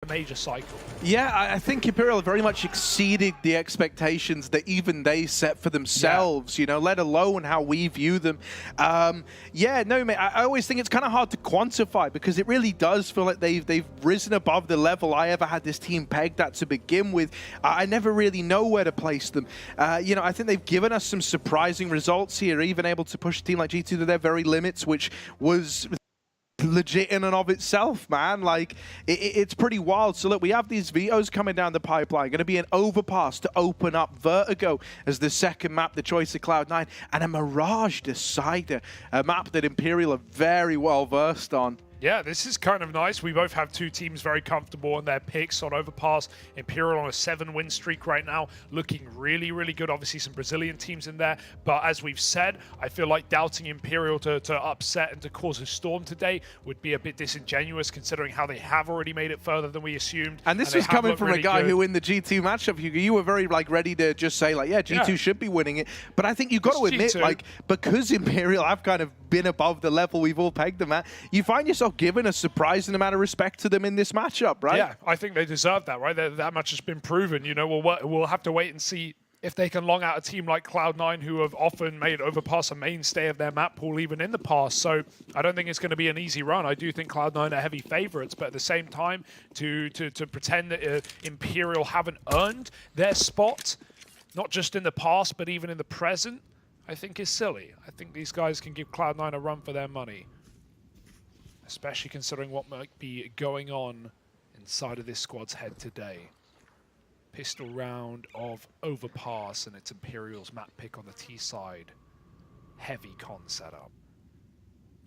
major cycle. Yeah, I think Imperial very much exceeded the expectations that even they set for themselves, you know, let alone how we view them. Yeah, no, mate, I always think it's kind of hard to quantify because it really does feel like they've risen above the level I ever had this team pegged at to begin with. I never really know where to place them. You know, I think they've given us some surprising results here, even able to push a team like G2 to their very limits, which was legit in and of itself, man. Like, it's pretty wild. So look, we have these vetoes coming down the pipeline. Going to be an overpass to open up Vertigo as the second map, the choice of Cloud9, and a Mirage Decider, a map that Imperial are very well versed on. Yeah, this is kind of nice. We both have two teams very comfortable in their picks on Overpass. Imperial on a 7-win streak right now, looking really, really good. Obviously, some Brazilian teams in there. But as we've said, I feel like doubting Imperial to upset and to cause a storm today would be a bit disingenuous, considering how they have already made it further than we assumed. And this was coming from a guy who in the G2 matchup, you were very ready to just say, like, yeah, G2 should be winning it. But I think you've got to admit, like, because Imperial have kind of been above the level we've all pegged them at, you find yourself giving a surprising amount of respect to them in this matchup, right? Yeah, I think they deserve that, right? That much has been proven. You know, we'll have to wait and see if they can long out a team like Cloud9, who have often made Overpass a mainstay of their map pool, even in the past. So I don't think it's going to be an easy run. I do think Cloud9 are heavy favorites, but at the same time, to pretend that Imperial haven't earned their spot, not just in the past, but even in the present, I think is silly. I think these guys can give Cloud9 a run for their money, especially considering what might be going on inside of this squad's head today. Pistol round of Overpass, and it's Imperial's map pick on the T side. Heavy con setup.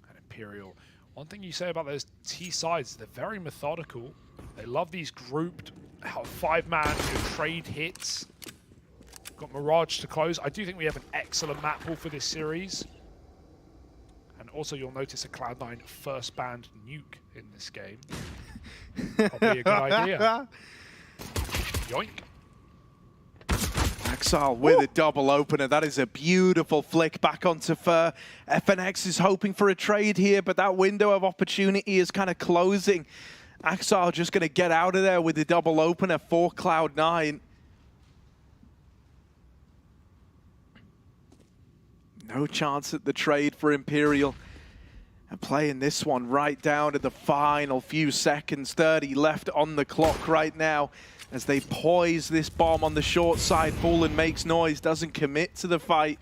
And Imperial, one thing you say about those T sides, they're very methodical. They love these grouped 5-man trade hits. Got Mirage to close. I do think we have an excellent map pool for this series. And also, you'll notice a Cloud9 first banned nuke in this game. Probably a good idea. Yoink. Axal with a double opener. That is a beautiful flick back onto Fur. FNX is hoping for a trade here, but that window of opportunity is kind of closing. Axal just going to get out of there with the double opener for Cloud9. No chance at the trade for Imperial. And playing this one right down to the final few seconds. 30 left on the clock right now as they poise this bomb on the short side. Fallen makes noise, doesn't commit to the fight.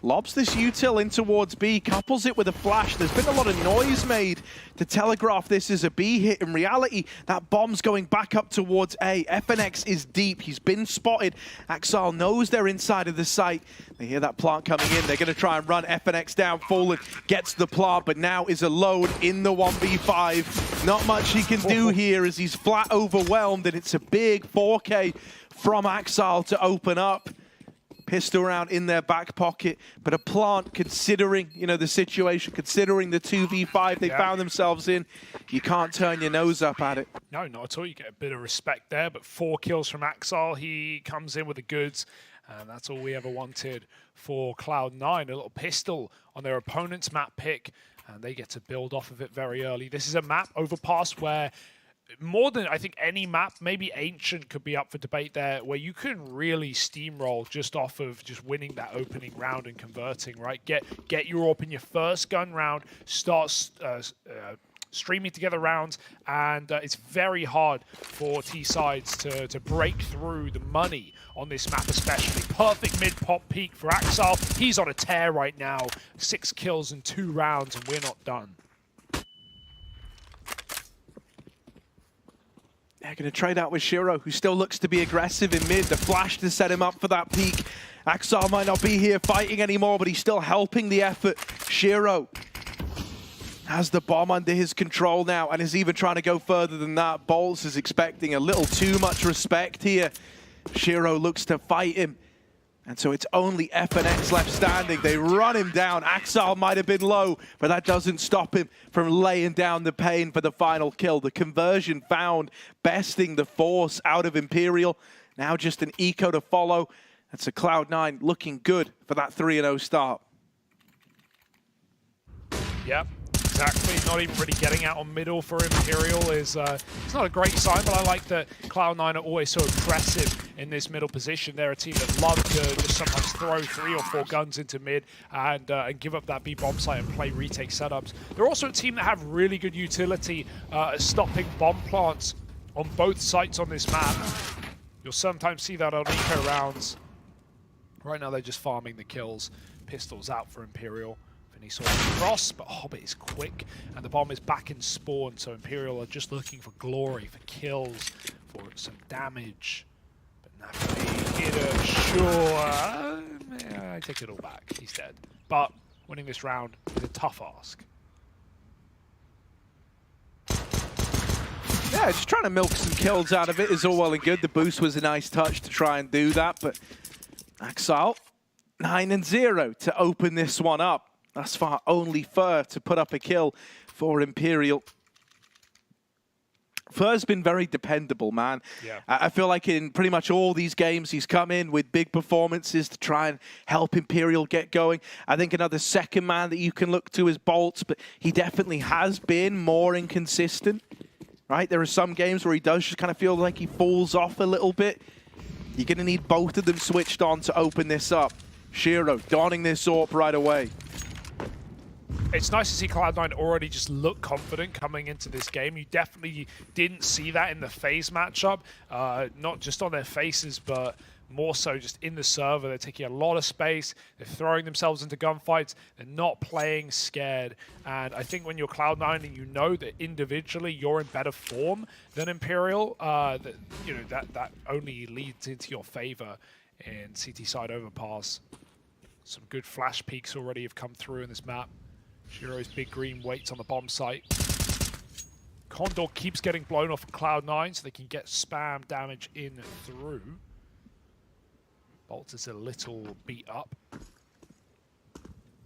Lobs this util in towards B, couples it with a flash. There's been a lot of noise made to telegraph this as a B hit. In reality, that bomb's going back up towards A. FNX is deep. He's been spotted. Axal knows they're inside of the site. They hear that plant coming in. They're going to try and run FNX down. Fallen gets the plant, but now is alone in the 1v5. Not much he can do here as he's flat overwhelmed, and it's a big 4K from Axal to open up. Pistol round in their back pocket, but a plant, considering, you know, the situation, considering the 2v5 they found themselves in, you can't turn your nose up at it. No, not at all. You get a bit of respect there, but 4 kills from Axal. He comes in with the goods, and that's all we ever wanted for Cloud9. A little pistol on their opponent's map pick, and they get to build off of it very early. This is a map, Overpass, where more than, I think, any map, maybe Ancient could be up for debate there, where you can really steamroll just off of just winning that opening round and converting, right? Get your AWP in your first gun round, start streaming together rounds, and it's very hard for T-sides to break through the money on this map especially. Perfect mid-pop peak for Axal. He's on a tear right now. 6 kills in 2 rounds, and we're not done. They're going to trade out with Shiro, who still looks to be aggressive in mid. The flash to set him up for that peak. Axal might not be here fighting anymore, but he's still helping the effort. Shiro has the bomb under his control now and is even trying to go further than that. Bolts is expecting a little too much respect here. Shiro looks to fight him. And so it's only FNX left standing. They run him down. Axal might have been low, but that doesn't stop him from laying down the pain for the final kill. The conversion found, besting the force out of Imperial. Now just an eco to follow. That's a Cloud9 looking good for that 3-0 start. Yep. Exactly, not even really getting out on middle for Imperial is it's not a great sign, but I like that Cloud9 are always so aggressive in this middle position. They're a team that love to just sometimes throw 3 or 4 guns into mid and give up that B bomb site and play retake setups. They're also a team that have really good utility at stopping bomb plants on both sites on this map. You'll sometimes see that on eco rounds. Right now they're just farming the kills. Pistols out for Imperial. He saw it cross, but Hobbit is quick, and the bomb is back in spawn, so Imperial are just looking for glory, for kills, for some damage. But Napoli hit him, sure. I take it all back, he's dead. But winning this round is a tough ask. Yeah, just trying to milk some kills out of it is all well and good. The boost was a nice touch to try and do that, but Axel, 9-0 to open this one up. Thus far, only Fur to put up a kill for Imperial. Fur's been very dependable, man. Yeah. I feel like in pretty much all these games, he's come in with big performances to try and help Imperial get going. I think another second man that you can look to is Bolts, but he definitely has been more inconsistent, right? There are some games where he does just kind of feel like he falls off a little bit. You're going to need both of them switched on to open this up. Shiro donning this AWP right away. It's nice to see Cloud9 already just look confident coming into this game. You definitely didn't see that in the FaZe matchup, not just on their faces, but more so just in the server. They're taking a lot of space, they're throwing themselves into gunfights, they're not playing scared. And I think when you're Cloud9 and you know that individually you're in better form than Imperial, that only leads into your favor in CT side overpass. Some good flash peaks already have come through in this map. Shiro's big green waits on the bomb site. Condor keeps getting blown off of Cloud9 so they can get spam damage in through. Bolts is a little beat up.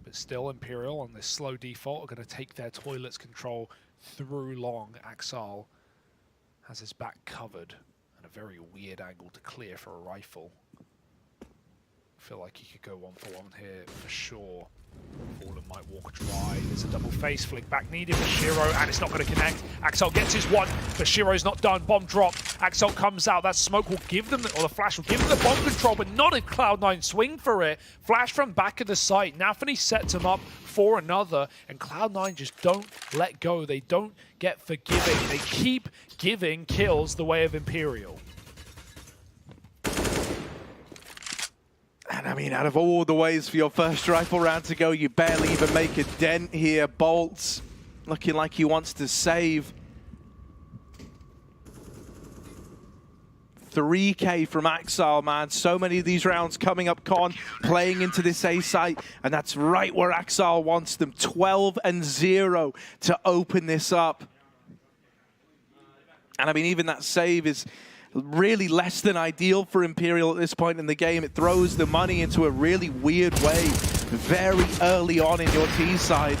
But still Imperial on this slow default are going to take their toilets control through long. Axel has his back covered and a very weird angle to clear for a rifle. I feel like he could go 1-for-1 here for sure. Fallen might walk dry. There's a double face flick back needed for Shiro, and it's not going to connect. Axel gets his one, but Shiro's not done. Bomb drop. Axel comes out. That smoke will give them, or the flash will give them the bomb control, but not if Cloud9 swing for it. Flash from back of the site. Nafany sets him up for another, and Cloud9 just don't let go. They don't get forgiving. They keep giving kills the way of Imperial. And I mean, out of all the ways for your first rifle round to go, you barely even make a dent here. Bolts looking like he wants to save. 3K from Axel, man. So many of these rounds coming up con, playing into this A site, and that's right where Axel wants them. 12-0 to open this up. And I mean, even that save is really less than ideal for Imperial at this point in the game. It throws the money into a really weird way very early on in your T side.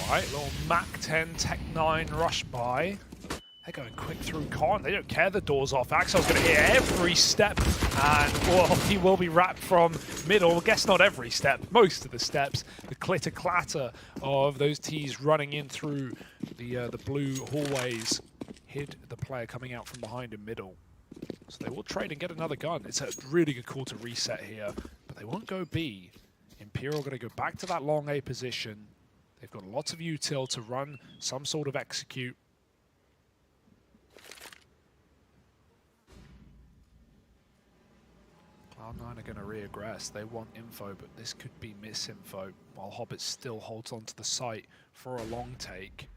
All right, little Mac 10 Tech 9 rush by. They're going quick through con. They don't care the door's off. Axel's going to hit every step, and well, he will be wrapped from middle. I guess not every step, most of the steps. The clitter-clatter of those T's running in through the blue hallways hid the player coming out from behind in middle. So they will trade and get another gun. It's a really good call to reset here, but they won't go B. Imperial going to go back to that long A position. They've got lots of util to run some sort of execute. Cloud9 are going to re-aggress. They want info, but this could be misinfo, while Hobbit still holds onto the site for a long take.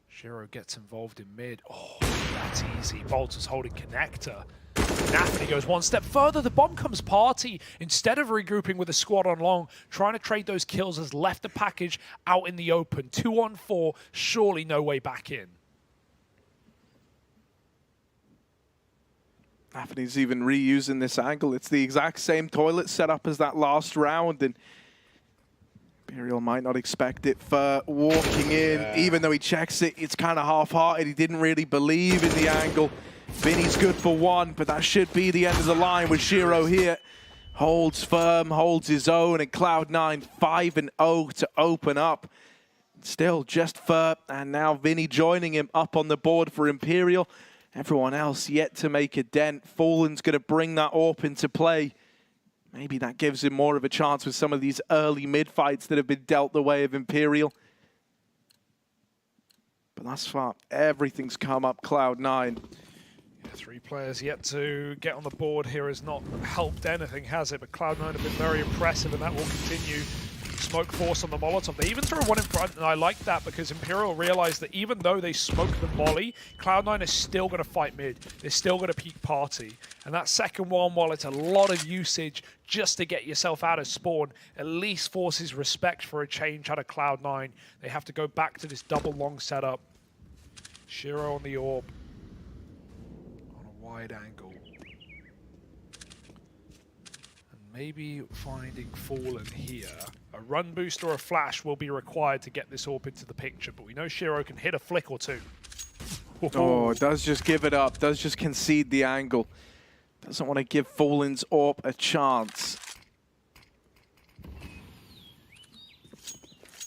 Shiro gets involved in mid. Oh, that's easy. Bolts is holding connector. Nafany goes one step further. The bomb comes party. Instead of regrouping with a squad on long, trying to trade those kills, has left the package out in the open. 2-on-4, surely no way back in. Nafany's even reusing this angle. It's the exact same toilet setup as that last round, and Imperial might not expect it for walking in. Even though he checks it, it's kind of half-hearted. He didn't really believe in the angle. Vinny's good for one, but that should be the end of the line with Shiro here. Holds firm, holds his own, and Cloud9 5-0 to open up. Still just Fur, and now Vinny joining him up on the board for Imperial. Everyone else yet to make a dent. Fallen's going to bring that AWP into play. Maybe that gives him more of a chance with some of these early mid-fights that have been dealt the way of Imperial. But thus far, everything's come up Cloud9. Yeah, 3 players yet to get on the board here has not helped anything, has it? But Cloud9 have been very impressive, and that will continue. Smoke force on the Molotov. They even threw one in front, and I like that because Imperial realized that even though they smoke the molly, Cloud9 is still going to fight mid. They're still going to peek party. And that second one, while it's a lot of usage just to get yourself out of spawn, at least forces respect for a change out of Cloud9. They have to go back to this double long setup. Shiro on the AWP. On a wide angle. And maybe finding Fallen here. A run boost or a flash will be required to get this AWP into the picture, but we know Shiro can hit a flick or two. Oh, does just give it up, does just concede the angle. Doesn't want to give Fallen's AWP a chance.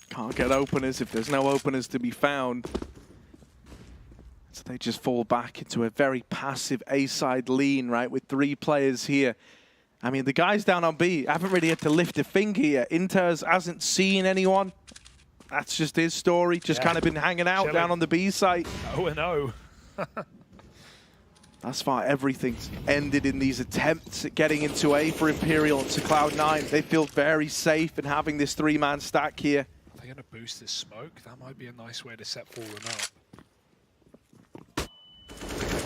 Can't get openers if there's no openers to be found. So they just fall back into a very passive A-side lean, right, with 3 players here. I mean, the guys down on B haven't really had to lift a finger here. Inters hasn't seen anyone. That's just his story. Just kind of been hanging out down on the B site. 0-0. Thus far, everything's ended in these attempts at getting into A for Imperial to Cloud9. They feel very safe in having this 3-man stack here. Are they going to boost this smoke? That might be a nice way to set Fallen up.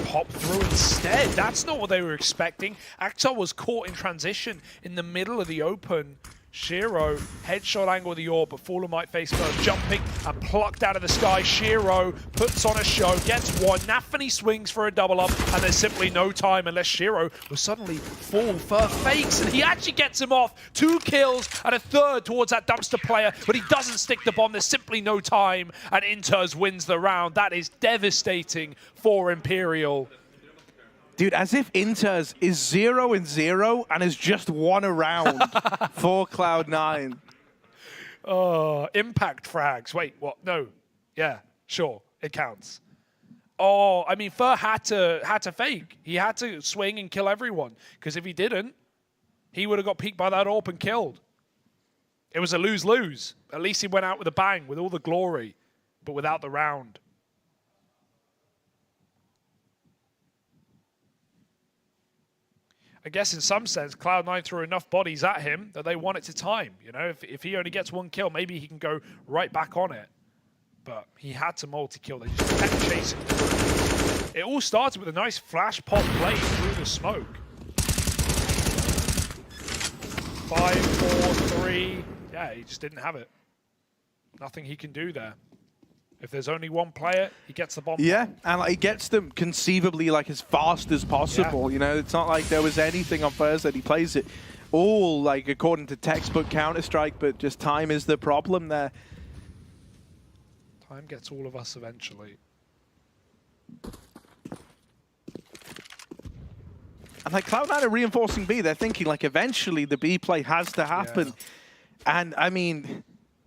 Pop through instead. That's not what they were expecting. Axel was caught in transition in the middle of the open. Shiro, headshot angle of the AWP, but Fallen might face first. Jumping and plucked out of the sky. Shiro puts on a show, gets one. Nafany swings for a double up, and there's simply no time unless Shiro will suddenly fall for fakes, and he actually gets him off. 2 kills and a third towards that dumpster player, but he doesn't stick the bomb. There's simply no time, and Inters wins the round. That is devastating for Imperial. Dude, as if Inters is 0-0 and has just won a round for Cloud9. Impact frags. Wait, what? No. Yeah, sure. It counts. Oh, I mean, Fur had to fake. He had to swing and kill everyone. Because if he didn't, he would have got peeked by that AWP and killed. It was a lose-lose. At least he went out with a bang, with all the glory, but without the round. I guess in some sense, Cloud9 threw enough bodies at him that they want it to time. You know, if he only gets 1 kill, maybe he can go right back on it. But he had to multi-kill. They just kept chasing through. It all started with a nice flash pop play through the smoke. 5, 4, 3. Yeah, he just didn't have it. Nothing he can do there. If there's only 1 player, he gets the bomb. Yeah, and he gets them conceivably like as fast as possible. You know, it's not like there was anything on Thursday. He plays it all like according to textbook Counter-Strike, but just time is the problem there. Time gets all of us eventually. And like Cloud9 are reinforcing B. They're thinking like eventually the B play has to happen. Yeah. And I mean,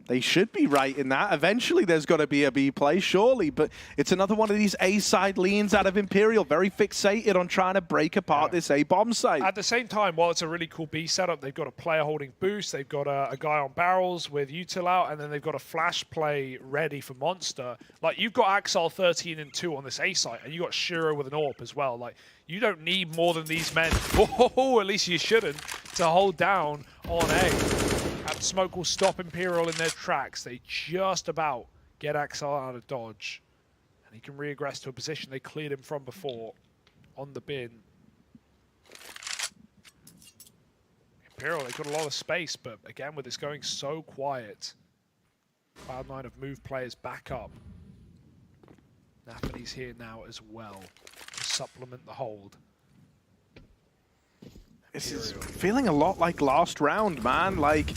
they should be right in that. Eventually there's got to be a B play, surely. But it's another one of these A-side leans out of Imperial. Very fixated on trying to break apart this A-bomb site. At the same time, while it's a really cool B setup, they've got a player holding boost. They've got a guy on barrels with util out, and then they've got a flash play ready for Monster. Like, you've got Axel 13 and 2 on this A site, and you've got Shiro with an AWP as well. Like, you don't need more than these men. At least you shouldn't, to hold down on A. That smoke will stop Imperial in their tracks. They just about get Axel out of dodge. And he can regress to a position they cleared him from before on the bin. Imperial, they've got a lot of space, but again, with this going so quiet, Cloud9 have moved players back up. Nafany's here now as well to supplement the hold. This is feeling a lot like last round, man. Like,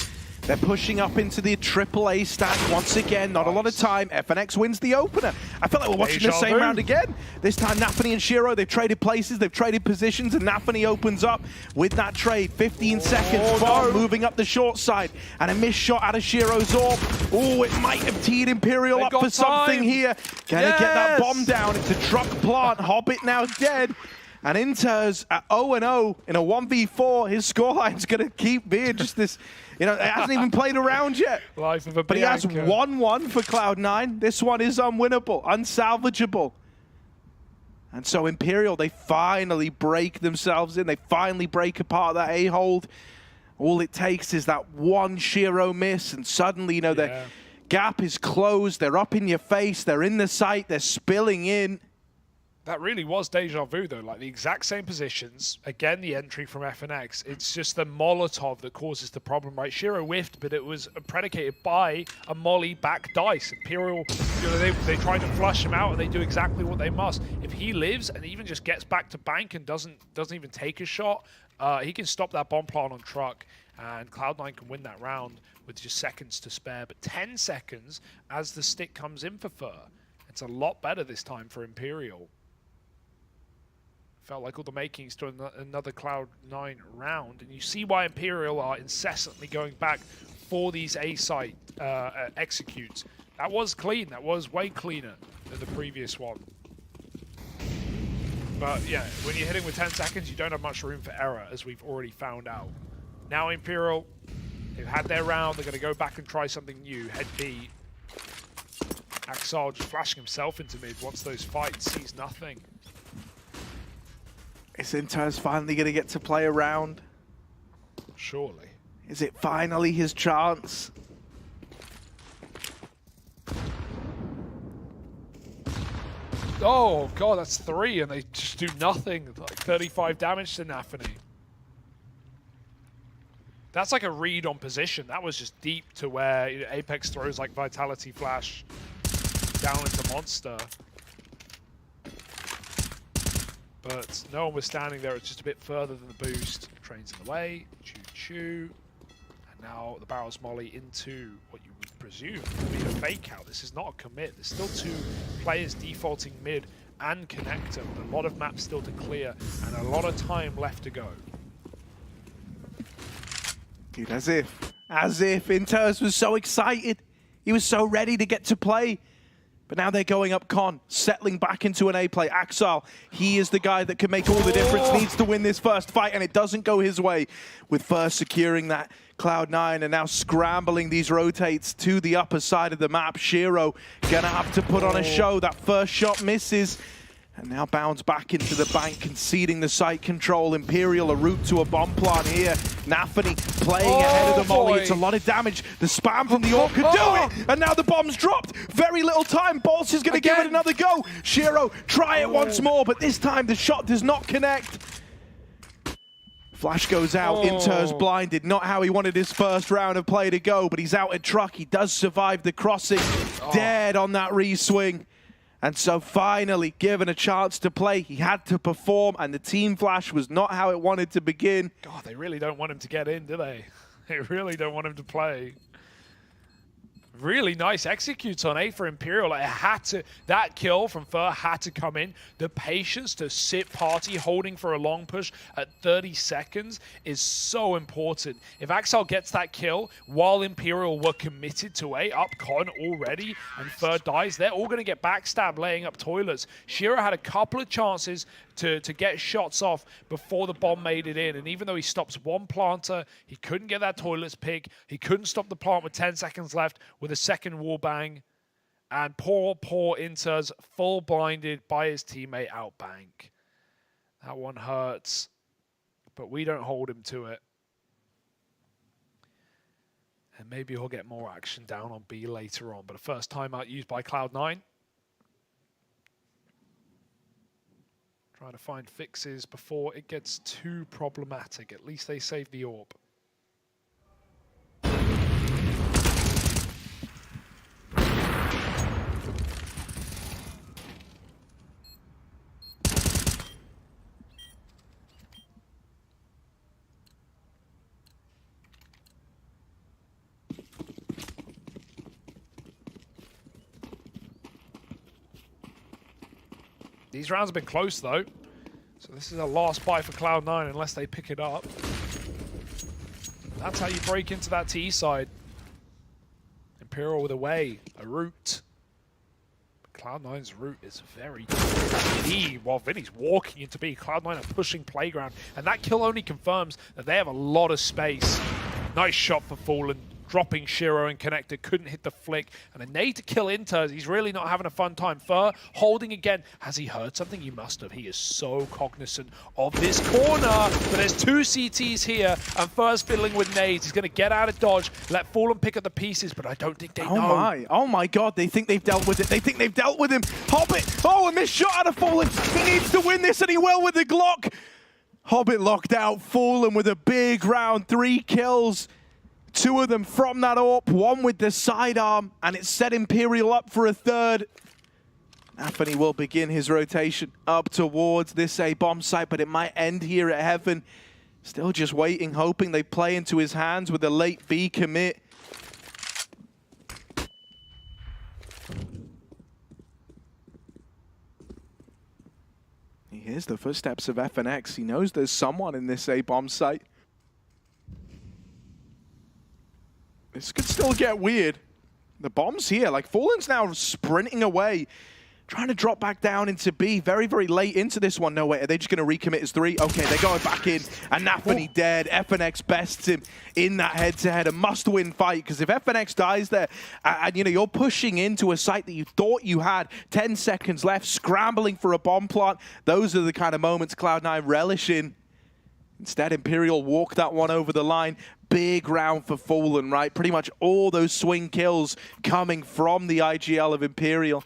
They're pushing up into the AAA stack once again. Not a lot of time. FNX wins the opener. I feel like we're watching the same round again. This time, Nafany and Shiro, they've traded places, they've traded positions, and Nafany opens up with that trade. 15 seconds. Bomb moving up the short side. And a missed shot out of Shiro's orb. Oh, it might have teed Imperial up for something here. Gonna get that bomb down. It's a truck plant. Hobbit now dead. And Inter's at 0-0 in a 1v4. His scoreline's going to keep being just this, you know, it hasn't even played around yet. Life of a but he has 1-1 for Cloud9. This one is unwinnable, unsalvageable. And so Imperial, they finally break themselves in. They finally break apart that A-hold. All it takes is that one Shiro miss, and suddenly, you know, the gap is closed. They're up in your face. They're in the sight. They're spilling in. That really was deja vu, though. Like the exact same positions. Again, the entry from FNX. It's just the Molotov that causes the problem, right? Shiro whiffed, but it was predicated by a molly back dice. Imperial, you know, they try to flush him out, and they do exactly what they must. If he lives and even just gets back to bank and doesn't even take a shot, he can stop that bomb plant on truck, and Cloud9 can win that round with just seconds to spare. But 10 seconds as the stick comes in for Fur. It's a lot better this time for Imperial. Felt like all the makings to another Cloud9 round, and you see why Imperial are incessantly going back for these A-site executes. That was clean. That was way cleaner than the previous one. But yeah, when you're hitting with 10 seconds, you don't have much room for error, as we've already found out. Now Imperial, they've had their round. They're going to go back and try something new. Head B. Axel just flashing himself into mid. Once those fights, sees nothing. Is Inter's finally going to get to play around? Surely. Is it finally his chance? Oh god, that's 3, and they just do nothing. Like 35 damage to Nafany. That's like a read on position. That was just deep to where, you know, Apex throws like Vitality Flash down into Monster. But no one was standing there. It's just a bit further than the boost. Trains in the way. Choo-choo. And now the barrel's molly into what you would presume would be a fake out. This is not a commit. There's still 2 players defaulting mid and connector, with a lot of maps still to clear and a lot of time left to go. Dude, as if Inters was so excited. He was so ready to get to play. But now they're going up con, settling back into an A play. Axel, he is the guy that can make all the difference, needs to win this first fight, and it doesn't go his way, with first securing that Cloud9 and now scrambling these rotates to the upper side of the map. Shiro gonna have to put on a show. That first shot misses. And now bounds back into the bank, conceding the site control. Imperial, a route to a bomb plant here. Nafany playing ahead of the molly. It's a lot of damage. The spam from the orb could do it. And now the bomb's dropped. Very little time. Bols is going to give it another go. Shiro, try it once more, but this time the shot does not connect. Flash goes out. Inter's blinded. Not how he wanted his first round of play to go, but he's out at truck. He does survive the crossing. Dead on that re-swing. And so finally, given a chance to play, he had to perform, and the team flash was not how it wanted to begin. God, they really don't want him to get in, do they? They really don't want him to play. Really nice executes on A for Imperial. Like, it had to, that kill from Fur had to come in. The patience to sit party holding for a long push at 30 seconds is so important. If Axel gets that kill while Imperial were committed to A, up con already, and Fur dies, they're all going to get backstabbed laying up toilets. Shiro had a couple of chances to get shots off before the bomb made it in, and even though he stops one planter, he couldn't get that toilets pick. He couldn't stop the plant with 10 seconds left with a second wall bang, and poor Inter's full blinded by his teammate outbank. That one hurts, but we don't hold him to it. And maybe he'll get more action down on B later on, but a first timeout used by Cloud9. Trying to find fixes before it gets too problematic. At least they save the orb. These rounds have been close, though. So this is a last buy for Cloud9 unless they pick it up. That's how you break into that T side. Imperial with a way, a route. Cloud9's route is very B. While Vinny's walking into B, Cloud9 are pushing playground, and that kill only confirms that they have a lot of space. Nice shot for Fallen, dropping Shiro and Connector, couldn't hit the flick, and a nade to kill Inters. He's really not having a fun time. Fur holding again. Has he heard something? He must have. He is so cognizant of this corner, but there's two CTs here, and Fur's fiddling with nades. He's going to get out of dodge, let Fallen pick up the pieces, but I don't think they know. Oh my god, they think they've dealt with it. They think they've dealt with him. Hobbit, oh, a missed shot out of Fallen. He needs to win this, and he will with the Glock. Hobbit locked out, Fallen with a big round, 3 kills. 2 of them from that AWP, 1 with the sidearm, and it set Imperial up for a third. Anthony will begin his rotation up towards this A bomb site, but it might end here at Heaven. Still just waiting, hoping they play into his hands with a late B commit. He hears the footsteps of FNX. He knows there's someone in this A bomb site. This could still get weird. The bomb's here. Like, Fallen's now sprinting away, trying to drop back down into B. Very, very late into this one. No, wait, are they just going to recommit as 3? Okay, they're going back in. And Nafany dead. FNX bests him in that head-to-head. A must-win fight, because if FNX dies there, and you know, you're pushing into a site that you thought you had, 10 seconds left, scrambling for a bomb plant, those are the kind of moments Cloud9 relish in. Instead, Imperial walked that one over the line. Big round for Fallen, right? Pretty much all those swing kills coming from the IGL of Imperial.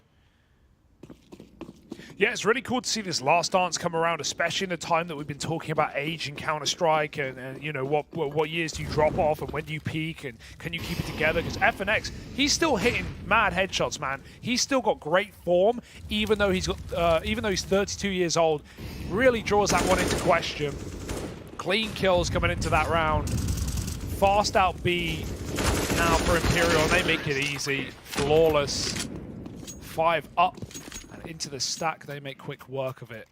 Yeah, it's really cool to see this last dance come around, especially in the time that we've been talking about age and Counter-Strike and you know, what years do you drop off and when do you peak and can you keep it together? Because FNX, he's still hitting mad headshots, man. He's still got great form, even though he's 32 years old. Really draws that one into question. Clean kills coming into that round. Fast out B now for Imperial, and they make it easy. Flawless. 5 up and into the stack. They make quick work of it.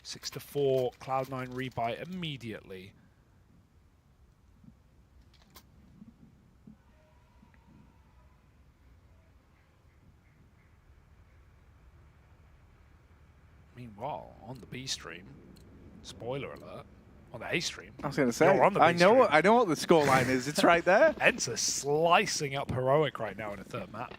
6-4, Cloud9 rebuy immediately. Meanwhile, on the B stream, spoiler alert, on the A stream. I was going to say, I know what the scoreline is. It's right there. Enter slicing up Heroic right now in a third map.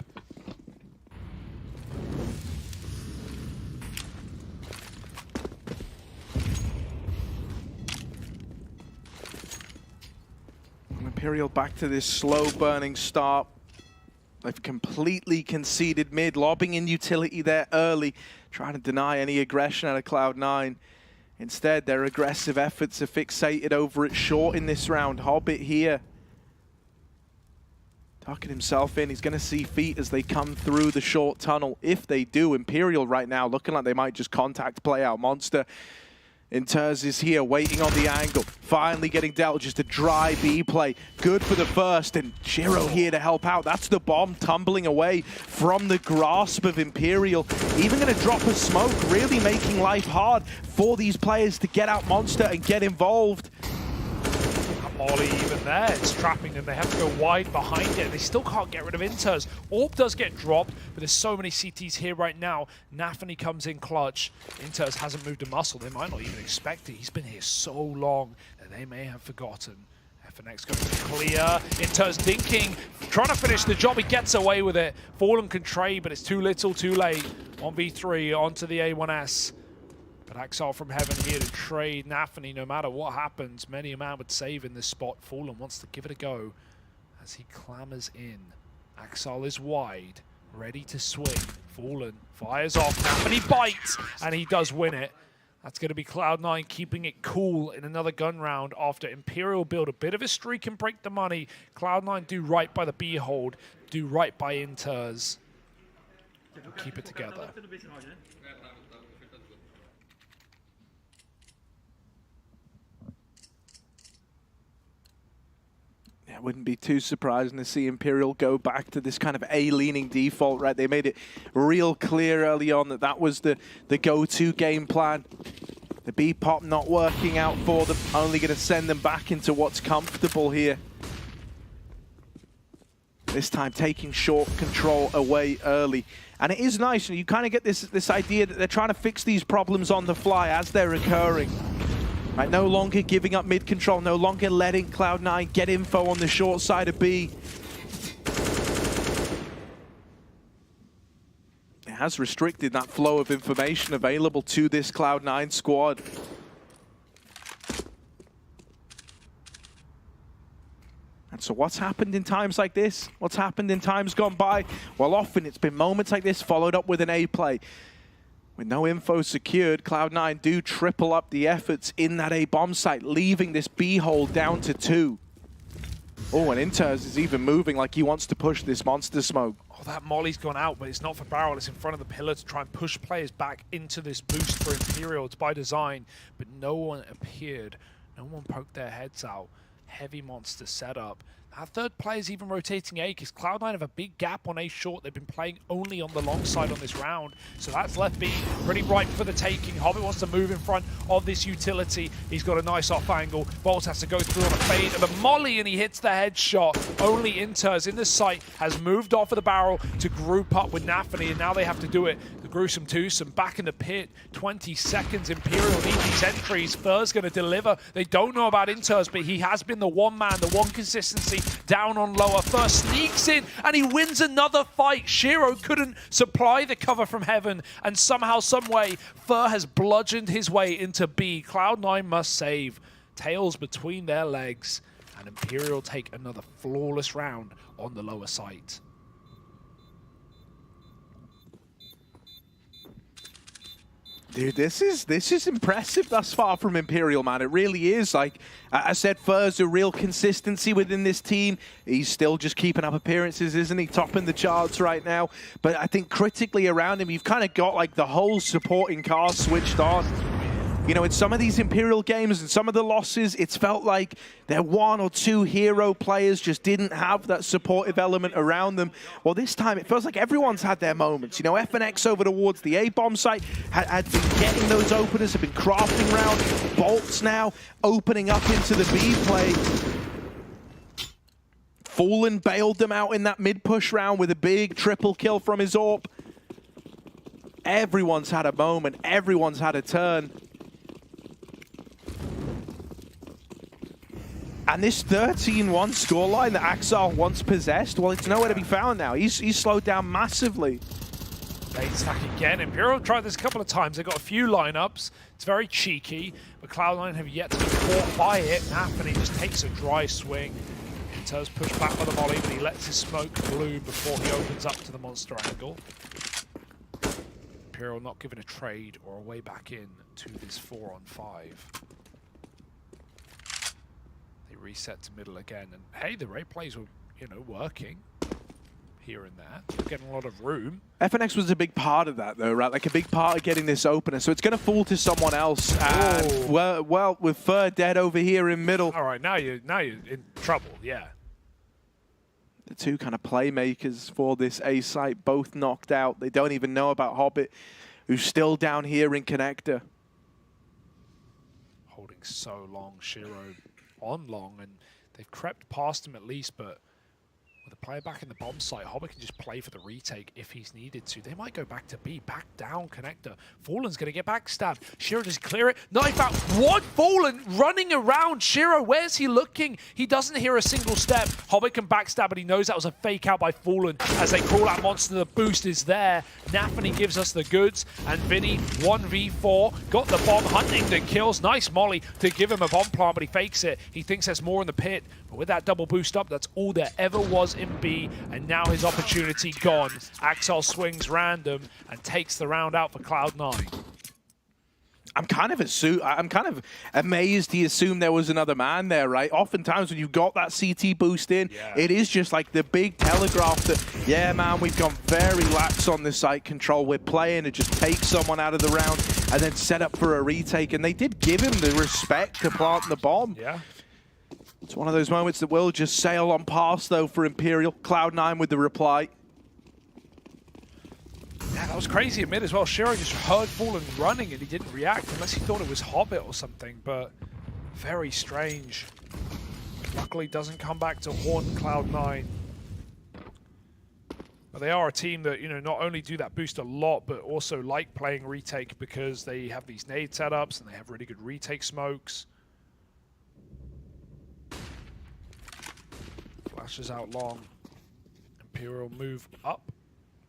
Imperial back to this slow burning start. They've completely conceded mid, lobbing in utility there early, trying to deny any aggression out of Cloud9. Instead, their aggressive efforts are fixated over it short in this round. Hobbit here, tucking himself in. He's going to see feet as they come through the short tunnel. If they do, Imperial right now looking like they might just contact play out Monster. Inters is here, waiting on the angle. Finally getting dealt, just a dry B play. Good for the first, and Shiro here to help out. That's the bomb tumbling away from the grasp of Imperial. Even going to drop a smoke, really making life hard for these players to get out Monster and get involved. Molly even there, it's trapping them. They have to go wide behind it. They still can't get rid of Inters. AWP does get dropped, but there's so many CTs here right now. Nafany comes in clutch. Inters hasn't moved a muscle. They might not even expect it. He's been here so long that they may have forgotten. FNX going to clear. Inters dinking, trying to finish the job. He gets away with it. Fallen can trade, but it's too little, too late. 1v3 onto the A1S. But Axel from Heaven here to trade Nafany. No matter what happens, many a man would save in this spot. Fallen wants to give it a go as he clambers in. Axel is wide, ready to swing. Fallen fires off. Nafany bites, and he does win it. That's going to be Cloud9 keeping it cool in another gun round after Imperial build a bit of a streak and break the money. Cloud9 do right by the B hold, do right by Inters. Keep it together. Yeah, wouldn't be too surprising to see Imperial go back to this kind of A-leaning default, right? They made it real clear early on that that was the go-to game plan. The B-pop not working out for them, only going to send them back into what's comfortable here. This time taking short control away early. And it is nice, you kind of get this idea that they're trying to fix these problems on the fly as they're occurring. Right, no longer giving up mid-control, no longer letting Cloud9 get info on the short side of B. It has restricted that flow of information available to this Cloud9 squad. And so what's happened in times like this? What's happened in times gone by? Well, often it's been moments like this followed up with an A play. With no info secured, Cloud9 do triple up the efforts in that A bomb site, leaving this B hole down to 2. Oh, and Inters is even moving like he wants to push this monster smoke. Oh, that molly's gone out, but it's not for Barrel. It's in front of the pillar to try and push players back into this boost for Imperial. It's by design, but no one appeared. No one poked their heads out. Heavy monster setup. Our third player's even rotating A because Cloud9 have a big gap on A short. They've been playing only on the long side on this round. So that's left B pretty ripe for the taking. Hobbit wants to move in front of this utility. He's got a nice off angle. Bolts has to go through on a fade of a molly and he hits the headshot. Only Inters in the site has moved off of the barrel to group up with Nafany, and now they have to do it. The gruesome twosome back in the pit. 20 seconds. Imperial need these entries. Fur's going to deliver. They don't know about Inters, but he has been the one man, the one consistency. Down on lower, first sneaks in and he wins another fight. Shiro couldn't supply the cover from heaven, and somehow, someway, Fur has bludgeoned his way into B. Cloud9 must save. Tails between their legs, and Imperial take another flawless round on the lower site. Dude, this is impressive thus far from Imperial, man. It really is. Like I said, Fur's a real consistency within this team. He's still just keeping up appearances, isn't he? Topping the charts right now. But I think critically around him, you've kind of got like the whole supporting cast switched on. You know, in some of these Imperial games and some of the losses, it's felt like their one or two hero players just didn't have that supportive element around them. Well, this time it feels like everyone's had their moments. You know, FNX over towards the A-bomb site had been getting those openers, have been crafting round. Bolts now opening up into the B play. Fallen bailed them out in that mid-push round with a big triple kill from his AWP. Everyone's had a moment. Everyone's had a turn. And this 13-1 scoreline that Axel once possessed, well, it's nowhere to be found now. He's slowed down massively. Bait stack again. Imperial tried this a couple of times. They've got a few lineups. It's very cheeky, but Cloud9 have yet to be caught by it. Nafany just takes a dry swing. Inters pushed back by the molly, but he lets his smoke bloom before he opens up to the monster angle. Imperial not given a trade or a way back in to this 4-on-5. Reset to middle again, and hey, the raid plays were, you know, working here and there, getting a lot of room. FNX was a big part of that, though, right? Like a big part of getting this opener, so it's going to fall to someone else. And well, with Fur dead over here in middle. All right, now you're in trouble, yeah. The two kind of playmakers for this A site both knocked out. They don't even know about Hobbit, who's still down here in connector. Holding so long, Shiro on long, and they've crept past him at least, but with a player back in the bomb site, Hobbit can just play for the retake if he's needed to. They might go back to B, back down connector. Fallen's going to get backstabbed. Shiro, does he clear it? Knife out. What? Fallen running around. Shiro, where's he looking? He doesn't hear a single step. Hobbit can backstab, but he knows that was a fake out by Fallen as they call out monster. The boost is there. Nafany gives us the goods, and Vinny 1v4 got the bomb. Huntington kills. Nice molly to give him a bomb plant, but he fakes it. He thinks there's more in the pit, but with that double boost up, that's all there ever was in B, and now his opportunity gone. Axel swings random and takes the round out for Cloud9. I'm kind of amazed he assumed there was another man there, right? Oftentimes when you got that CT boost in, it is just like the big telegraph that, yeah, man, we've gone very lax on the site control. We're playing to just take someone out of the round and then set up for a retake, and they did give him the respect to plant the bomb. Yeah. It's one of those moments that will just sail on past, though, for Imperial. Cloud9 with the reply. Yeah, that was crazy at mid as well. Shiro just heard Fallen running and he didn't react unless he thought it was Hobbit or something, but very strange. Luckily doesn't come back to haunt Cloud9. But they are a team that, you know, not only do that boost a lot, but also like playing retake because they have these nade setups and they have really good retake smokes. Flashes out long. Imperial move up.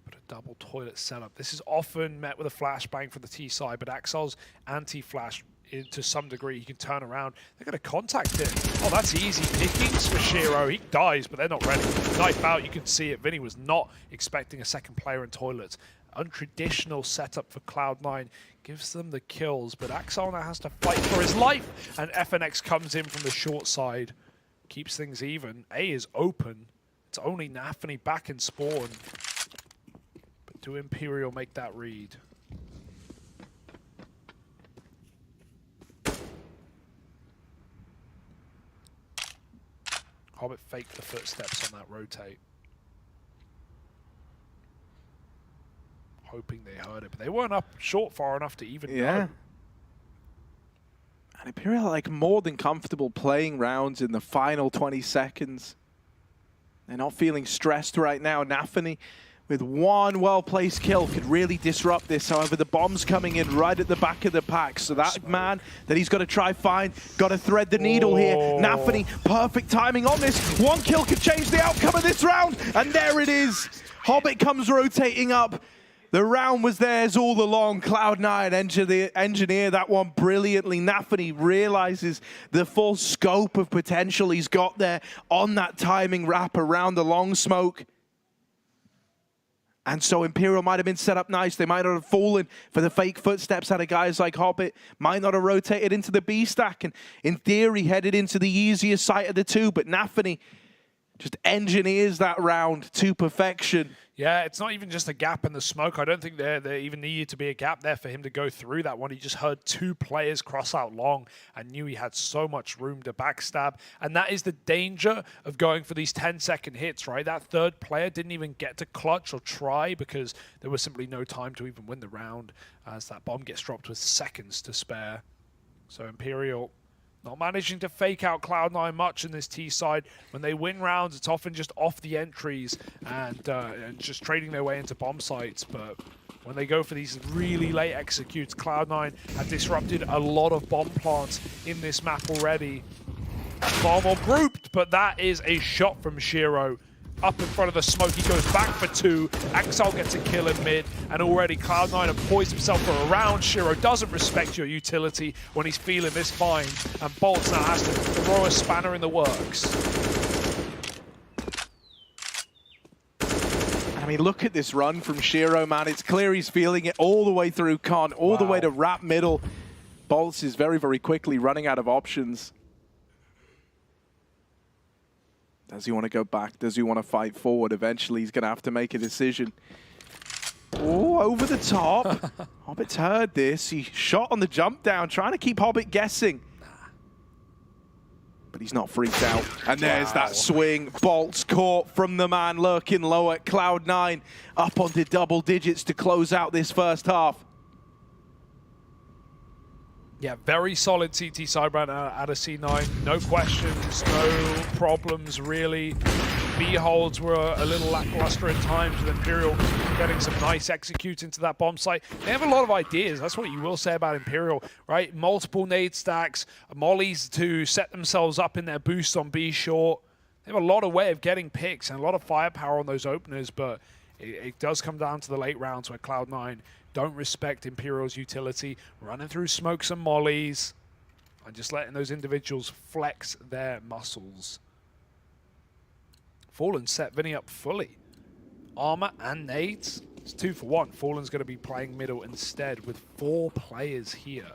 But a double toilet setup. This is often met with a flashbang from the T side, but Axel's anti-flash to some degree, he can turn around. They're going to contact him. Oh, that's easy pickings for Shiro. He dies, but they're not ready. Knife out, you can see it. Vinny was not expecting a second player in toilets. Untraditional setup for Cloud9 gives them the kills, but Axel now has to fight for his life, and FNX comes in from the short side. Keeps things even. A is open. It's only Nafany back in spawn. But do Imperial make that read? Hobbit faked the footsteps on that rotate. Hoping they heard it, but they weren't up short far enough to even know. And Imperial are like more than comfortable playing rounds in the final 20 seconds. They're not feeling stressed right now. Nafany with one well-placed kill could really disrupt this. However, the bomb's coming in right at the back of the pack. So that man that he's got to try find, got to thread the needle here. Nafany, perfect timing on this. One kill could change the outcome of this round. And there it is. Hobbit comes rotating up. The round was theirs all along. Cloud9 engineer that one brilliantly. Nafany realizes the full scope of potential he's got there on that timing wrap around the long smoke. And so Imperial might have been set up nice. They might not have fallen for the fake footsteps out of guys like Hobbit. Might not have rotated into the B stack and in theory headed into the easier site of the two. But Nafany just engineers that round to perfection. Yeah, it's not even just a gap in the smoke. I don't think there even needed to be a gap there for him to go through that one. He just heard two players cross out long and knew he had so much room to backstab. And that is the danger of going for these 10-second hits, right? That third player didn't even get to clutch or try because there was simply no time to even win the round as that bomb gets dropped with seconds to spare. So Imperial not managing to fake out Cloud9 much in this T side. When they win rounds, it's often just off the entries and just trading their way into bomb sites. But when they go for these really late executes, Cloud9 have disrupted a lot of bomb plants in this map already. Far more grouped, but that is a shot from Shiro. Up in front of the smoke, he goes back for two. Axel gets a kill in mid, and already Cloud9 have poised himself for a round. Shiro doesn't respect your utility when he's feeling this fine, and Bolts now has to throw a spanner in the works. I mean, look at this run from Shiro, man. It's clear he's feeling it all the way through con, all the way to wrap middle. Bolts is very, very quickly running out of options. Does he want to go back? Does he want to fight forward? Eventually, he's going to have to make a decision. Oh, over the top. Hobbit's heard this. He shot on the jump down, trying to keep Hobbit guessing. But he's not freaked out. And there's that swing. Bolts caught from the man lurking low at Cloud9. Up onto double digits to close out this first half. Yeah, very solid CT sidebrand out of C9. No questions, no problems really. B-holds were a little lackluster at times with Imperial getting some nice executes into that bomb site. They have a lot of ideas. That's what you will say about Imperial, right? Multiple nade stacks, mollies to set themselves up in their boost on B short. They have a lot of way of getting picks and a lot of firepower on those openers, but it does come down to the late rounds where Cloud9 don't respect Imperial's utility, running through smokes and mollies, and just letting those individuals flex their muscles. Fallen set Vinny up fully. Armor and nades. It's 2 for 1. Fallen's going to be playing middle instead with 4 players here.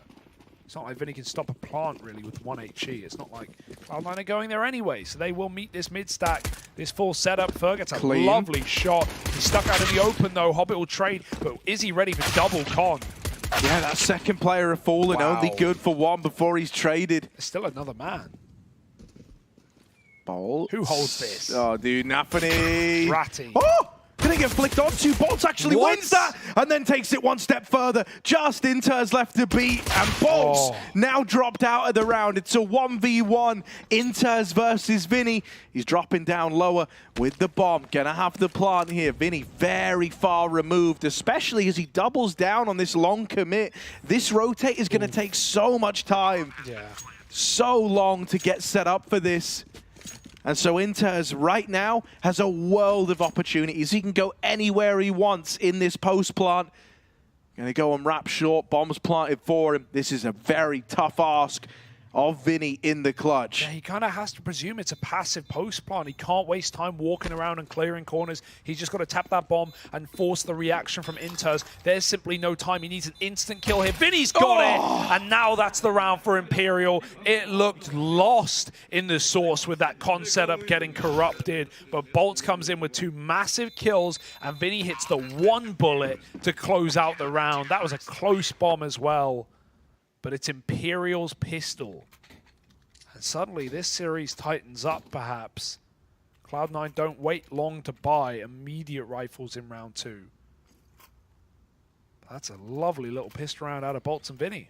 It's not like Vinny can stop a plant, really, with 1 HE. It's not like Cloud9 are going there anyway, so they will meet this mid-stack, this full setup. Ferg gets a lovely shot. He's stuck out in the open, though. Hobbit will trade, but is he ready for double con? Yeah, that second player of Fallen only good for 1 before he's traded. There's still another man. Bolt. Who holds this? Oh, dude, Nafany. Ratty. Oh! Gonna get flicked onto. Bolts actually wins that and then takes it one step further. Just Inter's left to beat, and Bolts now dropped out of the round. It's a 1v1. Inter's versus Vinny. He's dropping down lower with the bomb. Gonna have the plant here. Vinny very far removed, especially as he doubles down on this long commit. This rotate is gonna take so much time. Yeah. So long to get set up for this. And so Inter's right now has a world of opportunities. He can go anywhere he wants in this post plant. Gonna go and wrap short. Bombs planted for him. This is a very tough ask of Vinny in the clutch. Yeah, he kind of has to presume it's a passive post plant. He can't waste time walking around and clearing corners. He's just got to tap that bomb and force the reaction from Inter's. There's simply no time. He needs an instant kill here. Vinny's got it! And now that's the round for Imperial. It looked lost in the source with that con setup getting corrupted. But Bolts comes in with 2 massive kills, and Vinny hits the 1 bullet to close out the round. That was a close bomb as well. But it's Imperial's pistol. And suddenly this series tightens up, perhaps. Cloud9 don't wait long to buy immediate rifles in round 2. That's a lovely little pistol round out of Bolts and Vinny.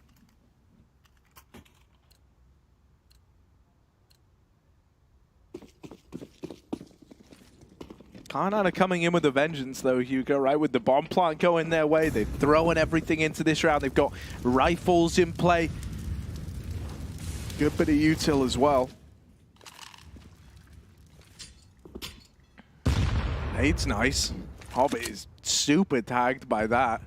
Cloud9 are coming in with a vengeance, though, Hugo, right? With the bomb plant going their way. They're throwing everything into this round. They've got rifles in play. Good bit of util as well. Nade's nice. Hobbit is super tagged by that.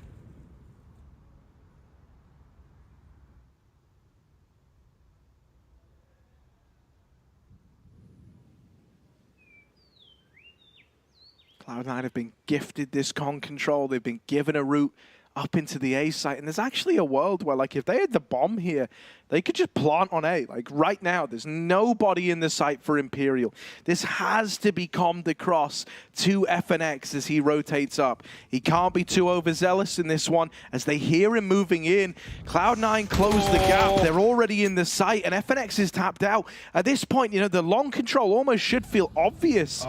Cloud9 have been gifted this con control. They've been given a route up into the A site. And there's actually a world where, like, if they had the bomb here, they could just plant on A. Like, right now, there's nobody in the site for Imperial. This has to be commed across to FNX as he rotates up. He can't be too overzealous in this one. As they hear him moving in, Cloud9 close the gap. They're already in the site, and FNX is tapped out. At this point, you know, the long control almost should feel obvious.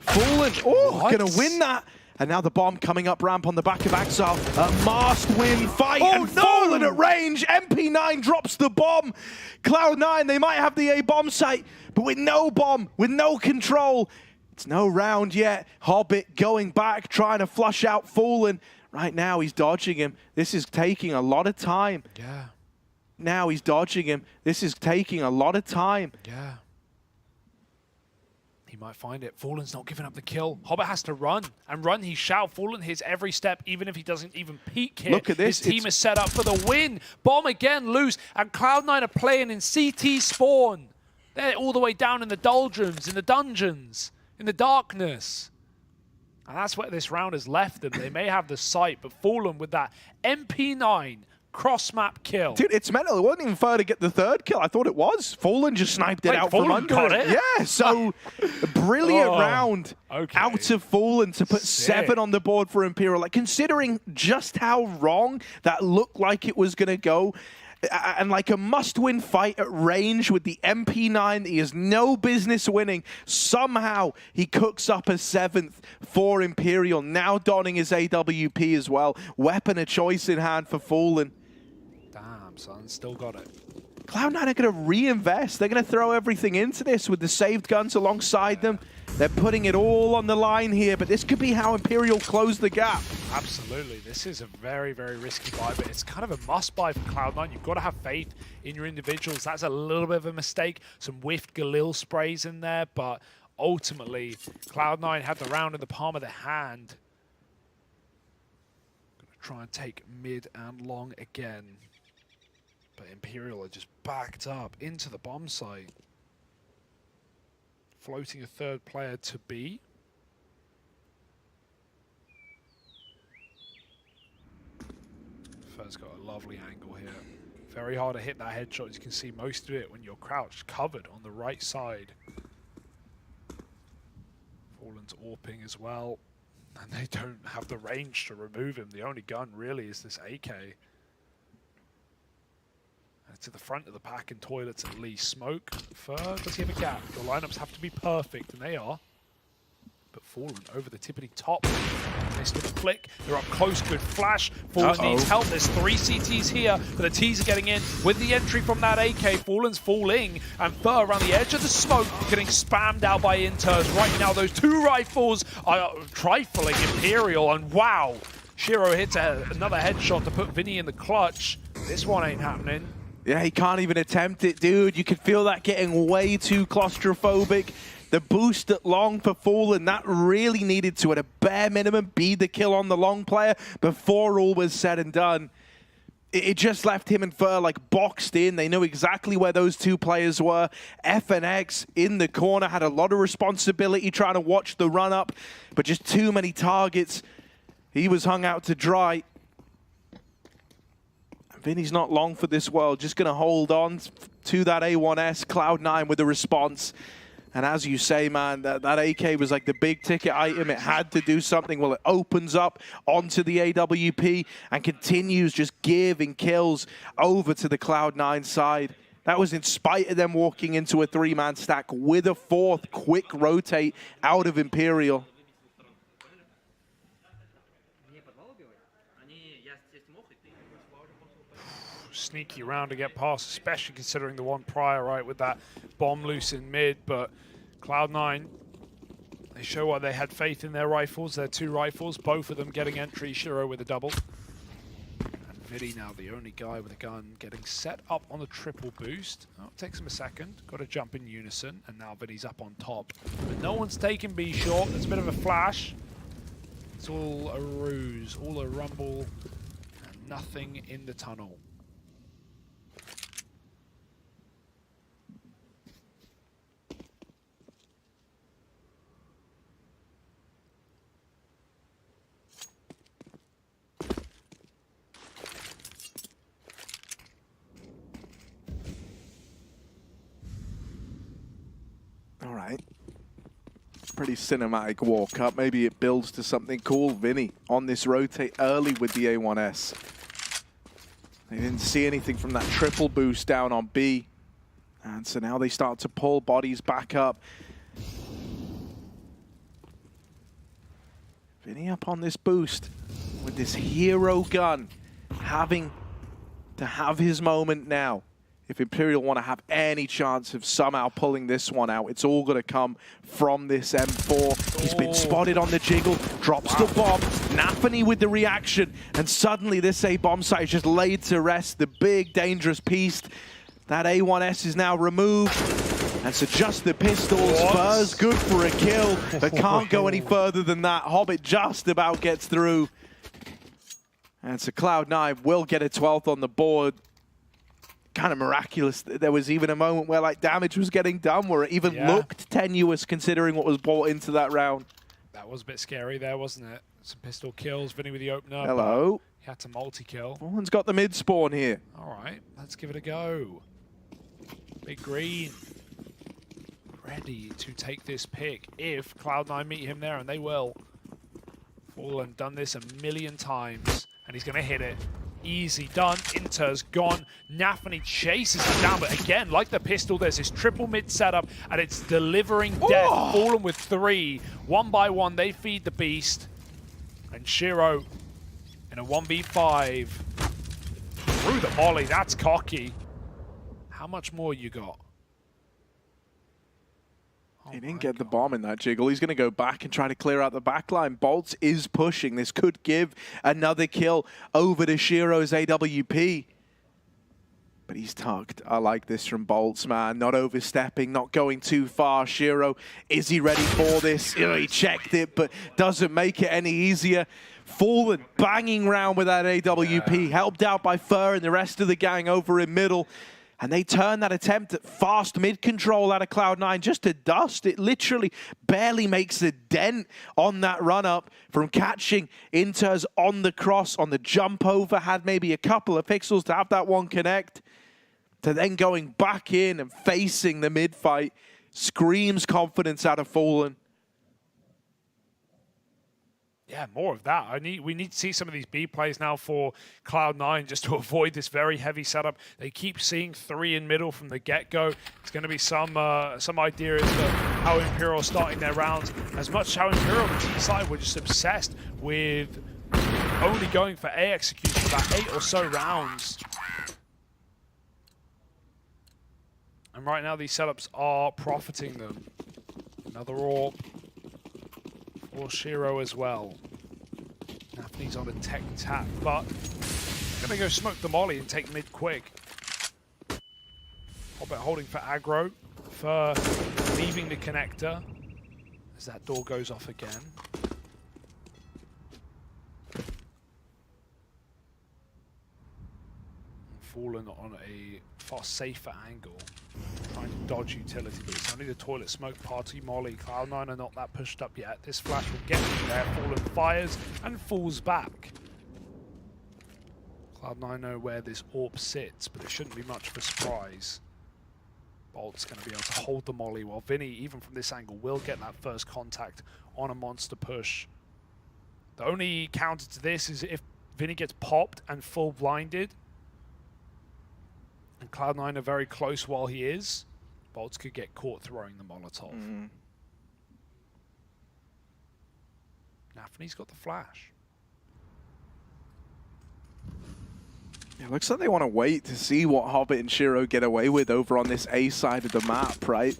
Fallen, gonna win that. And now the bomb coming up ramp on the back of Axel. A must-win fight, and Fallen at range. MP9 drops the bomb. Cloud9, they might have the A bomb site, but with no bomb, with no control. It's no round yet. Hobbit going back, trying to flush out Fallen. Right now, he's dodging him. This is taking a lot of time. Yeah. Now he's dodging him. This is taking a lot of time. Yeah. He might find it. Fallen's not giving up the kill. Hobbit has to run. And run he shall. Fallen hits every step, even if he doesn't even peek here. Look at this. His team is set up for the win. Bomb again loose. And Cloud9 are playing in CT spawn. They're all the way down in the doldrums, in the dungeons, in the darkness. And that's where this round has left them. They may have the sight, but Fallen with that MP9 cross-map kill. Dude, it's mental. It wasn't even fair to get the 3rd kill. I thought it was. Fallen just sniped it out from under got it. it? Yeah, so a brilliant round out of Fallen to put 7 on the board for Imperial. Like, considering just how wrong that looked like it was going to go, and like a must-win fight at range with the MP9 that he has no business winning, somehow he cooks up a 7th for Imperial, now donning his AWP as well. Weapon of choice in hand for Fallen. Damn, son, still got it. Cloud9 are going to reinvest. They're going to throw everything into this with the saved guns alongside them. They're putting it all on the line here, but this could be how Imperial close the gap. Absolutely. This is a very, very risky buy, but it's kind of a must-buy for Cloud9. You've got to have faith in your individuals. That's a little bit of a mistake. Some whiffed Galil sprays in there, but ultimately, Cloud9 had the round in the palm of their hand. Going to try and take mid and long again. But Imperial are just backed up into the bomb site. Floating a 3rd player to B. Fur's got a lovely angle here. Very hard to hit that headshot. As you can see most of it when you're crouched, covered on the right side. Fallen's AWPing as well. And they don't have the range to remove him. The only gun really is this AK. To the front of the pack and toilets at least. Smoke, Fur, does he have a gap? The lineups have to be perfect, and they are. But Fallen over the tippity top. Missed with the flick. They're up close, good flash. Fallen needs help. There's 3 CTs here, but the T's are getting in with the entry from that AK. Fallen's falling, and Fur around the edge of the smoke, getting spammed out by Inters. Right now, those 2 rifles are trifling Imperial, and wow! Shiro hits another headshot to put Vinny in the clutch. This one ain't happening. Yeah, he can't even attempt it, dude. You could feel that getting way too claustrophobic. The boost at long for Fallen, that really needed to, at a bare minimum, be the kill on the long player before all was said and done. It just left him and Fur like boxed in. They knew exactly where those 2 players were. FNX in the corner had a lot of responsibility trying to watch the run up, but just too many targets. He was hung out to dry. Vinny's not long for this world, just going to hold on to that A1S, Cloud9 with a response. And as you say, man, that AK was like the big ticket item. It had to do something. Well, it opens up onto the AWP and continues just giving kills over to the Cloud9 side. That was in spite of them walking into a 3-man stack with a 4th quick rotate out of Imperial. Sneaky round to get past, especially considering the one prior, right, with that bomb loose in mid. But Cloud9, they show why they had faith in their rifles, their 2 rifles, both of them getting entry. Shiro with a double. And Vidi now the only guy with a gun getting set up on the triple boost. Oh, it takes him a second. Got to jump in unison, and now Vidi's up on top. But no one's taken B short. It's a bit of a flash. It's all a ruse, all a rumble, and nothing in the tunnel. All right. Pretty cinematic walk up. Maybe it builds to something cool. Vinny on this rotate early with the A1S. They didn't see anything from that triple boost down on B. And so now they start to pull bodies back up. Vinny up on this boost with this hero gun, having to have his moment now. If Imperial want to have any chance of somehow pulling this one out, it's all going to come from this M4. He's been spotted on the jiggle, drops the bomb, Nafany with the reaction, and suddenly this A-bomb site is just laid to rest. The big, dangerous piece. That A1S is now removed. And so just the pistols, Fur's good for a kill, but can't go any further than that. Hobbit just about gets through. And so Cloud9 will get a 12th on the board. Kind of miraculous. There was even a moment where like damage was getting done, where it even looked tenuous considering what was brought into that round. That was a bit scary there, wasn't it? Some pistol kills, Vinny with the opener. Hello. He had to multi-kill. Fallen's got the mid spawn here. All right, let's give it a go. Big Green ready to take this pick if Cloud9 meet him there, and they will. Fallen done this a million times, and he's going to hit it. Easy done. Inter's gone. Nafany chases him down, but again, like the pistol, there's this triple mid setup, and it's delivering death. Fallen with 3. One by one, they feed the beast. And Shiro in a 1v5. Through the molly, that's cocky. How much more you got? He didn't get the bomb in that jiggle. He's going to go back and try to clear out the backline. Bolts is pushing. This could give another kill over to Shiro's AWP. But he's tucked. I like this from Bolts, man. Not overstepping, not going too far. Shiro, is he ready for this? He checked it, but doesn't make it any easier. Fallen banging round with that AWP, helped out by Fur and the rest of the gang over in middle. And they turn that attempt at fast mid-control out of Cloud9 just to dust. It literally barely makes a dent on that run-up from catching Inters on the cross, on the jump over, had maybe a couple of pixels to have that one connect, to then going back in and facing the mid-fight. Screams confidence out of Fallen. Yeah, more of that. We need to see some of these B plays now for Cloud9 just to avoid this very heavy setup. They keep seeing 3 in middle from the get-go. It's going to be some idea as to how Imperial are starting their rounds. As much as how Imperial on the G side were just obsessed with only going for A execution for about 8 or so rounds. And right now these setups are profiting them. Another AWP. Or Shiro as well. Naphani's on a tech tap, but gonna go smoke the molly and take mid quick. Hobbit holding for aggro, for leaving the connector as that door goes off again. Fallen on a far safer angle, trying to dodge utility, but it's only the toilet smoke party molly. Cloud9 are not that pushed up yet. This flash will get them there. Fallen fires and falls back. Cloud9 know where this AWP sits, but it shouldn't be much of a surprise. Bolt's going to be able to hold the molly, while Vinny, even from this angle, will get that first contact on a monster push. The only counter to this is if Vinny gets popped and full blinded, and Cloud9 are very close while he is, Bolts could get caught throwing the Molotov. Naphani's got the flash. It looks like they want to wait to see what Hobbit and Shiro get away with over on this A side of the map, right?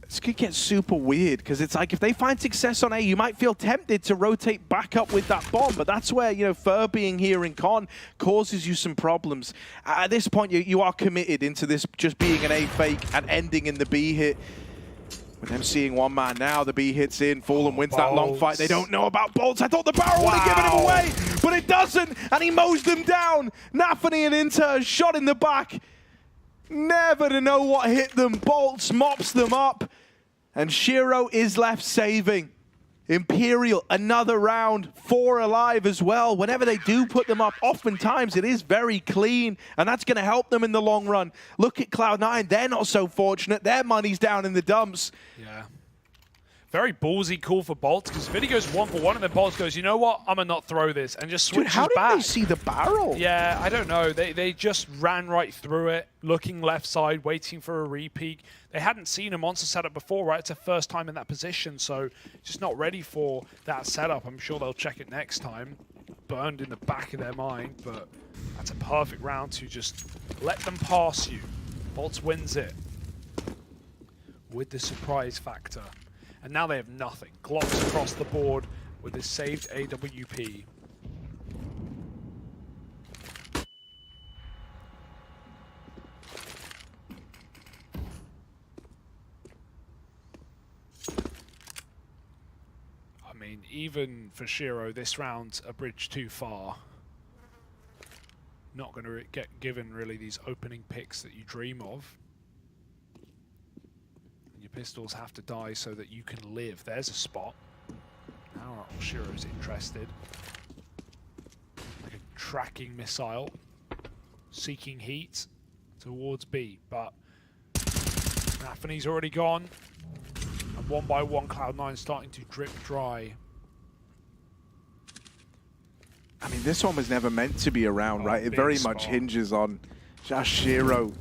This could get super weird, because it's like if they find success on A, you might feel tempted to rotate back up with that bomb, but that's where, you know, Fur being here in Con causes you some problems. At this point, you are committed into this just being an A fake and ending in the B hit. With them seeing one man now, the B hits in, Fallen wins that long fight. They don't know about Bolts. I thought the barrel would have given him away, but it doesn't, and he mows them down. Naphani and Inter shot in the back. Never to know what hit them. Bolts mops them up. And Shiro is left saving. Imperial, another round, 4 alive as well. Whenever they do put them up, oftentimes it is very clean, and that's going to help them in the long run. Look at Cloud9, they're not so fortunate. Their money's down in the dumps. Yeah. Very ballsy call for Bolts, because Vinny goes 1 for 1, and then Bolts goes, you know what, I'm going to not throw this, and just switches back. Dude, how did they see the barrel? Yeah, I don't know. They just ran right through it, looking left side, waiting for a repeat. They hadn't seen a monster setup before, right? It's their first time in that position, so just not ready for that setup. I'm sure they'll check it next time. Burned in the back of their mind, but that's a perfect round to just let them pass you. Bolts wins it with the surprise factor. And now they have nothing. Glocks across the board with this saved AWP. I mean, even for Shiro, this round's a bridge too far. Not going to get given really these opening picks that you dream of. Pistols have to die so that you can live. There's a spot. Now Shiro's interested. Like a tracking missile. Seeking heat towards B. But Naphani's already gone. And one by one, Cloud9 starting to drip dry. I mean, this one was never meant to be around, right? It very much hinges on just Shiro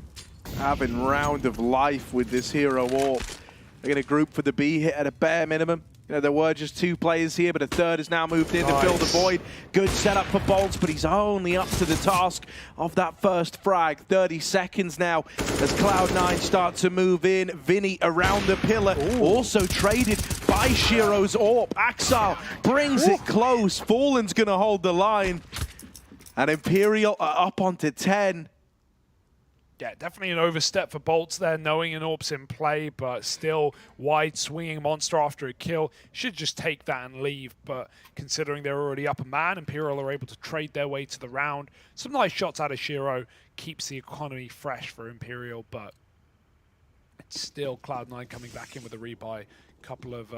having round of life with this hero AWP. They're going to group for the B hit at a bare minimum. You know, there were just 2 players here, but a third has now moved in to fill the void. Good setup for Bolts, but he's only up to the task of that first frag. 30 seconds now as Cloud9 start to move in. Vinny around the pillar, also traded by Shiro's AWP. Axel brings it close. Fallen's going to hold the line. And Imperial are up onto 10. Yeah, definitely an overstep for Bolts there, knowing an AWP's in play, but still wide swinging monster after a kill. Should just take that and leave, but considering they're already up a man, Imperial are able to trade their way to the round. Some nice shots out of Shiro, keeps the economy fresh for Imperial, but it's still Cloud9 coming back in with a rebuy. Couple of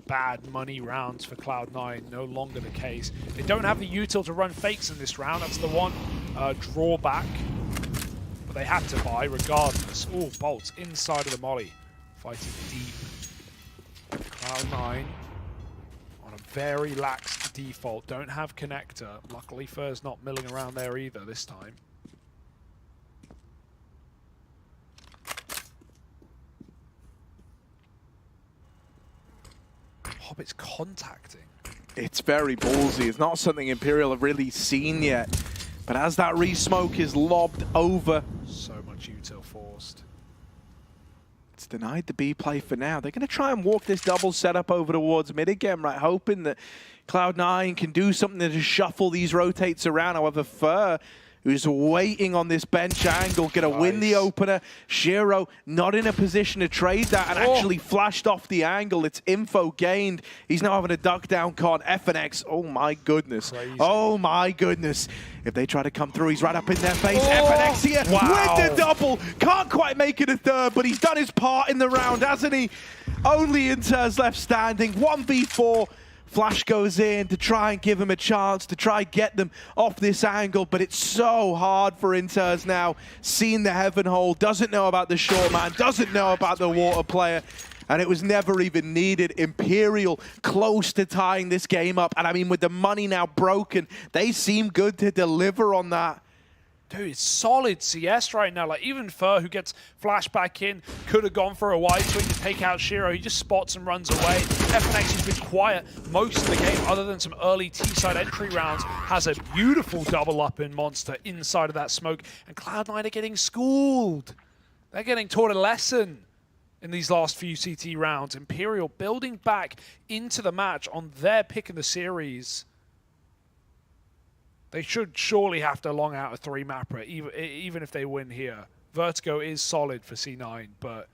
bad money rounds for Cloud9, no longer the case. They don't have the util to run fakes in this round, that's the one drawback. They had to buy regardless. Oh, Bolts inside of the molly. Fighting deep. Cloud9 on a very lax default. Don't have connector. Luckily, Fur's not milling around there either this time. Hobbit's contacting. It's very ballsy. It's not something Imperial have really seen yet. But as that re-smoke is lobbed over... So much util forced. It's denied the B play for now. They're going to try and walk this double setup over towards mid again, right? Hoping that Cloud9 can do something to just shuffle these rotates around. However, Fur, who's waiting on this bench angle, going to win the opener. Shiro not in a position to trade that and actually flashed off the angle. It's info gained. He's now having a duck down con. FNX, oh my goodness. Crazy. Oh my goodness. If they try to come through, he's right up in their face. FNX here with the double. Can't quite make it a third, but he's done his part in the round, hasn't he? Only Inter's left standing. 1v4. Flash goes in to try and give him a chance, to try and get them off this angle, but it's so hard for Inters now. Seen the heaven hole, doesn't know about the short man, doesn't know about the water player, and it was never even needed. Imperial close to tying this game up, and I mean, with the money now broken, they seem good to deliver on that. Dude, it's solid CS right now. Like, even Fur, who gets flashed back in, could have gone for a wide swing to take out Shiro. He just spots and runs away. FNX has been quiet most of the game, other than some early T-side entry rounds. Has a beautiful double up in Monster inside of that smoke. And Cloud9 are getting schooled. They're getting taught a lesson in these last few CT rounds. Imperial building back into the match on their pick in the series. They should surely have to long out a 3-mapper, even if they win here. Vertigo is solid for C9, but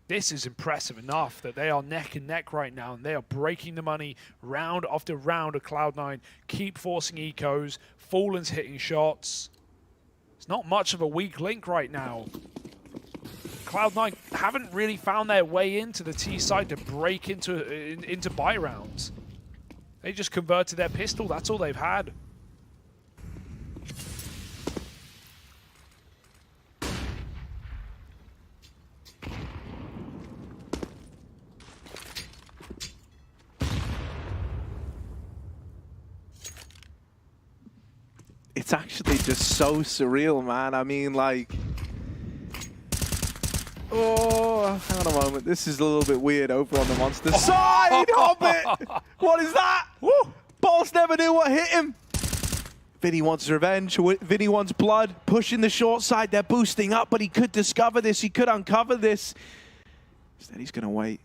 this is impressive enough that they are neck and neck right now, and they are breaking the money round after round of Cloud9. Keep forcing ecos. Fallen's hitting shots. It's not much of a weak link right now. Cloud9 haven't really found their way into the T side to break into buy rounds. They just converted their pistol. That's all they've had. It's actually just so surreal, man. I mean, like... Oh, hang on a moment. This is a little bit weird over on the monster side. Hobbit! What is that? Woo! Boss never knew what hit him. Vinny wants revenge. Vinny wants blood. Pushing the short side. They're boosting up, but he could discover this. He could uncover this. Instead, he's going to wait.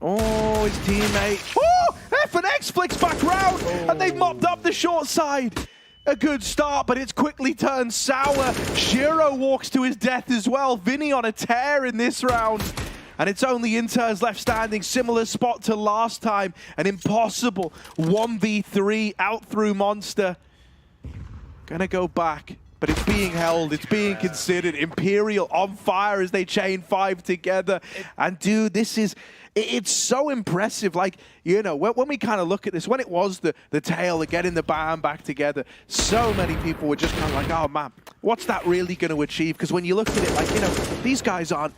Oh, his teammate. Oh! FNX flicks back round, and they've mopped up the short side. A good start, but it's quickly turned sour. Shiro walks to his death as well. Vinny on a tear in this round. And it's only Inter's left standing. Similar spot to last time. An impossible 1v3 out through Monster. Gonna go back, but it's being held. It's being considered. Imperial on fire as they chain 5 together. And dude, this is... It's so impressive. Like, you know, when we kind of look at this, when it was the tail of getting the band back together, so many people were just kind of like, oh man, what's that really going to achieve? Because when you look at it, like, you know, these guys aren't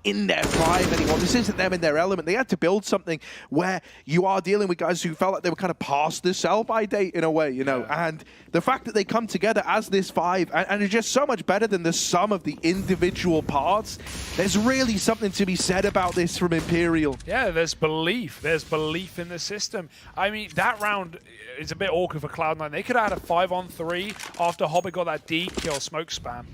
in their prime anymore. This isn't them in their element. They had to build something where you are dealing with guys who felt like they were kind of past the sell-by date in a way, you know. And the fact that they come together as this 5 and it's just so much better than the sum of the individual parts, there's really something to be said about this from Imperial. Yeah, there's belief. There's belief in the system. I mean, that round is a bit awkward for Cloud9. They could have had a 5-on-3 after Hobbit got that D kill smoke spam.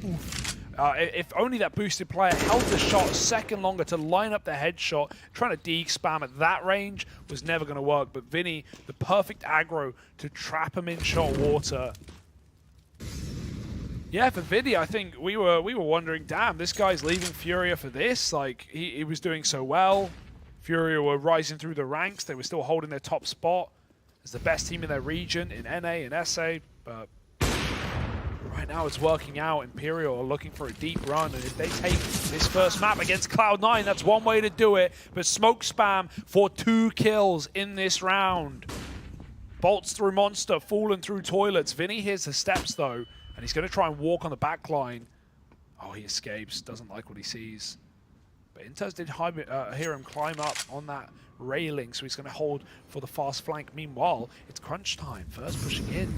If only that boosted player held the shot a second longer to line up the headshot, trying to D spam at that range was never going to work. But Vinny, the perfect aggro to trap him in short water. Yeah, for Vinny, I think we were wondering, damn, this guy's leaving Furia for this. Like, he was doing so well. Furia were rising through the ranks. They were still holding their top spot as the best team in their region in NA and SA. But right now it's working out. Imperial are looking for a deep run. And if they take this first map against Cloud9, that's one way to do it. But smoke spam for 2 kills in this round. Bolts through Monster, Fallen through toilets. Vinny hears the steps though, and he's going to try and walk on the back line. Oh, he escapes. Doesn't like what he sees. But Inters did hear him climb up on that railing, so he's going to hold for the fast flank. Meanwhile, it's crunch time. Fur's pushing in.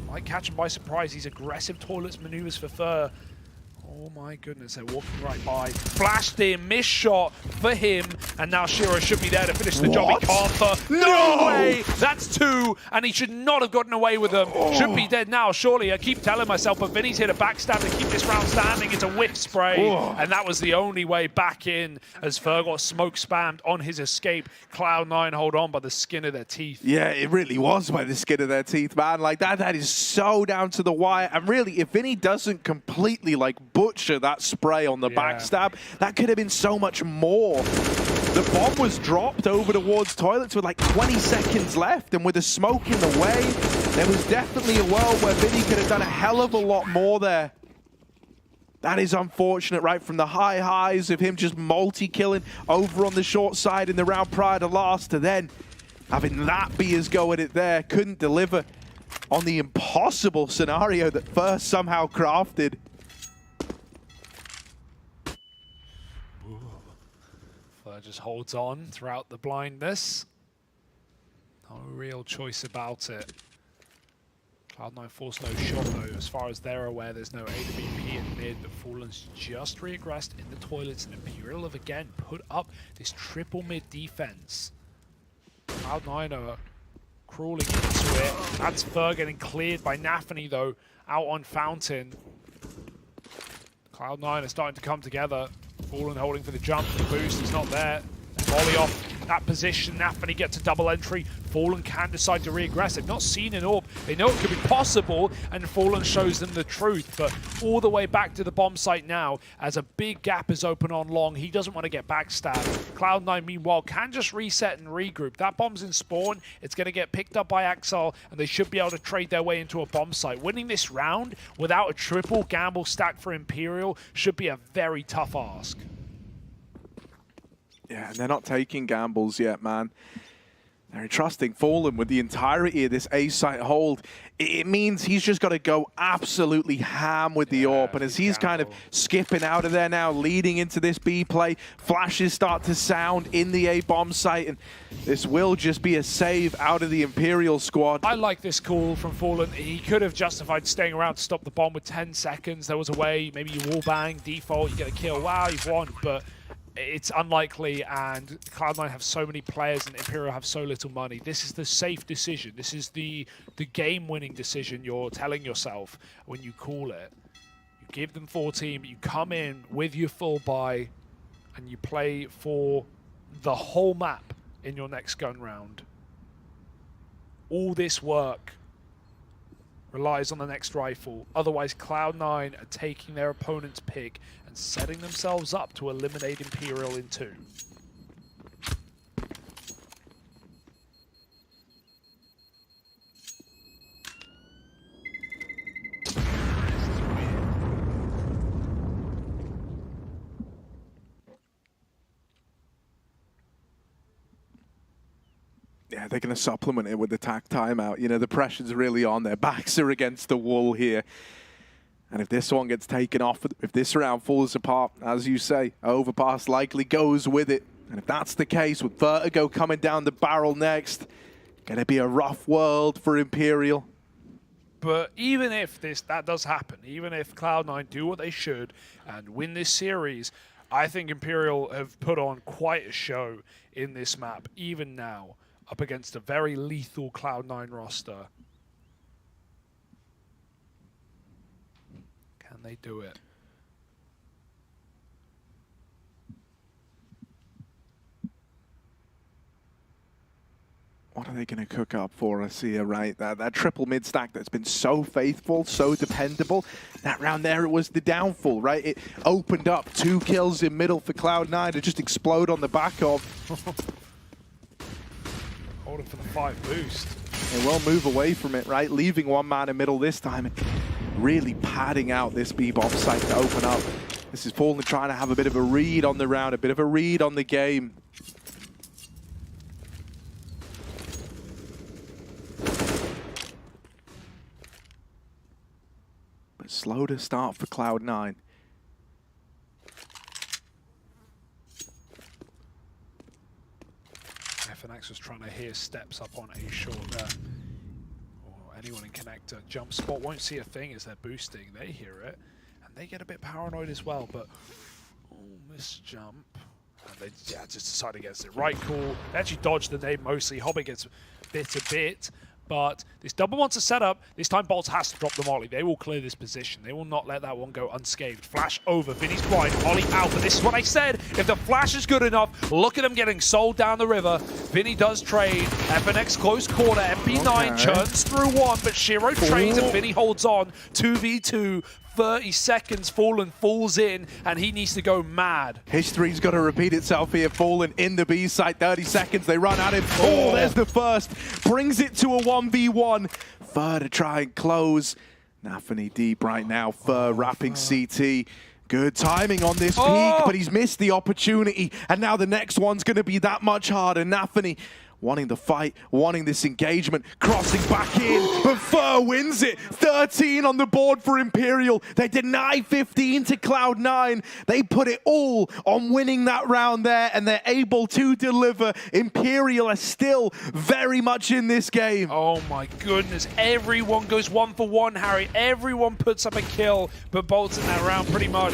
Might catch him by surprise. These aggressive toilets maneuvers for Fur. Oh my goodness, they're walking right by. Flashed in, missed shot for him, and now Shiro should be there to finish the job. He can't. Fur. No way! That's 2, and he should not have gotten away with them. Should be dead now, surely. I keep telling myself, but Vinny's here to backstab to keep this round standing. It's a whiff spray, and that was the only way back in as Fur got smoke spammed on his escape. Cloud9 hold on by the skin of their teeth. Yeah, it really was by the skin of their teeth, man. Like, that is so down to the wire. And really, if Vinny doesn't completely, like, butcher that spray on the backstab, that could have been so much more. The bomb was dropped over towards toilets with like 20 seconds left, and with the smoke in the way, there was definitely a world where Vinny could have done a hell of a lot more there. That is unfortunate, right? From the high highs of him just multi-killing over on the short side in the round prior to last, to then having that be his go at it there. Couldn't deliver on the impossible scenario that first somehow crafted. Just holds on throughout the blindness. No real choice about it. Cloud9 forced no shot though. As far as they're aware, there's no AWP in mid, but Fallen's just regressed in the toilets, and Imperial have again put up this triple mid defense. Cloud9 are crawling into it. That's Fur getting cleared by Nafany though, out on Fountain. Cloud9 are starting to come together. Fallen holding for the jump, the boost is not there. Volley off that position, Nafany gets a double entry. Fallen can decide to regress. They've not seen an AWP. They know it could be possible, and Fallen shows them the truth. But all the way back to the bomb site now, as a big gap is open on long. He doesn't want to get backstabbed. Cloud9, meanwhile, can just reset and regroup. That bomb's in spawn. It's going to get picked up by Axel, and they should be able to trade their way into a bomb site. Winning this round without a triple gamble stack for Imperial should be a very tough ask. Yeah, and they're not taking gambles yet, man. They're trusting Fallen with the entirety of this A-site hold. It means he's just got to go absolutely ham with the AWP. And as he's kind of skipping out of there now, leading into this B play, flashes start to sound in the A-bomb site. And this will just be a save out of the Imperial squad. I like this call from Fallen. He could have justified staying around to stop the bomb with 10 seconds. There was a way, maybe you wall bang, default, you get a kill. Wow, you've won. But it's unlikely, and Cloud9 have so many players and Imperial have so little money. This is the safe decision. This is the game-winning decision you're telling yourself when you call it. You give them 14, you come in with your full buy, and you play for the whole map in your next gun round. All this work relies on the next rifle. Otherwise, Cloud9 are taking their opponent's pick and setting themselves up to eliminate Imperial in 2. Yeah, they're going to supplement it with the tack timeout. You know, the pressure's really on. Their backs are against the wall here. And if this one gets taken off, if this round falls apart, as you say, overpass likely goes with it. And if that's the case, with Vertigo coming down the barrel next, going to be a rough world for Imperial. But even if that does happen, even if Cloud9 do what they should and win this series, I think Imperial have put on quite a show in this map, even now, up against a very lethal Cloud9 roster. Can they do it? What are they going to cook up for us here, right? That triple mid stack that's been so faithful, so dependable. That round there, it was the downfall, right? It opened up 2 kills in middle for Cloud9 to just explode on the back of. Holding for the 5 boost. They will move away from it, right? Leaving 1 man in middle this time and really padding out this B-bomb site to open up. This is Fallen trying to have a bit of a read on the round, a bit of a read on the game. But slow to start for Cloud9. Anax was trying to hear steps up on A short there. Or anyone in connector. Jump spot won't see a thing as they're boosting. They hear it. And they get a bit paranoid as well. But, missed jump. And they just decide against it. Right call. They actually dodged the nade mostly. Hobbit gets bit a bit. But this double wants a setup. This time Bolts has to drop the molly. They will clear this position. They will not let that one go unscathed. Flash over. Vinny's blind. Molly out. But this is what I said. If the flash is good enough, look at him getting sold down the river. Vinny does trade. FNX close corner. MP9 churns through one. But Shiro trades and Vinny holds on. 2v2. 30 seconds, Fallen falls in, and he needs to go mad. History's got to repeat itself here. Fallen in the B site, 30 seconds, they run at him. Oh, there's the first. Brings it to a 1v1. Fur to try and close. Nafany deep right now. Fur wrapping CT. Good timing on this peak, but he's missed the opportunity. And now the next one's going to be that much harder. Nafany wanting the fight, wanting this engagement, crossing back in, but Fur wins it. 13 on the board for Imperial. They deny 15 to Cloud9. They put it all on winning that round there, and they're able to deliver. Imperial are still very much in this game. Oh my goodness, everyone goes 1 for 1, Harry. Everyone puts up a kill, but Bolts in that round pretty much.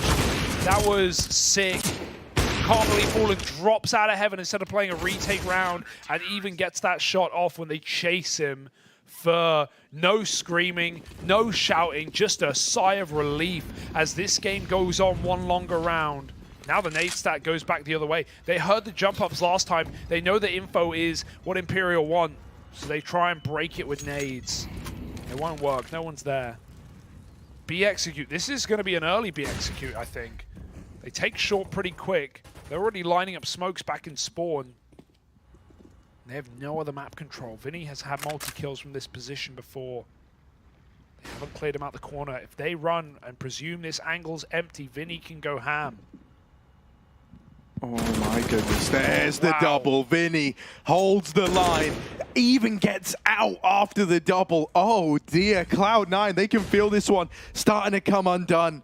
That was sick. Can't believe Fallen drops out of heaven instead of playing a retake round and even gets that shot off when they chase him for no screaming, no shouting, just a sigh of relief as this game goes on one longer round. Now the nade stat goes back the other way. They heard the jump ups last time. They know the info is what Imperial want, so they try and break it with nades. It won't work, no one's there. B execute, this is going to be an early B execute, I think. They take short pretty quick. They're already lining up smokes back in spawn. They have no other map control. Vinny has had multi-kills from this position before. They haven't cleared him out the corner. If they run and presume this angle's empty, Vinny can go ham. Oh my goodness, there's the double. Vinny holds the line, even gets out after the double. Oh dear, Cloud9, they can feel this one starting to come undone.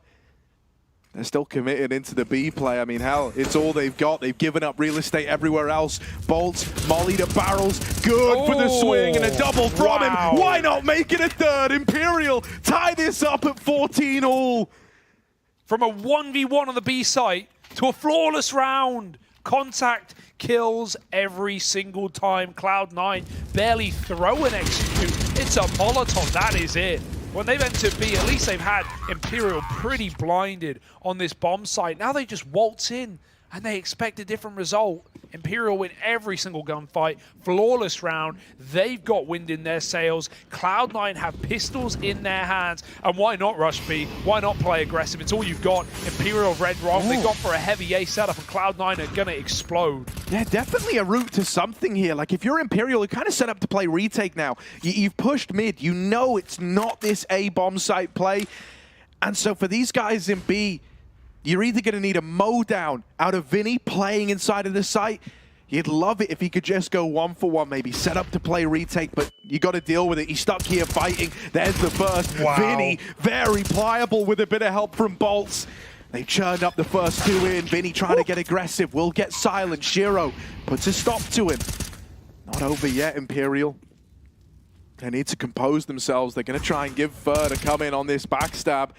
They're still committed into the B play. I mean, hell, it's all they've got. They've given up real estate everywhere else. Bolts, molly to barrels. Good for the swing and a double from him. Why not make it a third? Imperial tie this up at 14 all. From a 1v1 on the B site to a flawless round. Contact kills every single time. Cloud9 barely throw an execute. It's a Molotov, that is it. When they've entered B, at least they've had Imperial pretty blinded on this bomb site. Now they just waltz in and they expect a different result. Imperial win every single gunfight. Flawless round. They've got wind in their sails. Cloud9 have pistols in their hands. And why not rush B? Why not play aggressive? It's all you've got. Imperial red wrong. They got for a heavy A setup, and Cloud9 are going to explode. Yeah, definitely a route to something here. Like, if you're Imperial, you're kind of set up to play retake now. You've pushed mid. You know it's not this A bomb site play. And so for these guys in B, you're either going to need a mow down out of Vinny playing inside of the site. You'd love it if he could just go 1 for 1, maybe set up to play retake, but you got to deal with it. He's stuck here fighting. There's the first. Wow. Vinny, very pliable with a bit of help from Bolts. They churned up the first two in. Vinny trying to get aggressive. Will get silent. Shiro puts a stop to him. Not over yet, Imperial. They need to compose themselves. They're going to try and give Fur to come in on this backstab.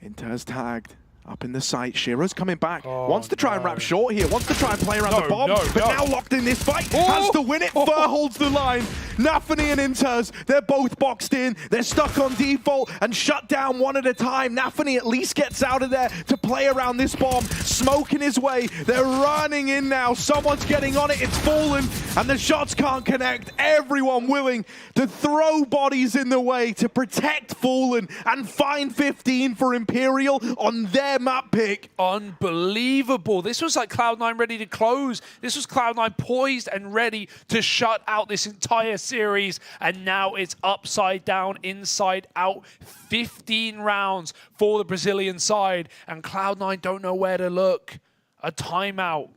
Inter's tagged. Up in the site, Shiro's coming back. Wants to try and wrap short here. Wants to try and play around the bomb. But now locked in this fight. Has to win it. Fur holds the line. Nafany and Inters, they're both boxed in. They're stuck on default and shut down one at a time. Nafany at least gets out of there to play around this bomb. Smoking his way. They're running in now. Someone's getting on it. It's Fallen. And the shots can't connect. Everyone willing to throw bodies in the way to protect Fallen and find 15 for Imperial on their map pick. Unbelievable. This was like Cloud9 ready to close. This was Cloud9 poised and ready to shut out this entire series. And now it's upside down, inside out. 15 rounds for the Brazilian side. And Cloud9 don't know where to look. A timeout.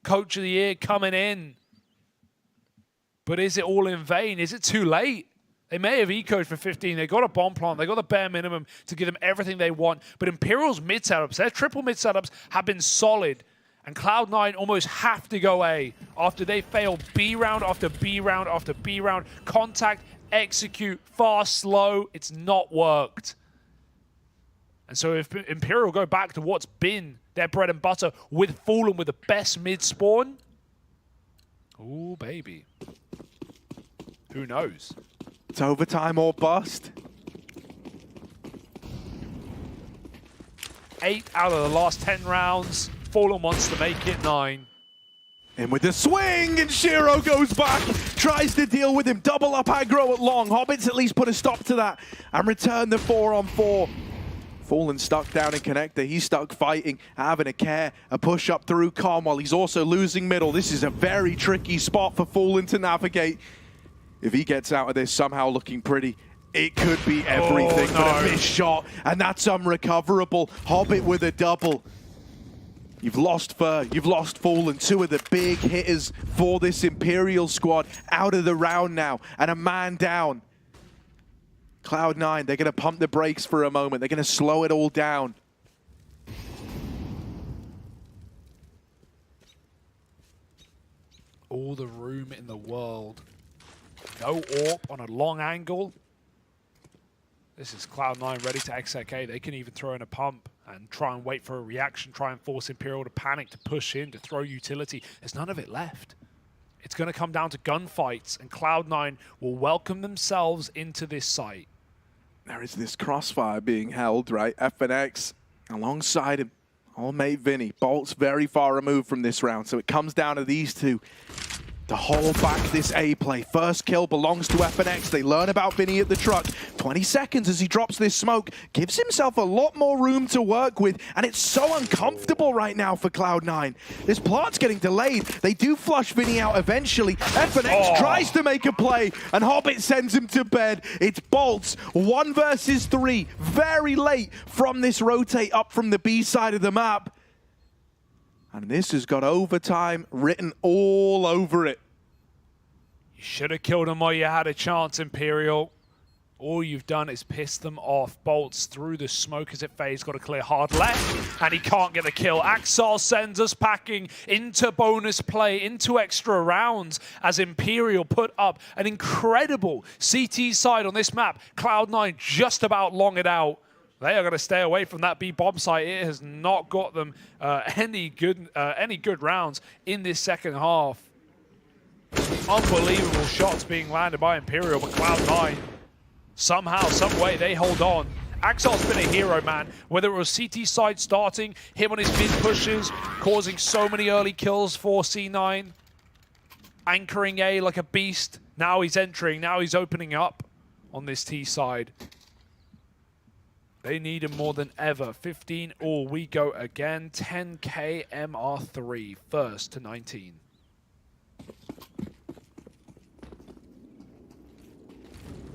Coach of the year coming in. But is it all in vain? Is it too late? They may have ecoed for 15. They got a bomb plant. They got the bare minimum to give them everything they want. But Imperial's mid setups, their triple mid setups have been solid. And Cloud9 almost have to go A after they fail B round after B round after B round. Contact, execute, fast, slow. It's not worked. And so if Imperial go back to what's been their bread and butter with Fallen with the best mid-spawn, ooh, baby. Who knows? It's overtime or bust. 8 out of the last 10 rounds. Fallen wants to make it 9. In with the swing, and Shiro goes back, tries to deal with him. Double up aggro at long. Hobbits at least put a stop to that and return the 4-on-4. Fallen stuck down in connector. He's stuck fighting, having a care, a push up through Calm while he's also losing middle. This is a very tricky spot for Fallen to navigate. If he gets out of this somehow looking pretty, it could be everything but a missed shot, and that's unrecoverable. Hobbit with a double. You've lost Fur, you've lost Fallen, two of the big hitters for this Imperial squad out of the round now, and a man down. Cloud9, they're going to pump the brakes for a moment. They're going to slow it all down. All the room in the world. No AWP on a long angle. This is Cloud9 ready to XK. They can even throw in a pump and try and wait for a reaction, try and force Imperial to panic, to push in, to throw utility. There's none of it left. It's going to come down to gunfights, and Cloud9 will welcome themselves into this site. There is this crossfire being held, right? FNX alongside him. Old mate Vinny. Bolt's very far removed from this round, so it comes down to these two to hold back this A play. First kill belongs to FNX. They learn about Vinny at the truck. 20 seconds as he drops this smoke. Gives himself a lot more room to work with, and it's so uncomfortable right now for Cloud9. This plant's getting delayed. They do flush Vinny out eventually. FNX tries to make a play, and Hobbit sends him to bed. It's Bolts, 1 versus 3. Very late from this rotate up from the B side of the map. And this has got overtime written all over it. You should have killed him while you had a chance, Imperial. All you've done is piss them off. Bolts through the smoke as it fades. Got to clear hard left, and he can't get the kill. Axel sends us packing into bonus play, into extra rounds, as Imperial put up an incredible CT side on this map. Cloud9 just about long it out. They are going to stay away from that B bomb site. It has not got them any good rounds in this second half. Unbelievable shots being landed by Imperial, but Cloud9, somehow, some way, they hold on. Axel's been a hero, man. Whether it was CT side starting, him on his mid pushes, causing so many early kills for C9, anchoring A like a beast. Now he's entering, now he's opening up on this T side. They need him more than ever. 15 all, we go again. 10K MR3, first to 19.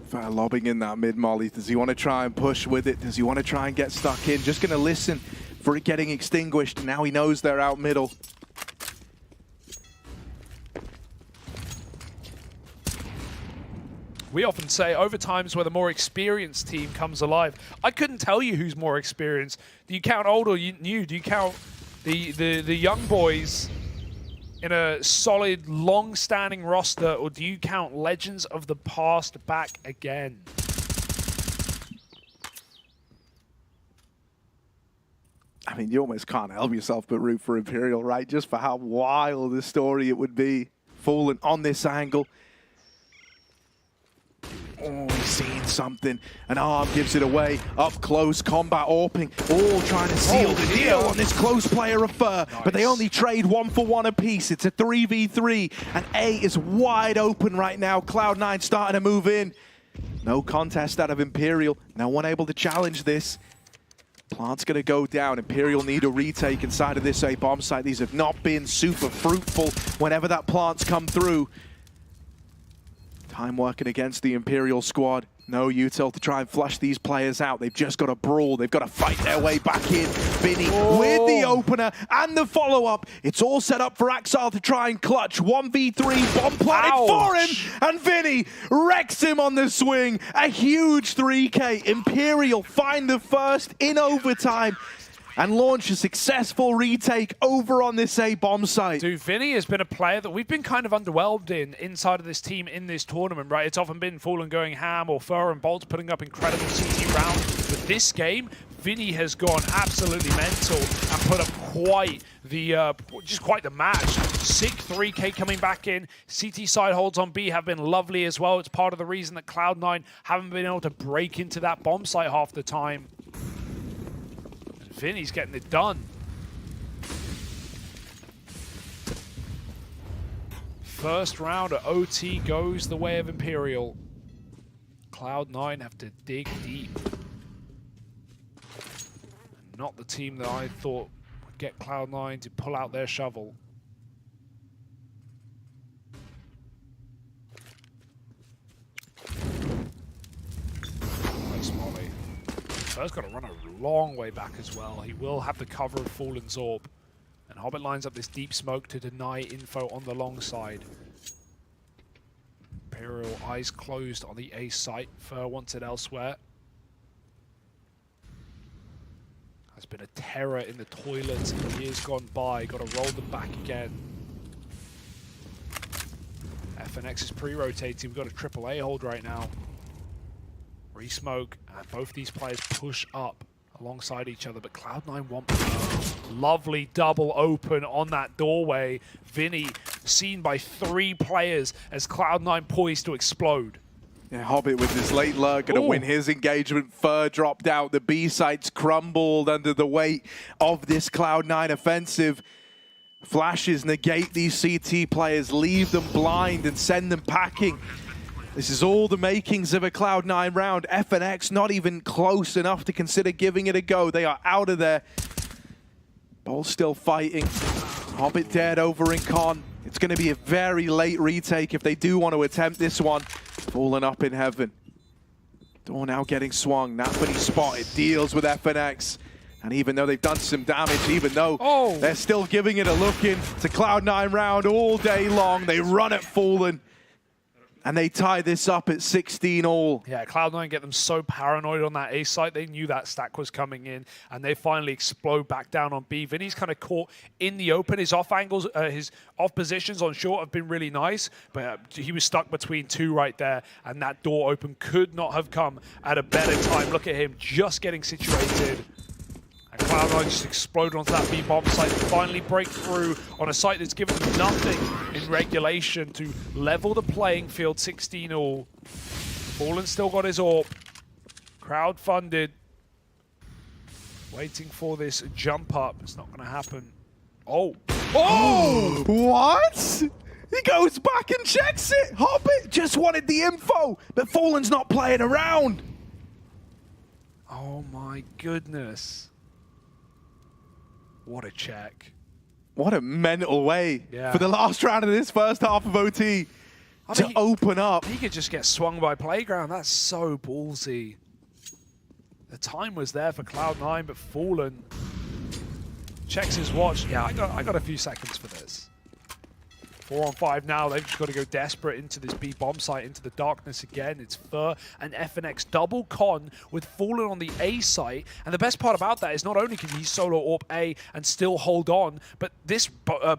Fair lobbing in that mid molly. Does he want to try and push with it? Does he want to try and get stuck in? Just going to listen for it getting extinguished. Now he knows they're out middle. We often say overtime's where the more experienced team comes alive. I couldn't tell you who's more experienced. Do you count old or new? Do you count the young boys in a solid, long-standing roster, or do you count legends of the past back again? I mean, you almost can't help yourself but root for Imperial, right? Just for how wild a story it would be. Fallen on this angle. Oh, he's seen something. An arm gives it away. Up close, combat AWPing. All trying to seal the deal on this close player of Fur. Nice. But they only trade 1-for-1 apiece. It's a 3v3. And A is wide open right now. Cloud9 starting to move in. No contest out of Imperial. No one able to challenge this. Plant's going to go down. Imperial need a retake inside of this A bomb site. These have not been super fruitful whenever that plant's come through. Time working against the Imperial squad. No util to try and flush these players out. They've just got to brawl. They've got to fight their way back in. Vinny with the opener and the follow-up. It's all set up for Axel to try and clutch. 1v3, bomb planted for him. And Vinny wrecks him on the swing. A huge 3K. Imperial find the first in overtime. and launch a successful retake over on this A bomb site. Dude, Vinny has been a player that we've been kind of underwhelmed inside of this team in this tournament, right? It's often been Fallen going ham or Fur and Bolts putting up incredible CT rounds. But this game, Vinny has gone absolutely mental and put up quite the match. Sick 3K coming back in. CT side holds on B have been lovely as well. It's part of the reason that Cloud9 haven't been able to break into that bomb site half the time. And Vinny's getting it done. First round at OT goes the way of Imperial. Cloud9 have to dig deep. Not the team that I thought would get Cloud9 to pull out their shovel. Nice Molly. Fur's got to run a long way back as well. He will have the cover of Fallen's Orb. And Hobbit lines up this deep smoke to deny info on the long side. Imperial eyes closed on the A site. Fur wants it elsewhere. Has been a terror in the toilets in years gone by. Got to roll them back again. FNX is pre-rotating. We've got a triple A hold right now. Re-smoke, and both these players push up alongside each other, but Cloud9 want lovely double open on that doorway. Vinny seen by 3 players as Cloud9 poised to explode. Yeah, Hobbit with his late lurk going to win his engagement. Fur dropped out. The B sites crumbled under the weight of this Cloud9 offensive. Flashes negate these CT players, leave them blind and send them packing. This is all the makings of a Cloud9 round. FNX not even close enough to consider giving it a go. They are out of there. Bolt still fighting. Hobbit dead over in Con. It's going to be a very late retake if they do want to attempt this one. Fallen up in heaven. Door now getting swung. Napany spotted. Deals with FNX. And even though they've done some damage, even though they're still giving it a look in, it's a Cloud9 round all day long. They run at Fallen. And they tie this up at 16 all. Yeah, Cloud9 get them so paranoid on that A site. They knew that stack was coming in, and they finally explode back down on B. Vinny's kind of caught in the open. His off angles, his off positions on short have been really nice, but he was stuck between 2 right there, and that door open could not have come at a better time. Look at him just getting situated. And Cloud9 just exploded onto that B-bomb site to finally break through on a site that's given them nothing in regulation to level the playing field 16 all. Fallen still got his AWP. Crowd funded. Waiting for this jump up. It's not going to happen. Oh! What? He goes back and checks it. Hobbit just wanted the info, but Fallen's not playing around. Oh my goodness. What a check. What a mental way for the last round of this first half of OT to open up. He could just get swung by Playground. That's so ballsy. The time was there for Cloud9, but Fallen checks his watch. Yeah, I got a few seconds for this. 4 on 5 now. They've just got to go desperate into this B bomb site, into the darkness again. It's Fur and FNX double con with Fallen on the A site. And the best part about that is not only can he solo AWP A and still hold on, but this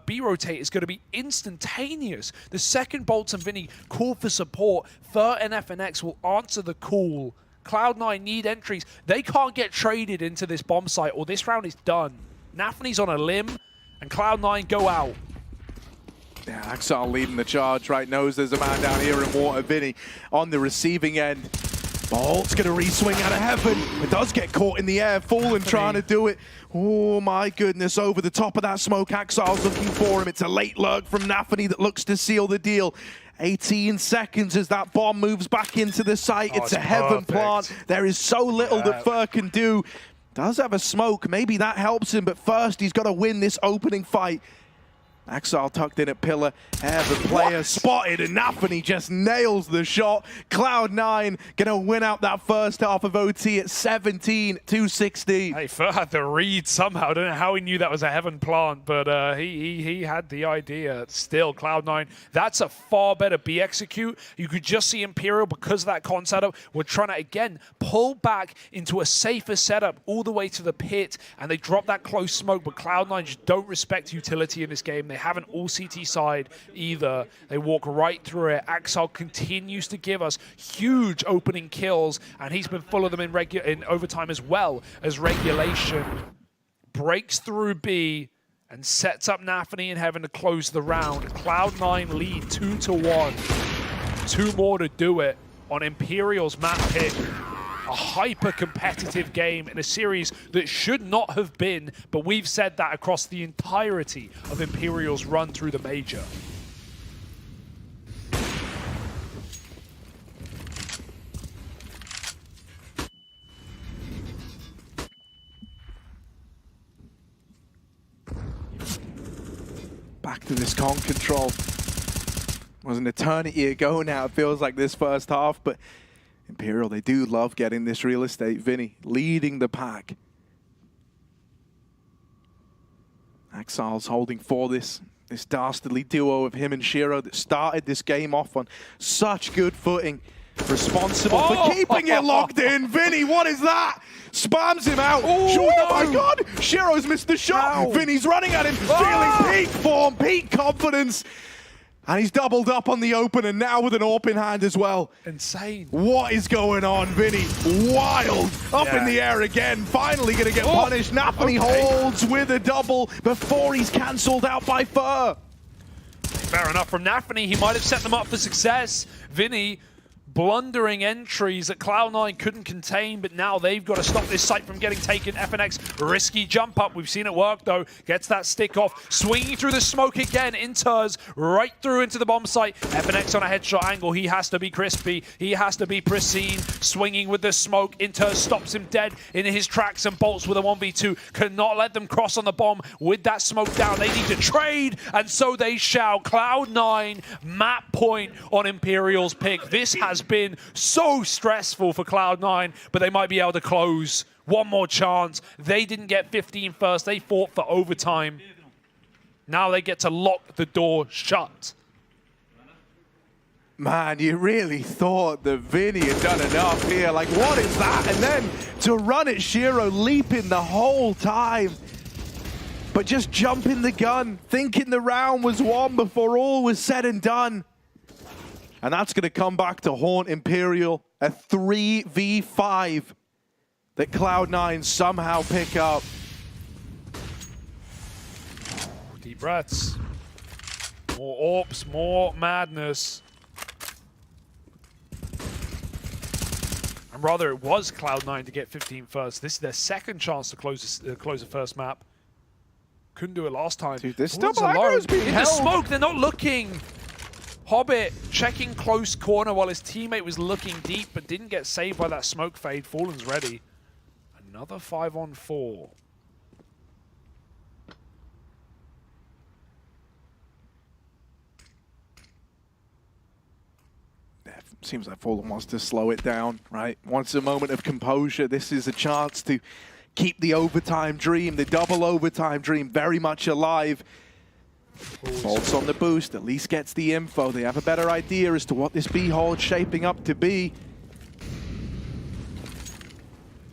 B rotate is going to be instantaneous. The second Bolts and Vinny call for support. Fur and FNX will answer the call. Cloud9 need entries. They can't get traded into this bomb site or this round is done. Nafany's on a limb and Cloud9 go out. Yeah, Axel leading the charge, right? Knows there's a man down here in water. Vinny on the receiving end. Bolt's going to re-swing out of heaven. It does get caught in the air. Fallen trying to do it. Oh my goodness, over the top of that smoke. Axel's looking for him. It's a late lurk from Nafany that looks to seal the deal. 18 seconds as that bomb moves back into the site. It's a heaven plant. There is so little that Fur can do. Does have a smoke. Maybe that helps him, but first he's got to win this opening fight. Axel tucked in at pillar, the player spotted, and Nafany just nails the shot. Cloud9 gonna win out that first half of OT at 17-16. Hey, Fer had the read somehow. I don't know how he knew that was a heaven plant, but he had the idea. Still, Cloud9, that's a far better B execute. You could just see Imperial, because of that con setup, we're trying to, again, pull back into a safer setup all the way to the pit, and they drop that close smoke, but Cloud9 just don't respect utility in this game. They have an all CT side either. They walk right through it. Axel continues to give us huge opening kills, and he's been full of them in overtime as well as regulation. Breaks through B and sets up Nafany in heaven to close the round. Cloud9 lead 2-1. 2 more to do it on Imperial's map pick. A hyper-competitive game in a series that should not have been, but we've said that across the entirety of Imperial's run through the major. Back to this con control. It was an eternity ago now, it feels like, this first half, but Imperial, they do love getting this real estate. Vinny leading the pack. Axel's holding for this dastardly duo of him and Shiro that started this game off on such good footing. Responsible for keeping it locked in. Vinny, what is that? Spams him out. Oh my God! Shiro's missed the shot. Vinny's running at him, feeling peak form, peak confidence. And he's doubled up on the open, and now with an AWP in hand as well. Insane. What is going on, Vinny? Wild. Up in the air again. Finally going to get punished. Nafany holds with a double before he's cancelled out by Fer. Fair enough from Nafany. He might have set them up for success. Vinny blundering entries that Cloud9 couldn't contain, but now they've got to stop this site from getting taken. FNX, risky jump up. We've seen it work, though. Gets that stick off. Swinging through the smoke again. Inters right through into the bomb site. FNX on a headshot angle. He has to be crispy. He has to be pristine. Swinging with the smoke. Inters stops him dead in his tracks and bolts with a 1v2. Cannot let them cross on the bomb with that smoke down. They need to trade, and so they shall. Cloud9, map point on Imperial's pick. This has been so stressful for Cloud9, but they might be able to close. One more chance. They didn't get 15 first. They fought for overtime. Now they get to lock the door shut. Man, you really thought that Vinny had done enough here. Like, what is that? And then to run at Shiro, leaping the whole time. But just jumping the gun, thinking the round was won before all was said and done. And that's going to come back to haunt Imperial. A 3v5 that Cloud9 somehow pick up. Deep breaths. More AWPs, more madness. And rather, it was Cloud9 to get 15 first. This is their second chance to close the first map. Couldn't do it last time. Dude, this double aggro's being held. In the smoke, they're not looking. Hobbit checking close corner while his teammate was looking deep, but didn't get saved by that smoke fade. Fallen's ready. Another 5-on-4. Seems like Fallen wants to slow it down, right? Wants a moment of composure. This is a chance to keep the overtime dream, the double overtime dream, very much alive. Bolts on the boost, at least gets the info. They have a better idea as to what this B hold's shaping up to be.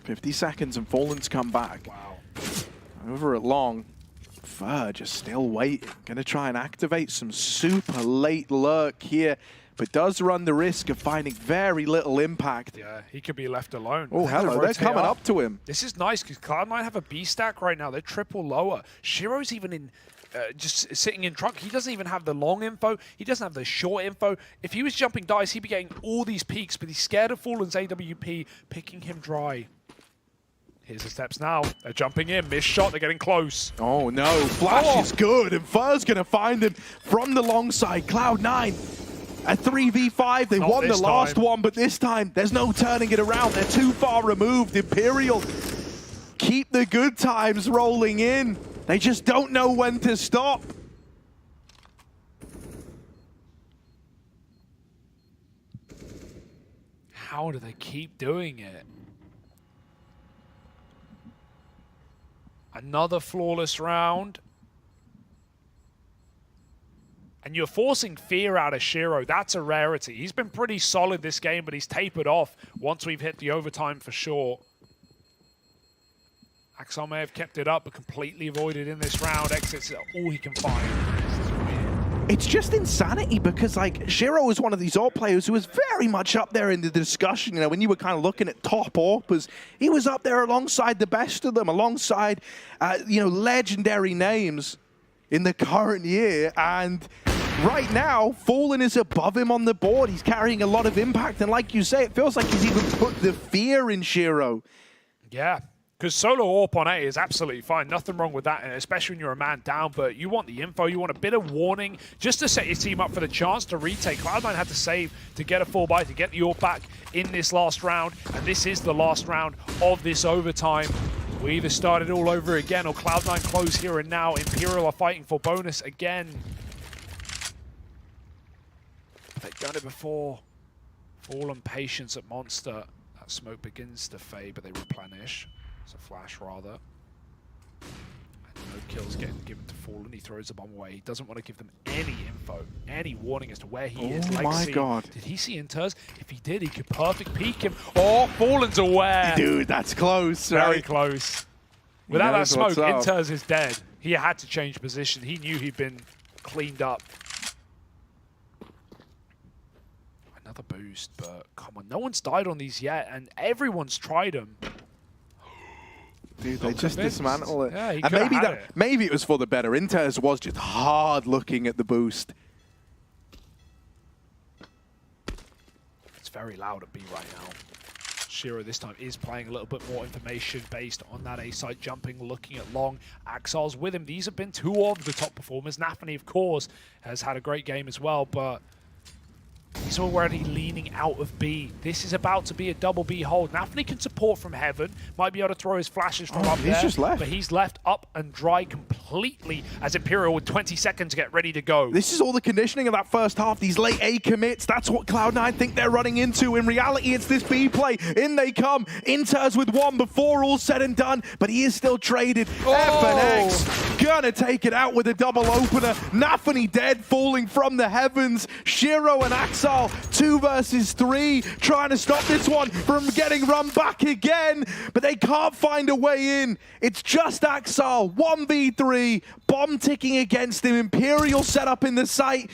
50 seconds and Fallen's come back. Wow. Over at long, Fer just still waiting. Gonna try and activate some super late lurk here, but does run the risk of finding very little impact. Yeah, he could be left alone. Oh, hello, they're coming up to him. This is nice because Cloud9 have a B stack right now. They're triple lower. Shiro's even in just sitting in trunk. He doesn't even have the long info. He doesn't have the short info. If he was jumping dice, he'd be getting all these peaks, but he's scared of Fallen's AWP, picking him dry. Here's the steps now. They're jumping in. Missed shot. They're getting close. Oh, no. Flash is good, and Fer's going to find him from the long side. Cloud9, a 3v5. They won the last one, but this time, there's no turning it around. They're too far removed. Imperial keep the good times rolling in. They just don't know when to stop. How do they keep doing it? Another flawless round. And you're forcing fear out of Shiro. That's a rarity. He's been pretty solid this game, but he's tapered off once we've hit the overtime for sure. Axel may have kept it up, but completely avoided in this round. Exits all he can find. It's just insanity because, like, Shiro is one of these AWP players who was very much up there in the discussion. You know, when you were kind of looking at top AWPers, he was up there alongside the best of them, alongside, you know, legendary names in the current year. And right now, Fallen is above him on the board. He's carrying a lot of impact. And like you say, it feels like he's even put the fear in Shiro. Yeah. Because solo AWP on A is absolutely fine. Nothing wrong with that, and especially when you're a man down. But you want the info. You want a bit of warning just to set your team up for the chance to retake. Cloud9 had to save to get a full buy, to get the AWP back in this last round. And this is the last round of this overtime. We either start it all over again or Cloud9 close here and now. Imperial are fighting for bonus again. They've done it before. Fallen patience at Monster. That smoke begins to fade, but they replenish. It's a flash, rather. And no kills getting given to Fallen. He throws the bomb away. He doesn't want to give them any info, any warning as to where he is. Oh my God. Did he see Inters? If he did, he could perfect peek him. Oh, Fallen's aware. Dude, that's close. Very right? close. Without that smoke, what's up. Inters is dead. He had to change position. He knew he'd been cleaned up. Another boost, but come on. No one's died on these yet, and everyone's tried them. Dude, they just dismantle it. Yeah, he and maybe it was for the better. Inters was just hard looking at the boost. It's very loud at B right now. Shiro this time is playing a little bit more information based on that A site, jumping, looking at long. Axel's with him. These have been two of the top performers. Nafany, of course, has had a great game as well, but he's already leaning out of B. This is about to be a double B hold. Nafany can support from heaven. Might be able to throw his flashes from up there. He's just left. But he's left up and dry completely as Imperial with 20 seconds to get ready to go. This is all the conditioning of that first half. These late A commits. That's what Cloud9 think they're running into. In reality, it's this B play. In they come. Inters with one before all said and done. But he is still traded. FNX gonna take it out with a double opener. Nafany dead, falling from the heavens. Shiro and Axel 2 versus 3, trying to stop this one from getting run back again, but they can't find a way in. It's just Axel, 1v3, bomb ticking against him, Imperial set up in the site,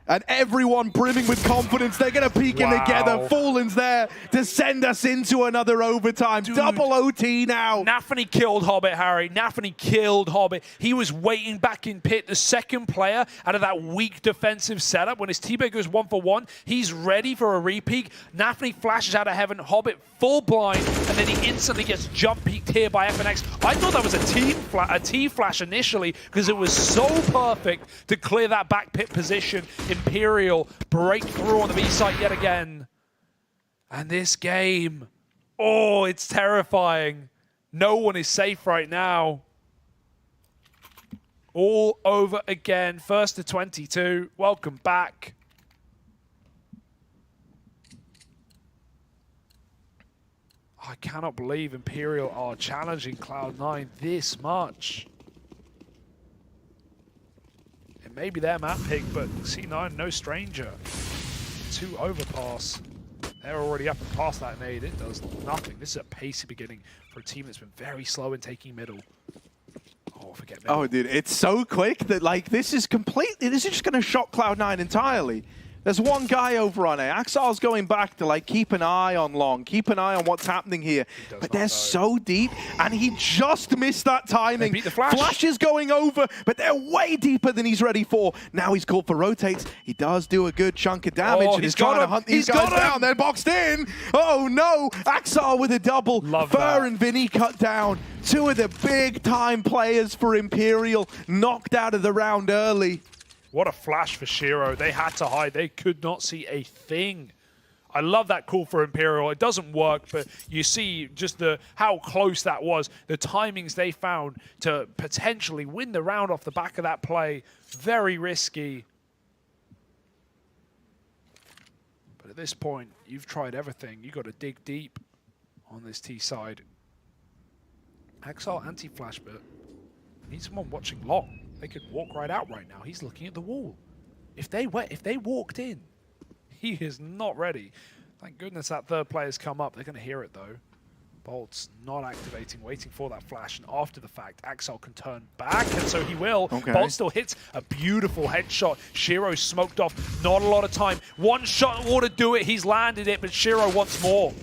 and everyone brimming with confidence. They're going to peek in together. Fallen's there to send us into another overtime. Dude, double OT now. Nafany killed Hobbit, Harry. Nafany killed Hobbit. He was waiting back in pit. The second player out of that weak defensive setup. When his teammate goes 1-for-1, he's ready for a repeat. Nafany flashes out of heaven. Hobbit full blind, and then he instantly gets jump peeked here by FNX. I thought that was a T flash initially because it was so perfect to clear that back pit position. Imperial break through on the B site yet again. And this game, oh, it's terrifying. No one is safe right now. All over again. First to 22. Welcome back. I cannot believe Imperial are challenging Cloud9 this much. It may be their map pick, but C9 no stranger. 2 overpass. They're already up and past that nade. It does nothing. This is a pacey beginning for a team that's been very slow in taking middle. Oh, forget middle. Oh, dude, it's so quick that, like, this is just going to shock Cloud9 entirely. There's one guy over on A. Axel's going back to, like, keep an eye on long, keep an eye on what's happening here. But they're so deep, and he just missed that timing. They beat the flash. Flash is going over, but they're way deeper than he's ready for. Now he's called for rotates. He does do a good chunk of damage, and he's trying to hunt these guys down. They're boxed in. Oh, no. Axel with a double. Fur and Vinny cut down. 2 of the big-time players for Imperial knocked out of the round early. What a flash for Shiro. They had to hide. They could not see a thing. I love that call for Imperial. It doesn't work, but you see just how close that was. The timings they found to potentially win the round off the back of that play. Very risky. But at this point, you've tried everything. You've got to dig deep on this T side. Exile anti-flash, but need someone watching long. They could walk right out right now. He's looking at the wall. If they walked in, he is not ready. Thank goodness that third player's come up. They're going to hear it though. Bolt's not activating, waiting for that flash, and after the fact, Axel can turn back, and so he will. Okay. Bolt still hits a beautiful headshot. Shiro's smoked off, not a lot of time. One shot ought to do it, he's landed it, but Shiro wants more.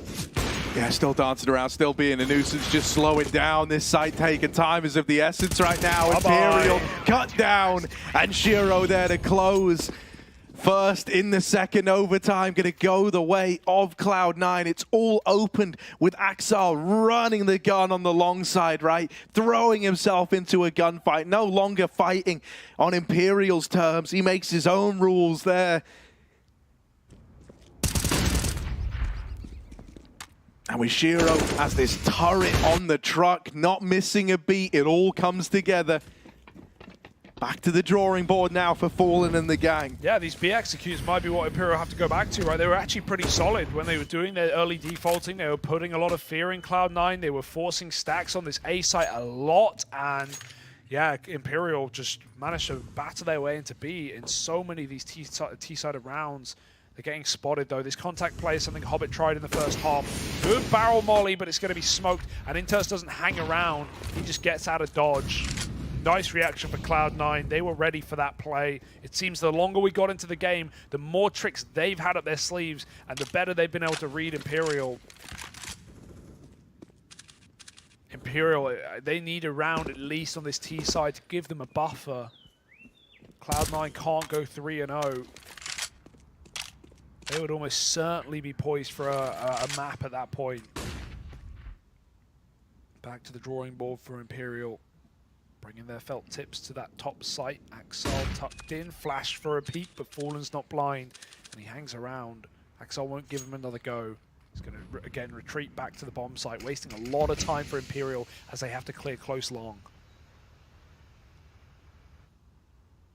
Yeah, still dancing around, still being a nuisance. Just slow it down. This site taking time is of the essence right now. Imperial cut down, and Shiro there to close. First in the second overtime, going to go the way of Cloud9. It's all opened with Axel running the gun on the long side, right? Throwing himself into a gunfight, no longer fighting on Imperial's terms. He makes his own rules there. And with Shiro as this turret on the truck, not missing a beat, it all comes together. Back to the drawing board now for Fallen and the gang. Yeah, these B executes might be what Imperial have to go back to, right? They were actually pretty solid when they were doing their early defaulting. They were putting a lot of fear in Cloud9. They were forcing stacks on this A site a lot. And yeah, Imperial just managed to batter their way into B in so many of these T-sided rounds. They're getting spotted though. This contact play is something Hobbit tried in the first half. Good barrel molly, but it's going to be smoked. And Inters doesn't hang around. He just gets out of dodge. Nice reaction for Cloud9. They were ready for that play. It seems the longer we got into the game, the more tricks they've had up their sleeves, and the better they've been able to read Imperial. Imperial, they need a round at least on this T side to give them a buffer. Cloud9 can't go 3-0. They would almost certainly be poised for a map at that point. Back to the drawing board for Imperial. Bringing their felt tips to that top site. Axel tucked in, flash for a peek, but Fallen's not blind, and he hangs around. Axel won't give him another go. He's going to, again, retreat back to the bomb site, wasting a lot of time for Imperial as they have to clear close long.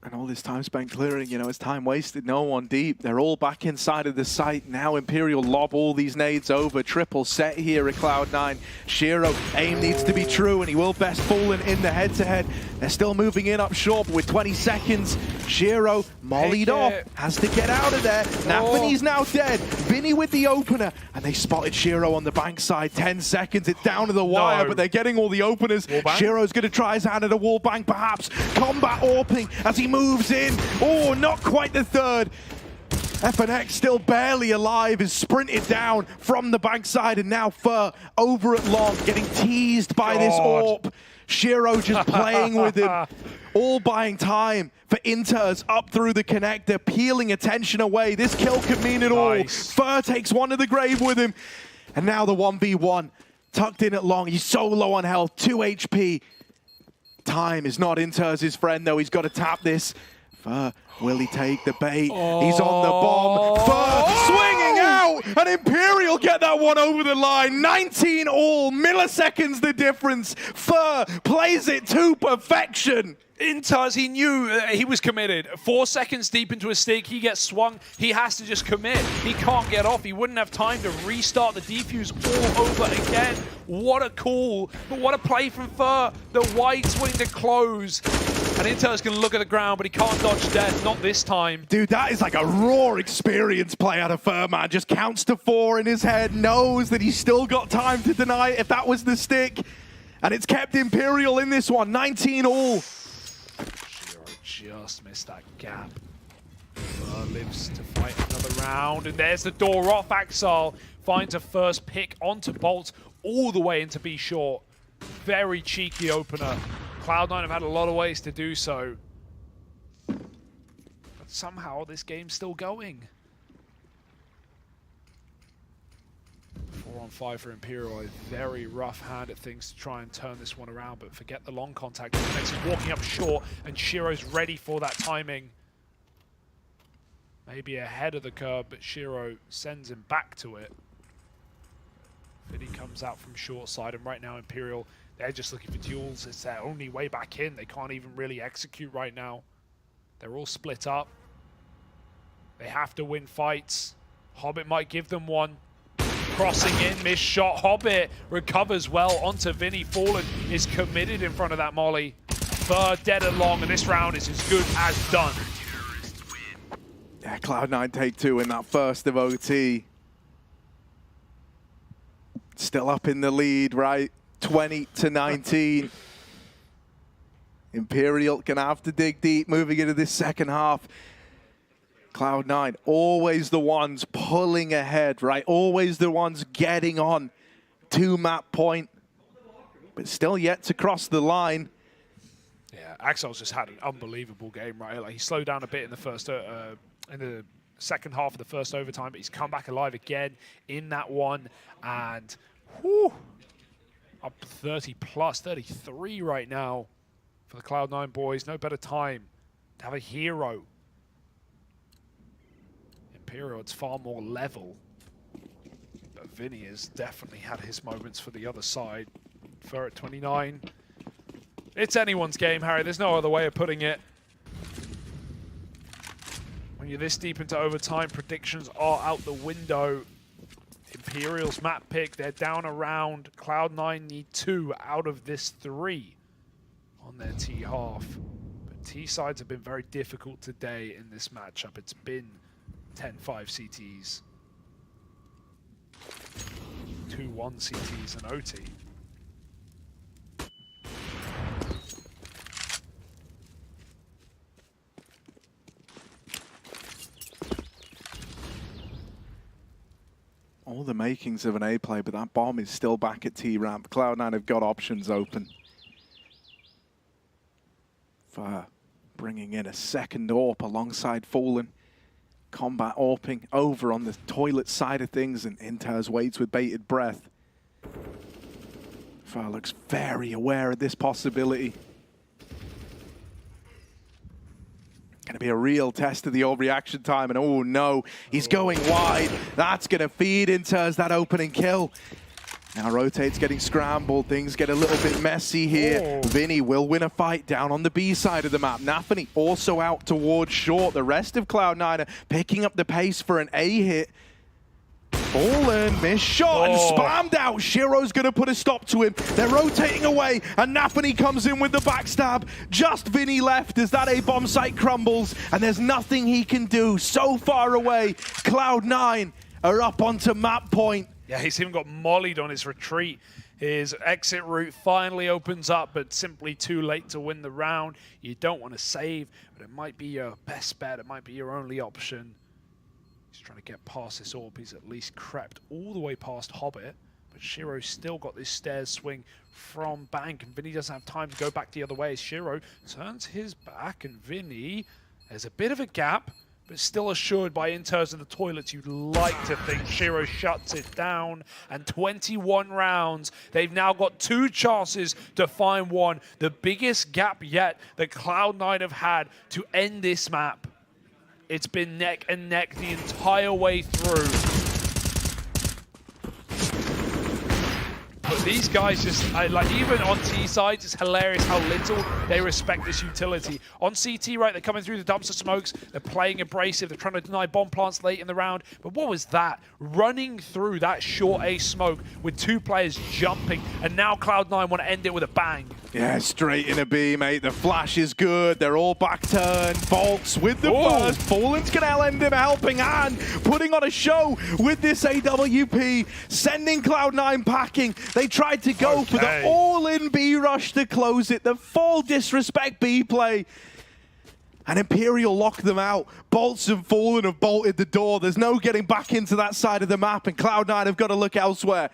And all this time spent clearing, you know, it's time wasted, no one deep. They're all back inside of the site. Now Imperial lob all these nades over. Triple set here at Cloud9. Shiro, aim needs to be true, and he will best Fallen in the head-to-head. They're still moving in up short, but with 20 seconds, Shiro mollied off, has to get out of there. Nafany's now dead. Vinny with the opener, and they spotted Shiro on the bank side. 10 seconds, it's down to the wire, but they're getting all the openers. Shiro's going to try his hand at a wall bang, perhaps. Combat AWPing as he moves in. Oh, not quite the third. FNX still barely alive, is sprinted down from the bankside, and now Fur over at long, getting teased by this AWP. Shiro just playing with him, all buying time for Inters up through the connector, peeling attention away. This kill could mean it all. Fur takes one to the grave with him, and now the 1v1 tucked in at long. He's so low on health, 2 HP. Time is not Inters' friend though. He's got to tap this. Fur, will he take the bait? He's on the bomb. Fur swinging out, and Imperial get that one over the line. 19 all, milliseconds the difference. Fur plays it to perfection. Inters, he knew he was committed. 4 seconds deep into a stick, he gets swung. He has to just commit. He can't get off. He wouldn't have time to restart the defuse all over again. What a call, but what a play from Fur. The white's willing to close. And Inter's going to look at the ground, but he can't dodge death, not this time. Dude, that is like a raw experience play out of Fur, man. Just counts to 4 in his head, knows that he's still got time to deny it if that was the stick. And it's kept Imperial in this one, 19 all. Shiro just missed that gap. Fur lives to fight another round, and there's the door off. Axel finds a first pick onto Bolt, all the way into B short. Very cheeky opener. Cloud9 have had a lot of ways to do so. But somehow this game's still going. 4-on-5 for Imperial, a very rough hand at things to try and turn this one around, but forget the long contact. He's walking up short, and Shiro's ready for that timing. Maybe ahead of the curve, but Shiro sends him back to it. Fiddy comes out from short side, and right now Imperial, they're just looking for duels. It's their only way back in. They can't even really execute right now. They're all split up. They have to win fights. Hobbit might give them one. Crossing in, missed shot. Hobbit recovers well onto Vinny. Fallen is committed in front of that molly. Third dead and long, and this round is as good as done. Yeah, Cloud9 take 2 in that first of OT. Still up in the lead, right? 20-19. Imperial gonna have to dig deep moving into this second half. Cloud9, always the ones pulling ahead, right? Always the ones getting on to map point, but still yet to cross the line. Yeah, Axel's just had an unbelievable game, right? Like, he slowed down a bit in the first, in the second half of the first overtime, but he's come back alive again in that one, and whew, up 30 plus, 33 right now for the Cloud9 boys. No better time to have a hero. Imperial, it's far more level. But Vinny has definitely had his moments for the other side. Fur at 29. It's anyone's game, Harry. There's no other way of putting it. When you're this deep into overtime, predictions are out the window. Imperial's map pick, they're down around. Cloud9 need 2 out of this 3 on their T half. But T sides have been very difficult today in this matchup. It's been 10-5 CTs, 2-1 CTs and OT. All the makings of an A play, but that bomb is still back at T-ramp. Cloud9 have got options open for bringing in a second AWP alongside Fallen. Combat AWPing over on the toilet side of things, and Inters waits with bated breath. Far looks very aware of this possibility. Going to be a real test of the old reaction time, and oh no, he's going wide. That's going to feed Inters that opening kill. Now Rotate's getting scrambled, things get a little bit messy here. Oh. Vinny will win a fight down on the B side of the map. Nafany also out towards short. The rest of Cloud9 are picking up the pace for an A hit. Fallen, missed shot and spammed out. Shiro's gonna put a stop to him. They're rotating away and Nafany comes in with the backstab. Just Vinny left as that A bomb site crumbles and there's nothing he can do. So far away, Cloud9 are up onto map point. Yeah, he's even got mollied on his retreat. His exit route finally opens up, but simply too late to win the round. You don't want to save, but it might be your best bet. It might be your only option. He's trying to get past this AWP. He's at least crept all the way past Hobbit, but Shiro's still got this stairs swing from Bank, and Vinny doesn't have time to go back the other way. Shiro turns his back, and Vinny, there's a bit of a gap, but still assured by Inters in the toilets. You'd like to think Shiro shuts it down. And 21 rounds. They've now got 2 chances to find one. The biggest gap yet that Cloud9 have had to end this map. It's been neck and neck the entire way through. But these guys just, like, even on T sides, it's hilarious how little they respect this utility. On CT, right, they're coming through the dumpster smokes, they're playing abrasive, they're trying to deny bomb plants late in the round. But what was that? Running through that short A smoke with 2 players jumping, and now Cloud9 want to end it with a bang. Yeah, straight in a B, mate. The flash is good. They're all back turned. Bolts with the first. Fallen's going to lend him a helping hand, putting on a show with this AWP, sending Cloud9 packing. They tried to go for the all-in B rush to close it. The full disrespect B play. And Imperial locked them out. Bolts and Fallen have bolted the door. There's no getting back into that side of the map, and Cloud9 have got to look elsewhere.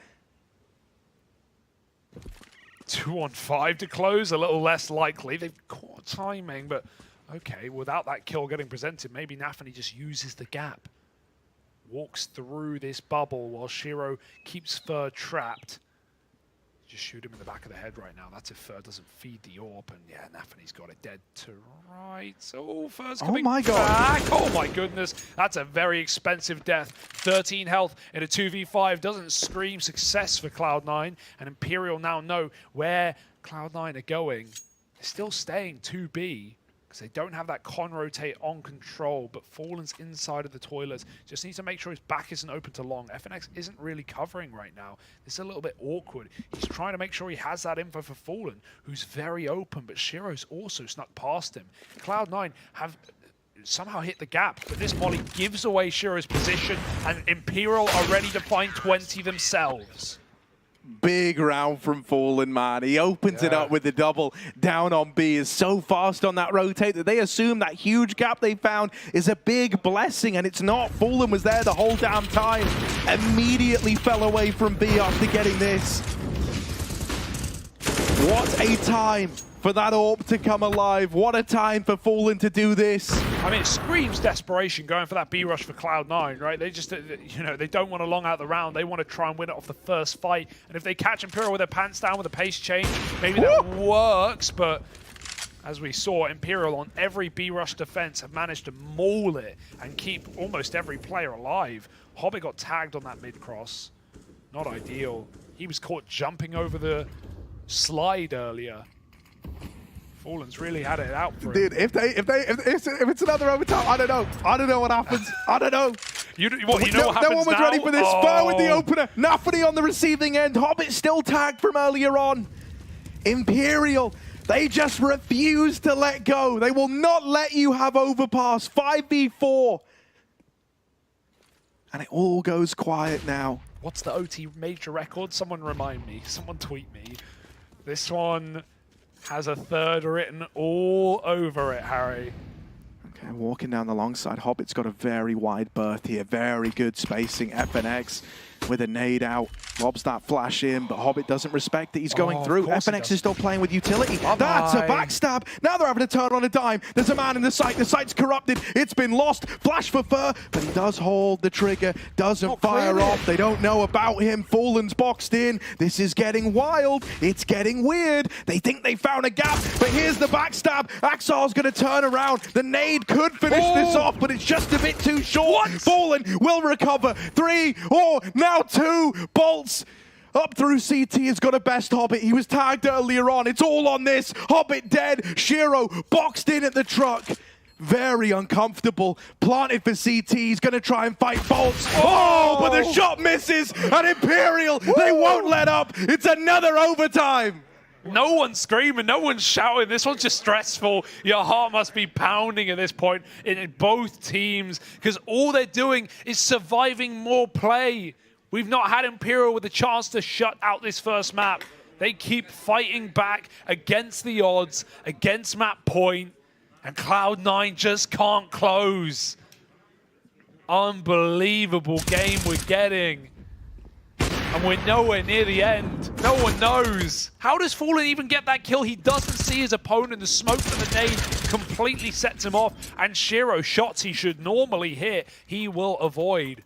2-on-5 to close, a little less likely. They've caught timing, but okay, without that kill getting presented, maybe Nafany just uses the gap. Walks through this bubble while Shiro keeps Fur trapped. Just shoot him in the back of the head right now. That's if Fur doesn't feed the AWP, and yeah, Nafany's got it dead to right. So Fur's coming back. Oh my goodness, that's a very expensive death. 13 health in a 2v5 doesn't scream success for Cloud9, and Imperial now know where Cloud9 are going. They're still staying 2B, because they don't have that con rotate on control, but Fallen's inside of the toilets. Just needs to make sure his back isn't open to long. FNX isn't really covering right now. It's a little bit awkward. He's trying to make sure he has that info for Fallen, who's very open, but Shiro's also snuck past him. Cloud9 have somehow hit the gap, but this molly gives away Shiro's position, and Imperial are ready to find 20 themselves. Big round from Fallen, man. He opens it up with the double down on B. Is so fast on that rotate that they assume that huge gap they found is a big blessing, and it's not. Fallen was there the whole damn time. Immediately fell away from B after getting this. What a time for that AWP to come alive. What a time for Fallen to do this. I mean, it screams desperation going for that B rush for Cloud9, right? They just, you know, they don't want to long out the round. They want to try and win it off the first fight. And if they catch Imperial with their pants down with a pace change, maybe that works. But as we saw, Imperial on every B rush defense have managed to maul it and keep almost every player alive. Hobbit got tagged on that mid cross. Not ideal. He was caught jumping over the slide earlier. Fallen's really had it out for him. Dude, if it's another overtime, I don't know. I don't know what happens. I don't know. You know what happens no one was now? ready for this. Fur with the opener. Nafany on the receiving end. Hobbit still tagged from earlier on. Imperial, they just refuse to let go. They will not let you have overpass. 5v4. And it all goes quiet now. What's the OT major record? Someone remind me. Someone tweet me. This one has a third written all over it, Harry. Okay, walking down the long side. Hobbit's got a very wide berth here. Very good spacing. FNX with a nade out. Lobs that flash in, but Hobbit doesn't respect it. He's going through. FNX is still playing with utility. That's a backstab. Now they're having to turn on a dime. There's a man in the site. The site's corrupted. It's been lost. Flash for Fur, but he does hold the trigger. Doesn't fire off. They don't know about him. Fallen's boxed in. This is getting wild. It's getting weird. They think they found a gap, but here's the backstab. Axar's going to turn around. The nade could finish this off, but it's just a bit too short. Fallen will recover. 3, now 2 bolts. Up through CT has got a best Hobbit. He was tagged earlier on. It's all on this. Hobbit dead. Shiro boxed in at the truck. Very uncomfortable. Planted for CT. He's going to try and fight bolts. Oh, but the shot misses. And Imperial, they won't let up. It's another overtime. No one's screaming, no one's shouting. This one's just stressful. Your heart must be pounding at this point in both teams, because all they're doing is surviving more play. We've not had Imperial with a chance to shut out this first map. They keep fighting back against the odds, against map point, and Cloud9 just can't close. Unbelievable game we're getting. And we're nowhere near the end. No one knows. How does Fallen even get that kill? He doesn't see his opponent. The smoke from the nade completely sets him off. And Shiro, shots he should normally hit, he will avoid.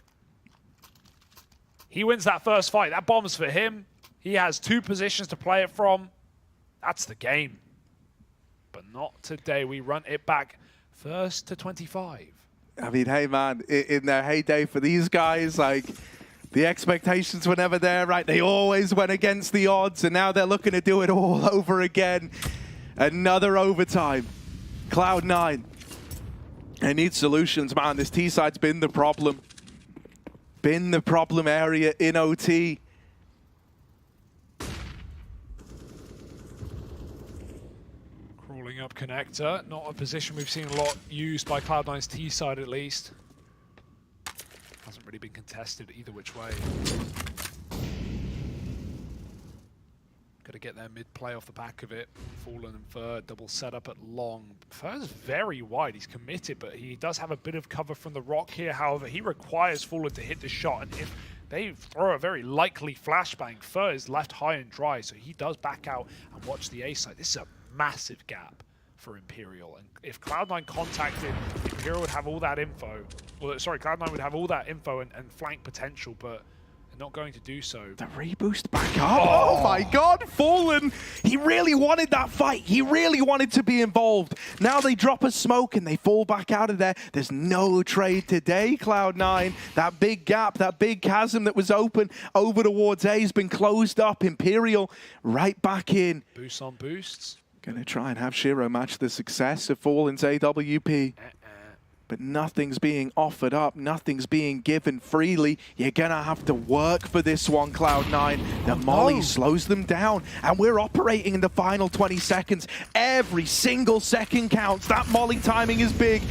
He wins that first fight. That bomb's for him. He has 2 positions to play it from. That's the game. But not today. We run it back first to 25. I mean, hey, man, in their heyday for these guys, like, the expectations were never there, right? They always went against the odds, and now they're looking to do it all over again. Another overtime. Cloud9. They need solutions, man. This T-side's been the problem. Been the problem area in OT. Crawling up connector. Not a position we've seen a lot used by Cloud9's T side, at least. Hasn't really been contested either which way. Got to get their mid play off the back of it. Fallen and Fur double setup at long. Fur's very wide. He's committed, but he does have a bit of cover from the rock here. However, he requires Fallen to hit the shot, and if they throw a very likely flashbang, Fur is left high and dry, so he does back out and watch the A side. This is a massive gap for Imperial, and if Cloud9 contacted, Imperial would have all that info. Well, sorry, Cloud9 would have all that info and flank potential, but they're not going to do so. The reboost back up. Oh my God, Fallen. He really wanted that fight. He really wanted to be involved. Now they drop a smoke and they fall back out of there. There's no trade today, Cloud9. That big gap, that big chasm that was open over towards A has been closed up. Imperial right back in. Boosts on boosts. Gonna try and have Shiro match the success of Fallen's AWP. But nothing's being offered up, nothing's being given freely. You're gonna have to work for this one, Cloud9. The Molly slows them down, and we're operating in the final 20 seconds. Every single second counts. That Molly timing is big.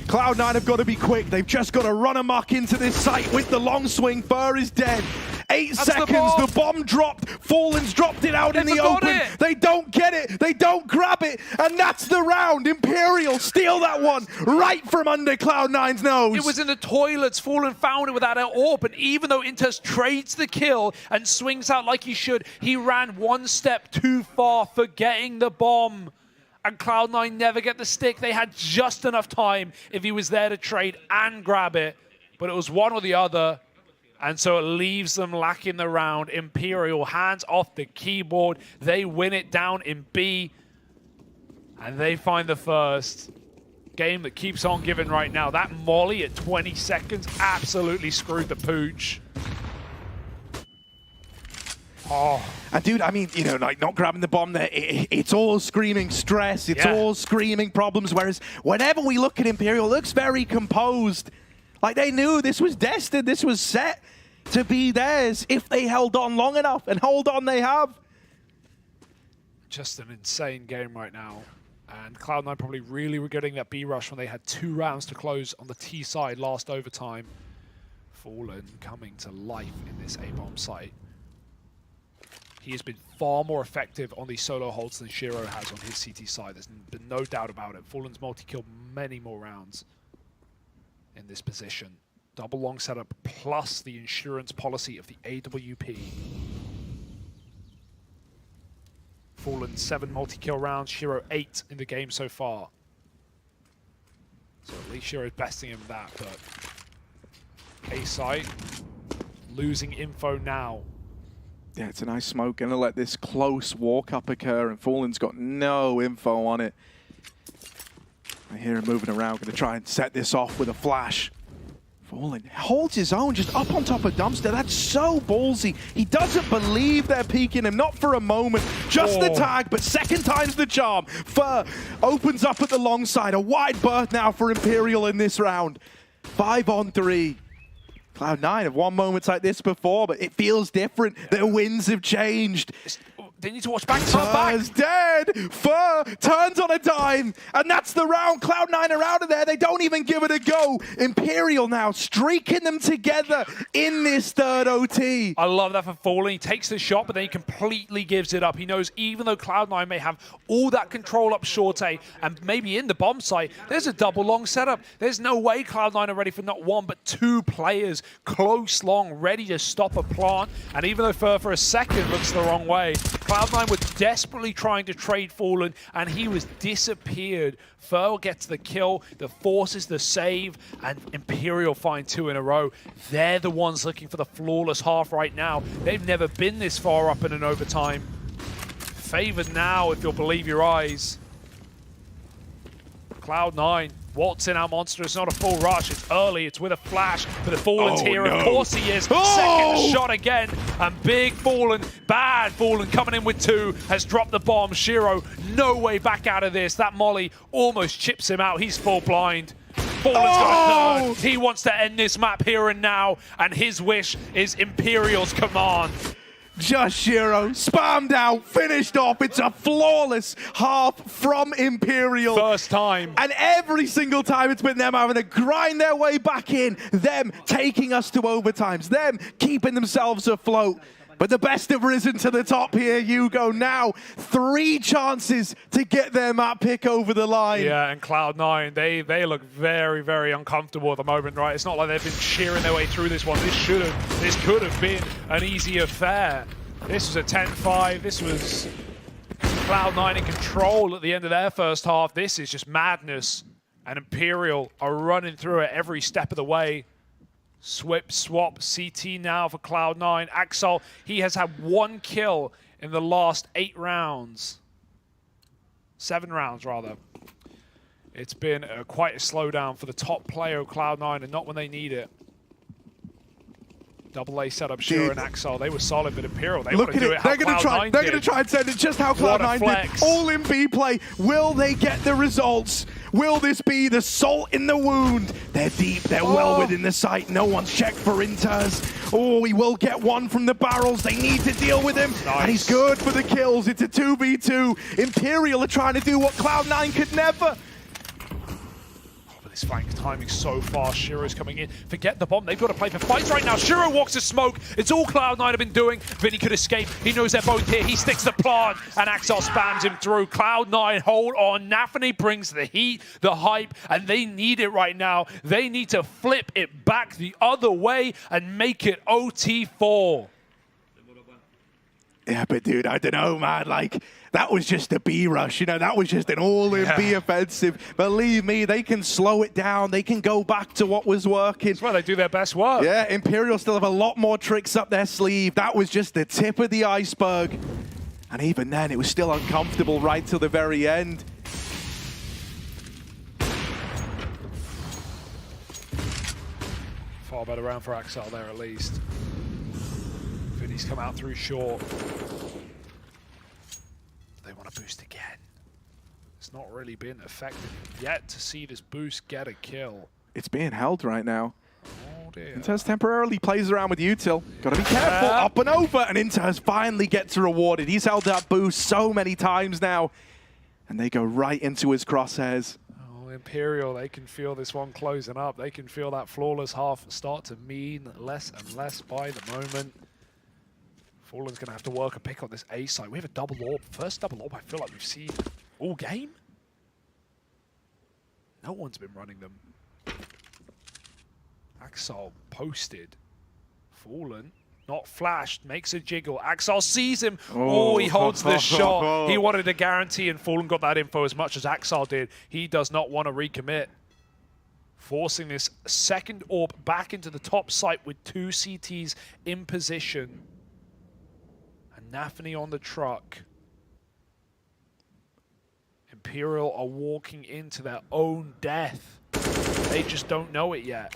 Cloud9 have got to be quick. They've just got to run amok into this site with the long swing. Fur is dead. 8 seconds, the bomb dropped. Fallen's dropped it out in the open. They don't get it. They don't grab it. And that's the round. Imperial steal that one right from under Cloud9's nose. It was in the toilets. Fallen found it without an AWP. And even though Inters trades the kill and swings out like he should, he ran one step too far, forgetting the bomb. And Cloud9 never get the stick. They had just enough time if he was there to trade and grab it. But it was one or the other. And so it leaves them lacking the round. Imperial hands off the keyboard. They win it down in B. And they find the first. Game that keeps on giving right now. That Molly at 20 seconds absolutely screwed the pooch. Oh. And dude, I mean, you know, like not grabbing the bomb there, it's all screaming stress, it's all screaming problems, whereas whenever we look at Imperial, it looks very composed. Like they knew this was destined, this was set to be theirs if they held on long enough, and hold on they have. Just an insane game right now. And Cloud9 probably really regretting that B rush when they had 2 rounds to close on the T side last overtime. Fallen coming to life in this A-bomb site. He has been far more effective on these solo holds than Shiro has on his CT side. There's been no doubt about it. Fallen's multi-killed many more rounds in this position. Double long setup plus the insurance policy of the AWP. Fallen 7 multi-kill rounds, Shiro 8 in the game so far. So at least Shiro's besting him that, but A site losing info now. Yeah, it's a nice smoke. Gonna let this close walk-up occur, and Fallen's got no info on it. I hear him moving around, gonna try and set this off with a flash. Fallen holds his own just up on top of Dumpster. That's so ballsy. He doesn't believe they're peeking him, not for a moment. Just the tag, but second time's the charm. Fur opens up at the long side. A wide berth now for Imperial in this round. 5 on 3. Cloud9 have won moments like this before, but it feels different. Their wins have changed. They need to watch back. Fur's dead. Fur turns on a dime, and that's the round. Cloud9 are out of there. They don't even give it a go. Imperial now streaking them together in this third OT. I love that for Fallen. He takes the shot, but then he completely gives it up. He knows even though Cloud9 may have all that control up short A and maybe in the bomb site, there's a double long setup. There's no way Cloud9 are ready for not 1 but 2 players close long, ready to stop a plant. And even though Fur for a second looks the wrong way, Cloud9 were desperately trying to trade Fallen, and he was disappeared. Fur gets the kill, the forces the save, and Imperial find 2 in a row. They're the ones looking for the flawless half right now. They've never been this far up in an overtime. Favored now, if you'll believe your eyes. Cloud9 waltz in our monster. It's not a full rush. It's early. It's with a flash. But the Fallen's here. Of course he is. Second shot again. And big Fallen, bad Fallen coming in with 2. Has dropped the bomb. Shiro, no way back out of this. That Molly almost chips him out. He's full blind. Fallen's got a third. He wants to end this map here and now. And his wish is Imperial's command. Just Shiro, spammed out, finished off. It's a flawless half from Imperial. First time. And every single time it's been them having to grind their way back in, them taking us to overtimes, them keeping themselves afloat. But the best have risen to the top here, Hugo. Now, 3 chances to get their map pick over the line. Yeah, and Cloud9, they look very, very uncomfortable at the moment, right? It's not like they've been cheering their way through this one. This could have been an easy affair. This was a 10-5. This was Cloud9 in control at the end of their first half. This is just madness. And Imperial are running through it every step of the way. Swip, swap, CT now for Cloud9. Axel, he has had 1 kill in the last 8 rounds. 7 rounds, rather. It's been quite a slowdown for the top player of Cloud9, and not when they need it. Double A setup, Shiro and Axel, they were solid, but Imperial, they Look want to at do it. it how They're going to try. Cloud9 They're going to did. try and send it just how What a Cloud9 flex. did. All in B play. Will they get the results? Will this be the salt in the wound? They're deep. They're well within the site. No one's checked for inters. Oh, we will get one from the barrels. They need to deal with him. Nice. And he's good for the kills. It's a 2v2. Imperial are trying to do what Cloud9 could never. This flank timing so fast. Shiro's coming in. Forget the bomb. They've got to play for fights right now. Shiro walks to smoke. It's all Cloud9 have been doing. Vinny could escape. He knows they're both here. He sticks the plant, and Axel spams him through. Cloud9 hold on. Nafany brings the heat, the hype, and they need it right now. They need to flip it back the other way and make it OT4. Yeah, but dude, I don't know, man. Like, that was just a B rush. You know, that was just an all-in B offensive. Believe me, they can slow it down. They can go back to what was working. That's where they do their best work. Yeah, Imperial still have a lot more tricks up their sleeve. That was just the tip of the iceberg. And even then, it was still uncomfortable right till the very end. Far better round for Axel there, at least. Vinny's come out through short. They want to boost again. It's not really been effective yet to see this boost get a kill. It's being held right now. Oh dear. Inters temporarily plays around with util. Gotta be careful, up and over, and Inters finally gets rewarded. He's held that boost so many times now, and they go right into his crosshairs. Oh, Imperial, they can feel this one closing up. They can feel that flawless half start to mean less and less by the moment. Fallen's going to have to work a pick on this A side. We have a double orb. First double orb I feel like we've seen all game. No one's been running them. Axel posted. Fallen, not flashed, makes a jiggle. Axel sees him. Oh, he holds the shot. He wanted a guarantee, and Fallen got that info as much as Axel did. He does not want to recommit. Forcing this second orb back into the top site with 2 CTs in position. Nafany on the truck. Imperial are walking into their own death. They just don't know it yet.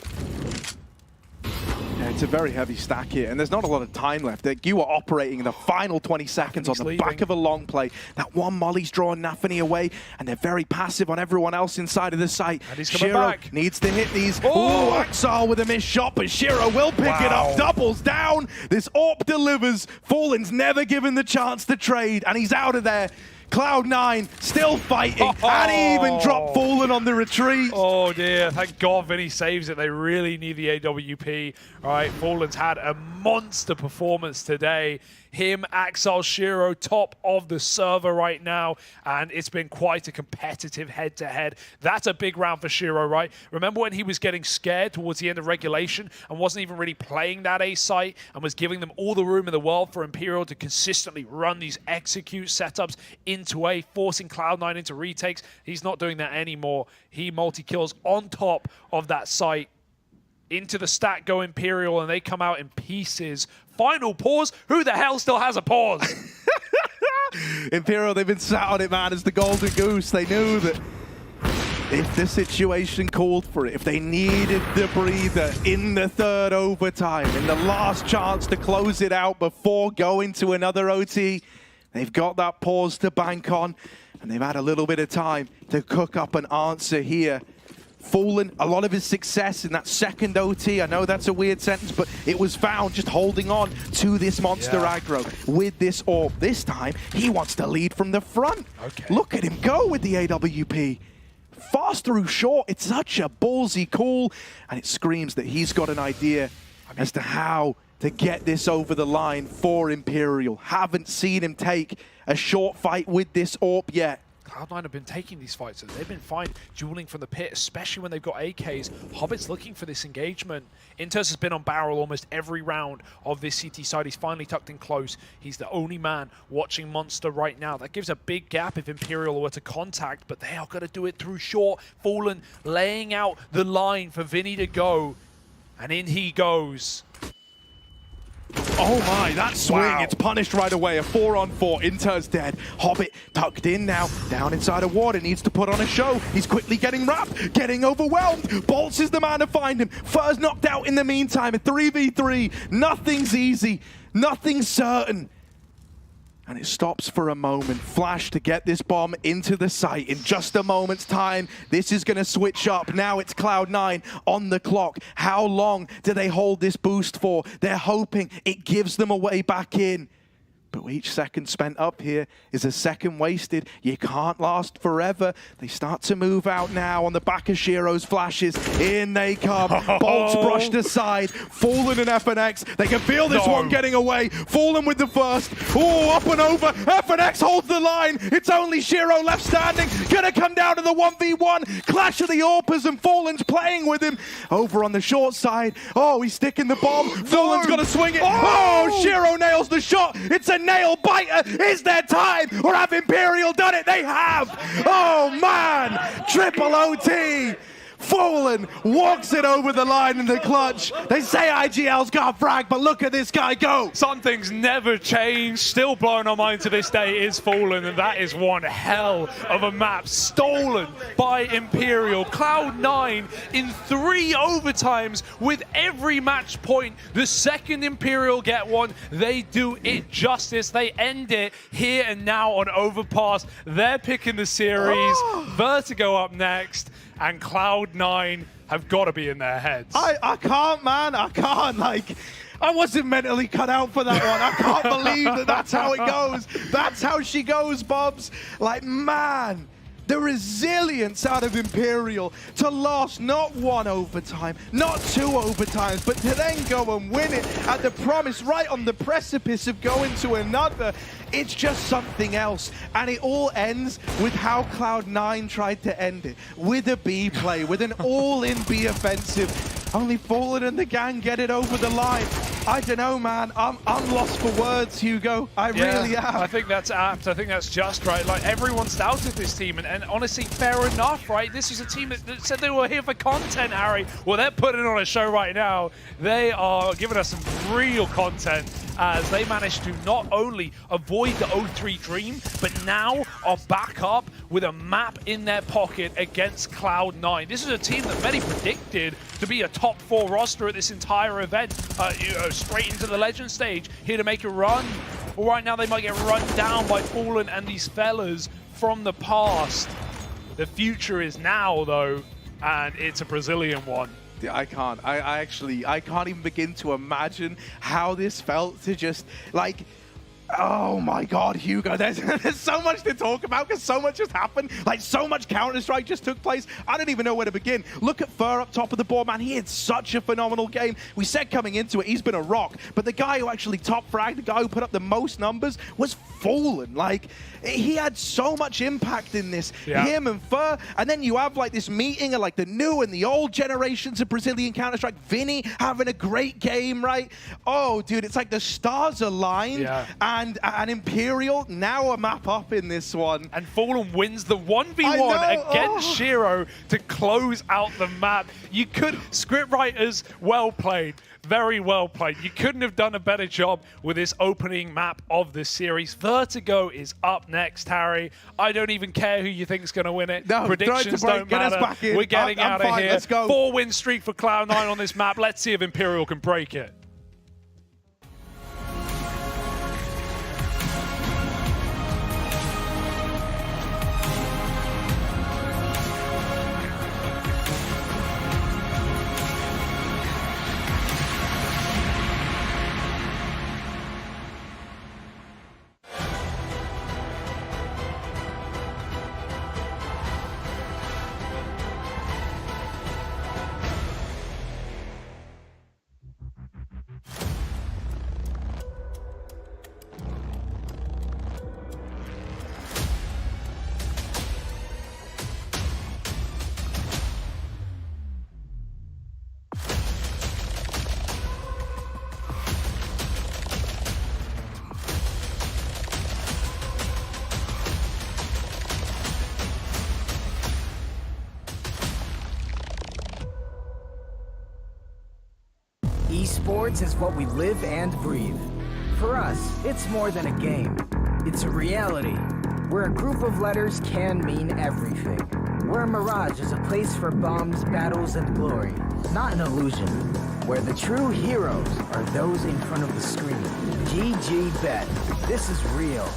Yeah, it's a very heavy stack here, and there's not a lot of time left. You are operating in the final 20 seconds on the back of a long play. That one molly's drawing Nafany away, and they're very passive on everyone else inside of the site. And he's coming Shiro back. needs to hit these. Oh, Axel with a missed shot, but Shiro will pick it up. Doubles down. This AWP delivers. Fallen's never given the chance to trade, and he's out of there. Cloud9 still fighting, and he even dropped Fallen on the retreat. Oh dear, thank God Vinny saves it. They really need the AWP. All right, Fallen's had a monster performance today. Him, Axel, Shiro, top of the server right now, and it's been quite a competitive head-to-head. That's a big round for Shiro, right? Remember when he was getting scared towards the end of regulation and wasn't even really playing that A site and was giving them all the room in the world for Imperial to consistently run these execute setups into A, forcing Cloud9 into retakes? He's not doing that anymore. He multi-kills on top of that site. Into the stack go Imperial, and they come out in pieces. Final pause. Who the hell still has a pause? Imperial, they've been sat on it, man, as the golden goose. They knew that if the situation called for it, if they needed the breather in the third overtime, in the last chance to close it out before going to another OT, they've got that pause to bank on, and they've had a little bit of time to cook up an answer here. Fallen, a lot of his success in that second OT, I know that's a weird sentence, but it was found just holding on to this monster aggro with this AWP. This time, he wants to lead from the front. Okay. Look at him go with the AWP. Fast through short, it's such a ballsy call, and it screams that he's got an idea as to how to get this over the line for Imperial. Haven't seen him take a short fight with this AWP yet. Cloud9 have been taking these fights, so they've been fine dueling from the pit, especially when they've got AKs. Hobbit's looking for this engagement. Inters has been on barrel almost every round of this CT side. He's finally tucked in close. He's the only man watching Monster right now. That gives a big gap if Imperial were to contact, but they are going to do it through short. Fallen laying out the line for Vinny to go, and in he goes. Oh my, that swing, Wow. it's punished right away. A 4-on-4, Inter's dead. Hobbit tucked in now, down inside of water, needs to put on a show. He's quickly getting wrapped, getting overwhelmed. Bolts is the man to find him. Fur's knocked out in the meantime, a 3v3. Nothing's easy, nothing's certain. And it stops for a moment. Flash to get this bomb into the site in just a moment's time. This is going to switch up. Now it's Cloud9 on the clock. How long do they hold this boost for? They're hoping it gives them a way back in. But each second spent up here is a second wasted. You can't last forever. They start to move out now on the back of Shiro's flashes. In they come. Bolts brushed aside. Fallen and FNX. They can feel this one getting away. Fallen with the first. Oh, up and over. FNX holds the line. It's only Shiro left standing. Gonna come down to the 1v1. Clash of the Orpas and Fallen's playing with him. Over on the short side. Oh, he's sticking the bomb. Fallen's gonna swing it. Oh, Shiro nails the shot. It's a nail biter. Is there time? Or have Imperial done it? They have. Oh man, triple OT. Fallen walks it over the line in the clutch. They say IGL's got frag, but look at this guy go. Something's never changed, still blowing our mind to this day is Fallen, and that is one hell of a map stolen by Imperial. Cloud9 in 3 overtimes with every match point. The second Imperial get one, they do it justice. They end it here and now on Overpass. They're picking the series. Vertigo up next, and Cloud9 have got to be in their heads. I can't, man. I can't. Like, I wasn't mentally cut out for that one. I can't believe that that's how it goes. That's how she goes, Bubs. Like, man, the resilience out of Imperial to last not 1 overtime, not 2 overtimes, but to then go and win it at the promise, right on the precipice of going to another. It's just something else. And it all ends with how Cloud9 tried to end it. With a B play, with an all-in B offensive. Only Fallen and the gang get it over the line. I don't know, man. I'm lost for words, Hugo. I really am. I think that's apt. I think that's just right. Like, everyone's doubted this team, and honestly, fair enough, right? This is a team that said they were here for content, Harry. Well, they're putting on a show right now. They are giving us some real content as they managed to not only avoid the 0-3 dream, but now are back up with a map in their pocket against Cloud9. This is a team that many predicted to be a top 4 roster at this entire event. Straight into the Legend stage, here to make a run. Well, right now they might get run down by Fallen and these fellas from the past. The future is now, though, and it's a Brazilian one. I can't. I can't even begin to imagine how this felt to just, like, oh my God, Hugo, there's so much to talk about because so much has happened. Like, so much Counter-Strike just took place. I don't even know where to begin. Look at Fur up top of the board, man. He had such a phenomenal game. We said coming into it, he's been a rock. But the guy who actually top fragged, the guy who put up the most numbers was Fallen. Like, he had so much impact in this. Yeah. Him and Fur. And then you have, like, this meeting of, like, the new and the old generations of Brazilian Counter-Strike. Vinny having a great game, right? Oh, dude, it's like the stars aligned. Yeah. And Imperial now a map up in this one. And Fallen wins the 1v1 against Shiro to close out the map. You could, script writers, well played. Very well played. You couldn't have done a better job with this opening map of this series. Vertigo is up next, Harry. I don't even care who you think is going to win it. No, predictions don't Get matter. us back in. We're getting I'm out of fine. here. Let's go. 4-win streak for Cloud9 on this map. Let's see if Imperial can break it. Esports is what we live and breathe. For us, it's more than a game. It's a reality, where a group of letters can mean everything. Where Mirage is a place for bombs, battles, and glory, not an illusion. Where the true heroes are those in front of the screen. GG Bet. This is real.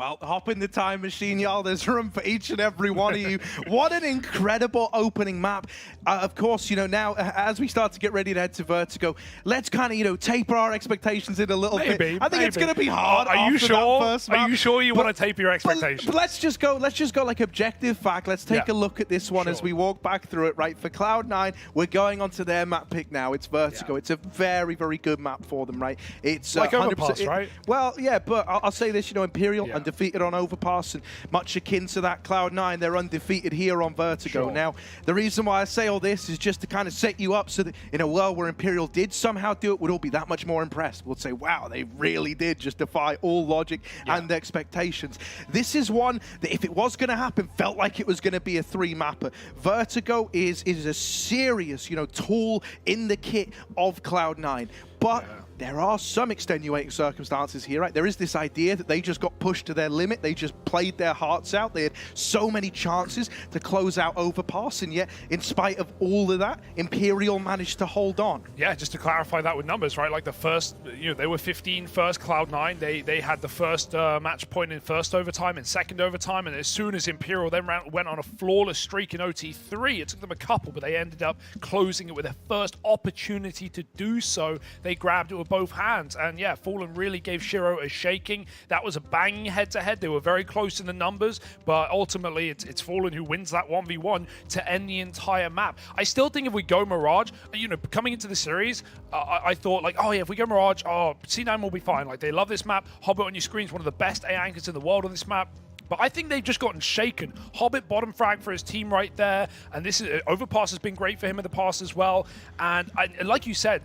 Well, hop in the time machine, y'all. There's room for each and every one of you. What an incredible opening map. Of course, you know, now as we start to get ready to head to Vertigo, let's kind of, you know, taper our expectations in a little bit. I think it's going to be hard. Are you sure? First map. Are you sure you want to taper your expectations? But let's just go like objective fact. Let's take a look at this one as we walk back through it, right? For Cloud9, we're going onto their map pick now. It's Vertigo. It's a very, very good map for them, right? It's like Overpass, right? Well, yeah, but I'll say this, you know, Imperial undefeated on Overpass, and much akin to that Cloud9, they're undefeated here on Vertigo. Now, the reason why I say all this is just to kind of set you up so that in a world where Imperial did somehow do it, we'd all be that much more impressed. We'll say, wow, they really did just defy all logic and expectations. This is one that, if it was going to happen, felt like it was going to be a 3-mapper. Vertigo is a serious, you know, tool in the kit of Cloud9, but there are some extenuating circumstances here, right? There is this idea that they just got pushed to their limit. They just played their hearts out. They had so many chances to close out Overpass, and yet, in spite of all of that, Imperial managed to hold on. Yeah, just to clarify that with numbers, right? Like the first, you know, they were 15 first, Cloud9. They had the first match point in first overtime and second overtime, and as soon as Imperial then went on a flawless streak in OT3, it took them a couple, but they ended up closing it with their first opportunity to do so. They grabbed it with both hands, and yeah, Fallen really gave Shiro a shaking. That was a banging head-to-head. They were very close in the numbers, but ultimately it's Fallen who wins that 1v1 to end the entire map. I still think if we go Mirage, you know, coming into the series, I thought like, oh yeah, if we go Mirage, oh, C9 will be fine. Like, they love this map. Hobbit on your screen is one of the best A anchors in the world on this map. But I think they've just gotten shaken. Hobbit bottom frag for his team right there, and this is Overpass has been great for him in the past as well. And like you said,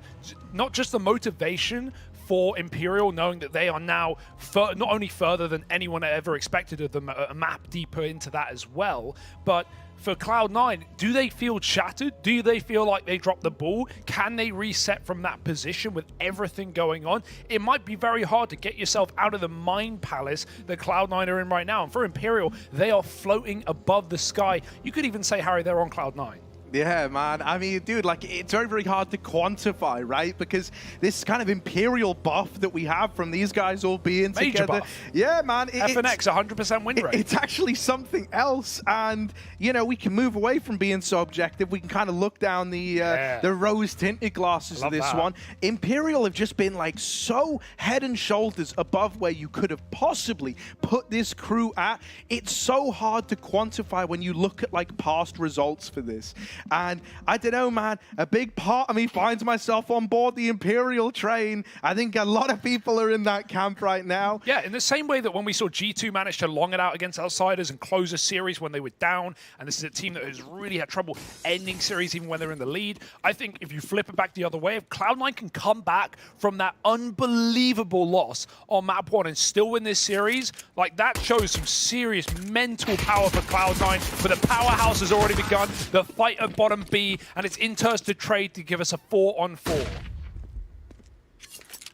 not just the motivation for Imperial, knowing that they are now not only further than anyone ever expected of them, a map deeper into that as well, but for Cloud9, do they feel shattered? Do they feel like they dropped the ball? Can they reset from that position with everything going on? It might be very hard to get yourself out of the mind palace that Cloud9 are in right now. And for Imperial, they are floating above the sky. You could even say, Harry, they're on Cloud9. Yeah, man. I mean, dude, like, it's very, very hard to quantify, right? Because this kind of Imperial buff that we have from these guys all being Major together. Buff. Yeah, man. FNX, 100% win rate. It's actually something else. And, you know, we can move away from being so objective. We can kind of look down the rose-tinted glasses of this one. Imperial have just been, like, so head and shoulders above where you could have possibly put this crew at. It's so hard to quantify when you look at, like, past results for this. And I don't know, man, a big part of me finds myself on board the Imperial train. I think a lot of people are in that camp right now. Yeah, in the same way that when we saw G2 manage to long it out against Outsiders and close a series when they were down, and this is a team that has really had trouble ending series even when they're in the lead, I think if you flip it back the other way, if Cloud9 can come back from that unbelievable loss on map 1 and still win this series, like, that shows some serious mental power for Cloud9, but the powerhouse has already begun. The fight of bottom B, and it's Inters to trade to give us a 4-on-4.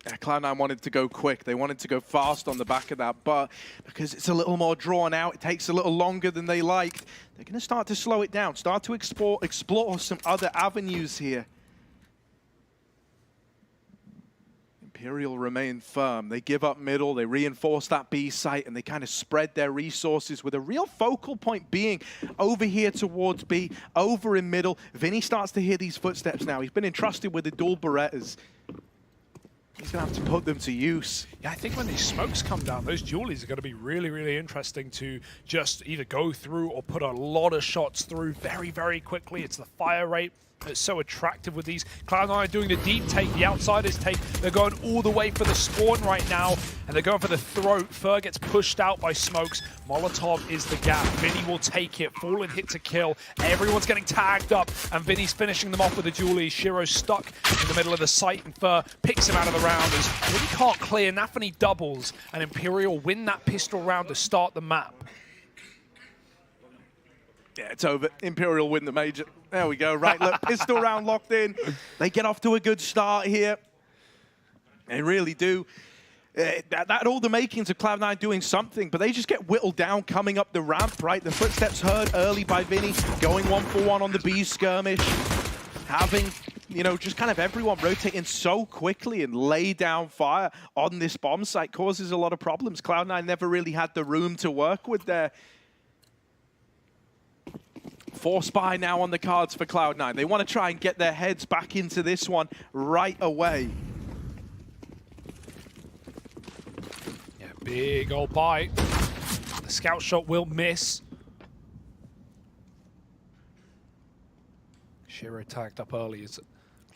Yeah, Cloud9 wanted to go quick. They wanted to go fast on the back of that, but because it's a little more drawn out, it takes a little longer than they liked. They're going to start to slow it down, start to explore some other avenues here. Imperial remain firm. They give up middle, they reinforce that B site, and they kind of spread their resources with a real focal point being over here towards B, over in middle. Vinny starts to hear these footsteps now. He's been entrusted with the dual Berettas. He's going to have to put them to use. Yeah, I think when these smokes come down, those dualies are going to be really, really interesting to just either go through or put a lot of shots through very, very quickly. It's the fire rate that's so attractive with these. Cloud9 are doing the deep take, the Outsiders take. They're going all the way for the spawn right now, and they're going for the throat. Fur gets pushed out by smokes. Molotov is the gap. Vinny will take it. Fallen hits a kill. Everyone's getting tagged up, and Vinny's finishing them off with the dualies. Shiro's stuck in the middle of the site, and Fur picks him out of the round as Vinny can't clear. Nafany doubles, and Imperial win that pistol round to start the map. Yeah, it's over. Imperial win the major. There we go. Right, look, pistol round locked in. They get off to a good start here. They really do. That had all the makings of Cloud9 doing something, but they just get whittled down coming up the ramp, right? The footsteps heard early by Vinny, going 1-for-1 on the B skirmish. having, you know, just kind of everyone rotating so quickly and lay down fire on this bomb site causes a lot of problems. Cloud9 never really had the room to work with there. Force buy now on the cards for Cloud9. They want to try and get their heads back into this one right away. Yeah, big old buy. The scout shot will miss. Shiro tagged up early as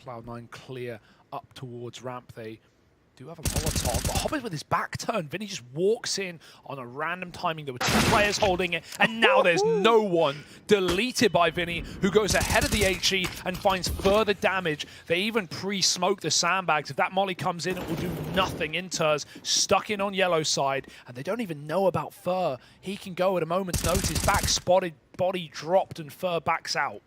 Cloud9 clear up towards ramp. They do have a Molotov, but Hobbit with his back turned. Vinny just walks in on a random timing. There were 2 players holding it, and now there's no one. Deleted by Vinny, who goes ahead of the HE and finds further damage. They even pre-smoke the sandbags. If that molly comes in, it will do nothing. Inters stuck in on yellow side, and they don't even know about Fur. He can go at a moment's notice. Back spotted, body dropped, and Fur backs out.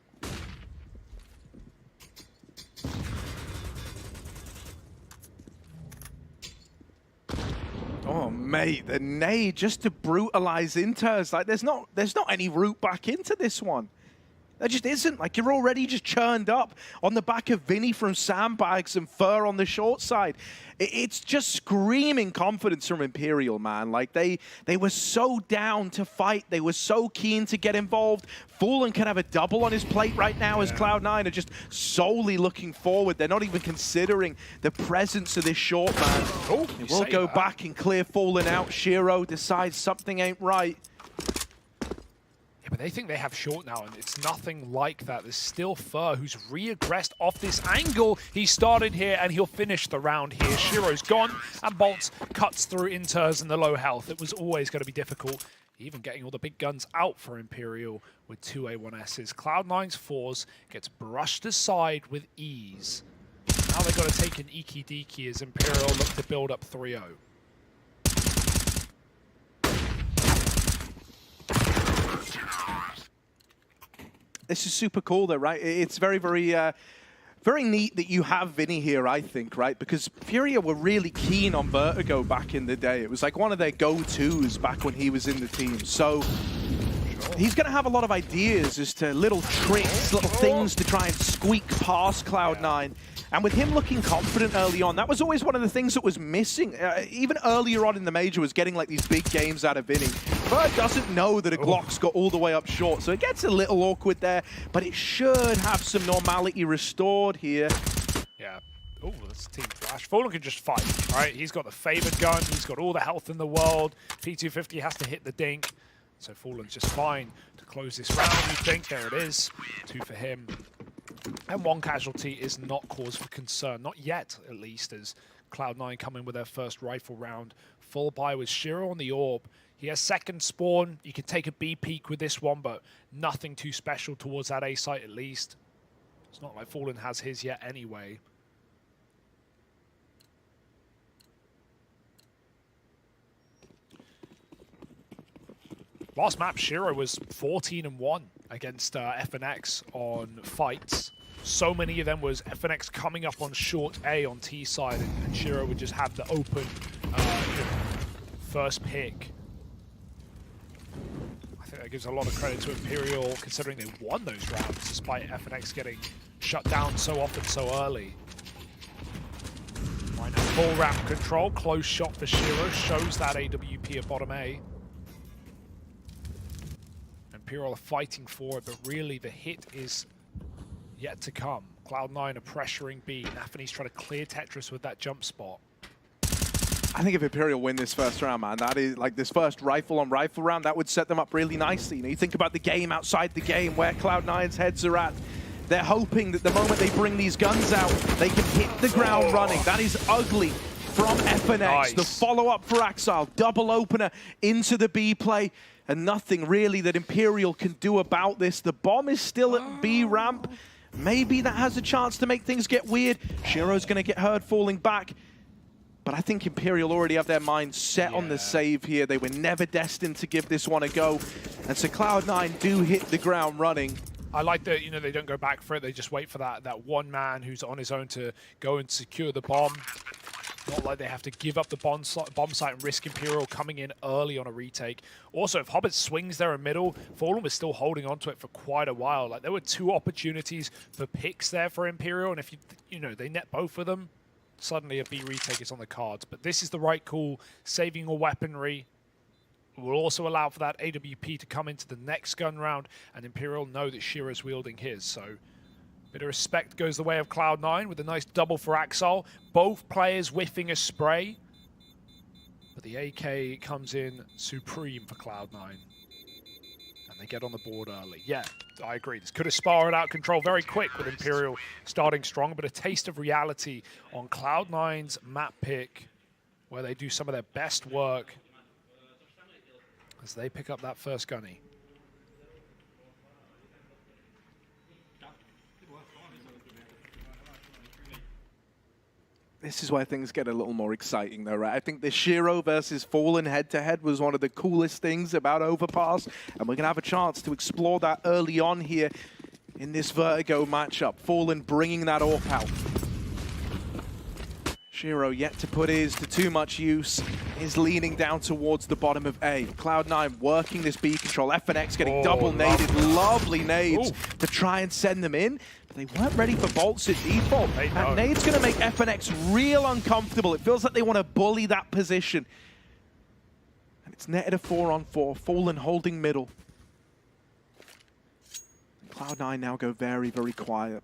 Oh, mate, the nade just to brutalize Inters. Like, there's not any route back into this one. There just isn't. Like, you're already just churned up on the back of Vinny from sandbags and Fur on the short side. It's just screaming confidence from Imperial, man. Like, they were so down to fight. They were so keen to get involved. Fallen can have a double on his plate right now as Cloud9 are just solely looking forward. They're not even considering the presence of this short man. Oh, they will go back and clear Fallen out. Shiro decides something ain't right. But they think they have short now, and it's nothing like that. There's still Fur, who's reaggressed off this angle. He started here, and he'll finish the round here. Shiro's gone, and Bolts cuts through Inters and the low health. It was always going to be difficult, even getting all the big guns out for Imperial with 2 A1Ss. Cloud9's 4s gets brushed aside with ease. Now they've got to take an Iki-Diki as Imperial look to build up 3-0. This is super cool, though, right? It's very, very, very neat that you have Vinny here, I think, right? Because Furia were really keen on Vertigo back in the day. It was like one of their go-tos back when he was in the team. So he's going to have a lot of ideas as to little tricks, little things to try and squeak past Cloud9. And with him looking confident early on, that was always one of the things that was missing. Even earlier on in the major was getting like these big games out of Vinny. Bird doesn't know that a Glock's got all the way up short, so it gets a little awkward there, but it should have some normality restored here. Yeah. Oh, that's Team Flash. Fallen can just fight, right? He's got the favored gun. He's got all the health in the world. P250 has to hit the dink. So Fallen's just fine to close this round, you think. There it is. 2 for him. And 1 casualty is not cause for concern. Not yet, at least, as Cloud9 come in with their first rifle round. Full buy with Shiro on the orb. He has second spawn. You can take a B peek with this one, but nothing too special towards that A site, at least. It's not like Fallen has his yet anyway. Last map, Shiro was 14-1 against FNX on fights. So many of them was FNX coming up on short A on T side, and Shiro would just have the open first pick. I think that gives a lot of credit to Imperial, considering they won those rounds despite FNX getting shut down so often so early. Right now, full ramp control, close shot for Shiro, shows that AWP at bottom A. Imperial are fighting for it, but really the hit is yet to come. Cloud9 are pressuring B. Nafany's trying to clear Tetris with that jump spot. I think if Imperial win this first round, man, that is like this first rifle on rifle round, that would set them up really nicely. You know, you think about the game outside the game, where Cloud9's heads are at. They're hoping that the moment they bring these guns out, they can hit the ground running. That is ugly from FNX. Nice. The follow-up for Axile, double opener into the B play. And nothing really that Imperial can do about this. The bomb is still at B ramp. Maybe that has a chance to make things get weird. Shiro's going to get heard falling back. But I think Imperial already have their minds set on the save here. They were never destined to give this one a go. And so Cloud9 do hit the ground running. I like that, they don't go back for it. They just wait for that one man who's on his own to go and secure the bomb. Not like they have to give up the bomb site and risk Imperial coming in early on a retake. Also, if Hobbit swings there in middle, Fallen was still holding on to it for quite a while. Like, there were 2 opportunities for picks there for Imperial, and if you know, they net both of them, suddenly a B retake is on the cards. But this is the right call, saving your weaponry. Will also allow for that AWP to come into the next gun round, and Imperial know that Shira's wielding his, so bit of respect goes the way of Cloud9 with a nice double for Axol. Both players whiffing a spray, but the AK comes in supreme for Cloud9, and they get on the board early. Yeah, I agree. This could have spiraled out control very quick with Imperial starting strong, but a taste of reality on Cloud9's map pick, where they do some of their best work as they pick up that first gunny. This is where things get a little more exciting though, right? I think the Shiro versus Fallen head-to-head was one of the coolest things about Overpass, and we're going to have a chance to explore that early on here in this Vertigo matchup. Fallen bringing that AWP out. Shiro yet to put his to too much use, is leaning down towards the bottom of A. Cloud9 working this B control. FNX getting double naded, lovely nades to try and send them in. But they weren't ready for bolts at default. And nade's going to make FNX real uncomfortable. It feels like they want to bully that position. And it's netted a 4-on-4. Fallen holding middle. Cloud9 now go very, very quiet.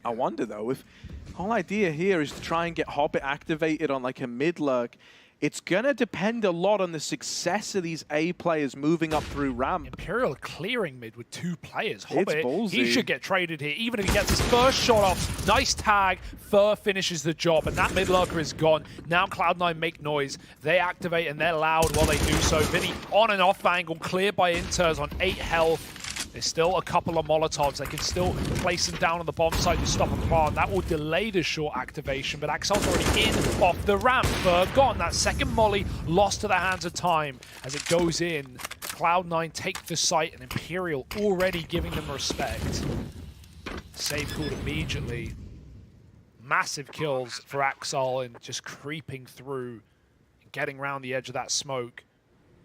I wonder though, if the whole idea here is to try and get Hobbit activated on like a mid lurk, it's gonna depend a lot on the success of these A players moving up through ramp. Imperial clearing mid with 2 players. It's Hobbit, ballsy. he should get traded here, even if he gets his first shot off. Nice tag, Fur finishes the job, and that mid lurker is gone. Now Cloud9 make noise. They activate and they're loud while they do so. Vinny on and off angle, cleared by Inters on 8 health. There's still a couple of Molotovs. They can still place them down on the bomb site to stop a plant. That will delay the short activation, but Axel's already in off the ramp. Gone. That second molly lost to the hands of time. As it goes in, Cloud9 take the site, and Imperial already giving them respect. Save called immediately. Massive kills for Axel and just creeping through, getting around the edge of that smoke.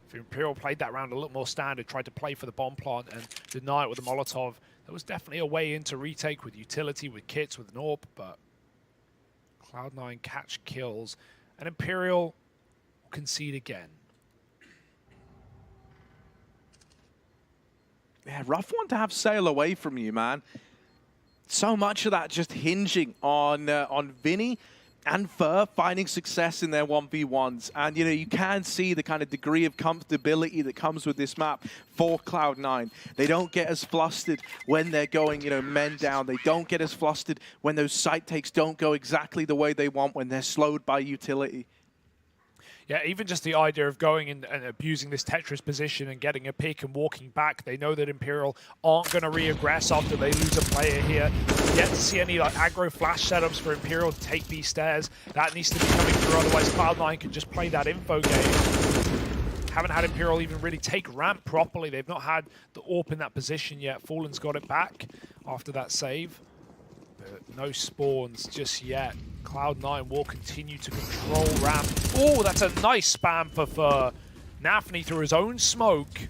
If Imperial played that round a little more standard, tried to play for the bomb plant and deny it with a Molotov, there was definitely a way into retake with utility, with kits, with an AWP, but Cloud9 catch kills, and Imperial will concede again. Yeah, rough one to have sail away from you, man. So much of that just hinging on Vinny and Fur finding success in their 1v1s. And, you know, you can see the kind of degree of comfortability that comes with this map for Cloud9. They don't get as flustered when they're going, you know, men down. They don't get as flustered when those site takes don't go exactly the way they want, when they're slowed by utility. Yeah, even just the idea of going and abusing this Tetris position and getting a pick and walking back. They know that Imperial aren't going to re-aggress after they lose a player here. Yet to see any like aggro flash setups for Imperial to take these stairs. That needs to be coming through, otherwise Cloud9 can just play that info game. Haven't had Imperial even really take ramp properly. They've not had the AWP in that position yet. Fallen's got it back after that save. But no spawns just yet. Cloud9 will continue to control ramp. Oh, that's a nice spam for Fur. Nafny, through his own smoke,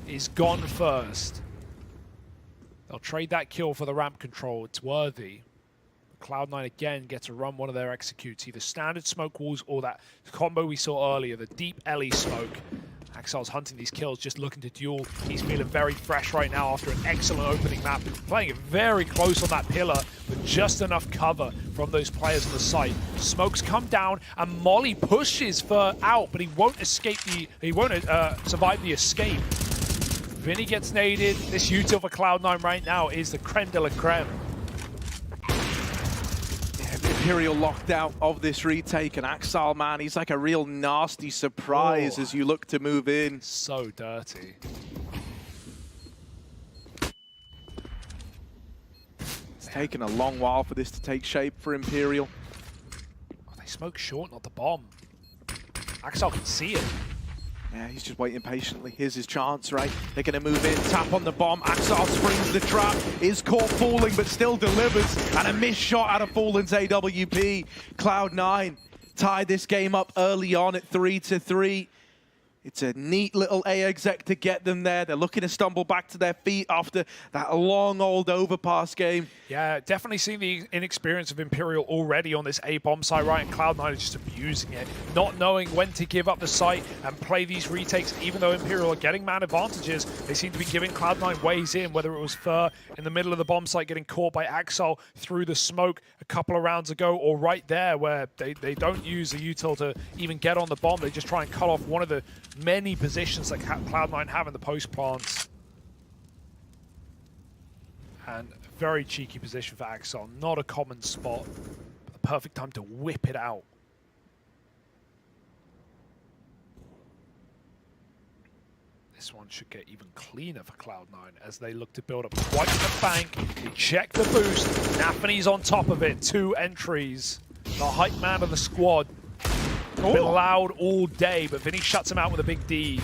is gone first. They'll trade that kill for the ramp control. It's worthy. Cloud9 again get to run one of their executes, either standard smoke walls or that combo we saw earlier, the deep LE smoke. Axel's hunting these kills, just looking to duel. He's feeling very fresh right now after an excellent opening map. Playing it very close on that pillar, with just enough cover from those players on the site. Smokes come down, and Molly pushes Fur out, but he won't escape survive the escape. Vinny gets naded. This util for Cloud9 right now is the creme de la creme. Imperial locked out of this retake, and Axel, man, he's like a real nasty surprise as you look to move in. So dirty. It's taken a long while for this to take shape for Imperial. Oh, they smoke short, not the bomb. Axel can see it. Yeah, he's just waiting patiently. Here's his chance, right? They're going to move in, tap on the bomb. Axar springs the trap, is caught falling, but still delivers. And a missed shot out of Fallen's AWP. Cloud9 tied this game up early on at 3-3. It's a neat little A exec to get them there. They're looking to stumble back to their feet after that long old overpass game. Yeah, definitely seeing the inexperience of Imperial already on this A bomb site, right? And Cloud9 is just abusing it, not knowing when to give up the site and play these retakes. Even though Imperial are getting man advantages, they seem to be giving Cloud9 ways in, whether it was Fur in the middle of the bomb site getting caught by Axel through the smoke a couple of rounds ago, or right there where they don't use the util to even get on the bomb. They just try and cut off one of the many positions that Cloud9 have in the post plants. And a very cheeky position for Axel. Not a common spot, but the perfect time to whip it out. This one should get even cleaner for Cloud9 as they look to build up quite the bank. They check the boost. Nafany's on top of it. 2 entries. The hype man of the squad. Been loud all day, but Vinny shuts him out with a big D.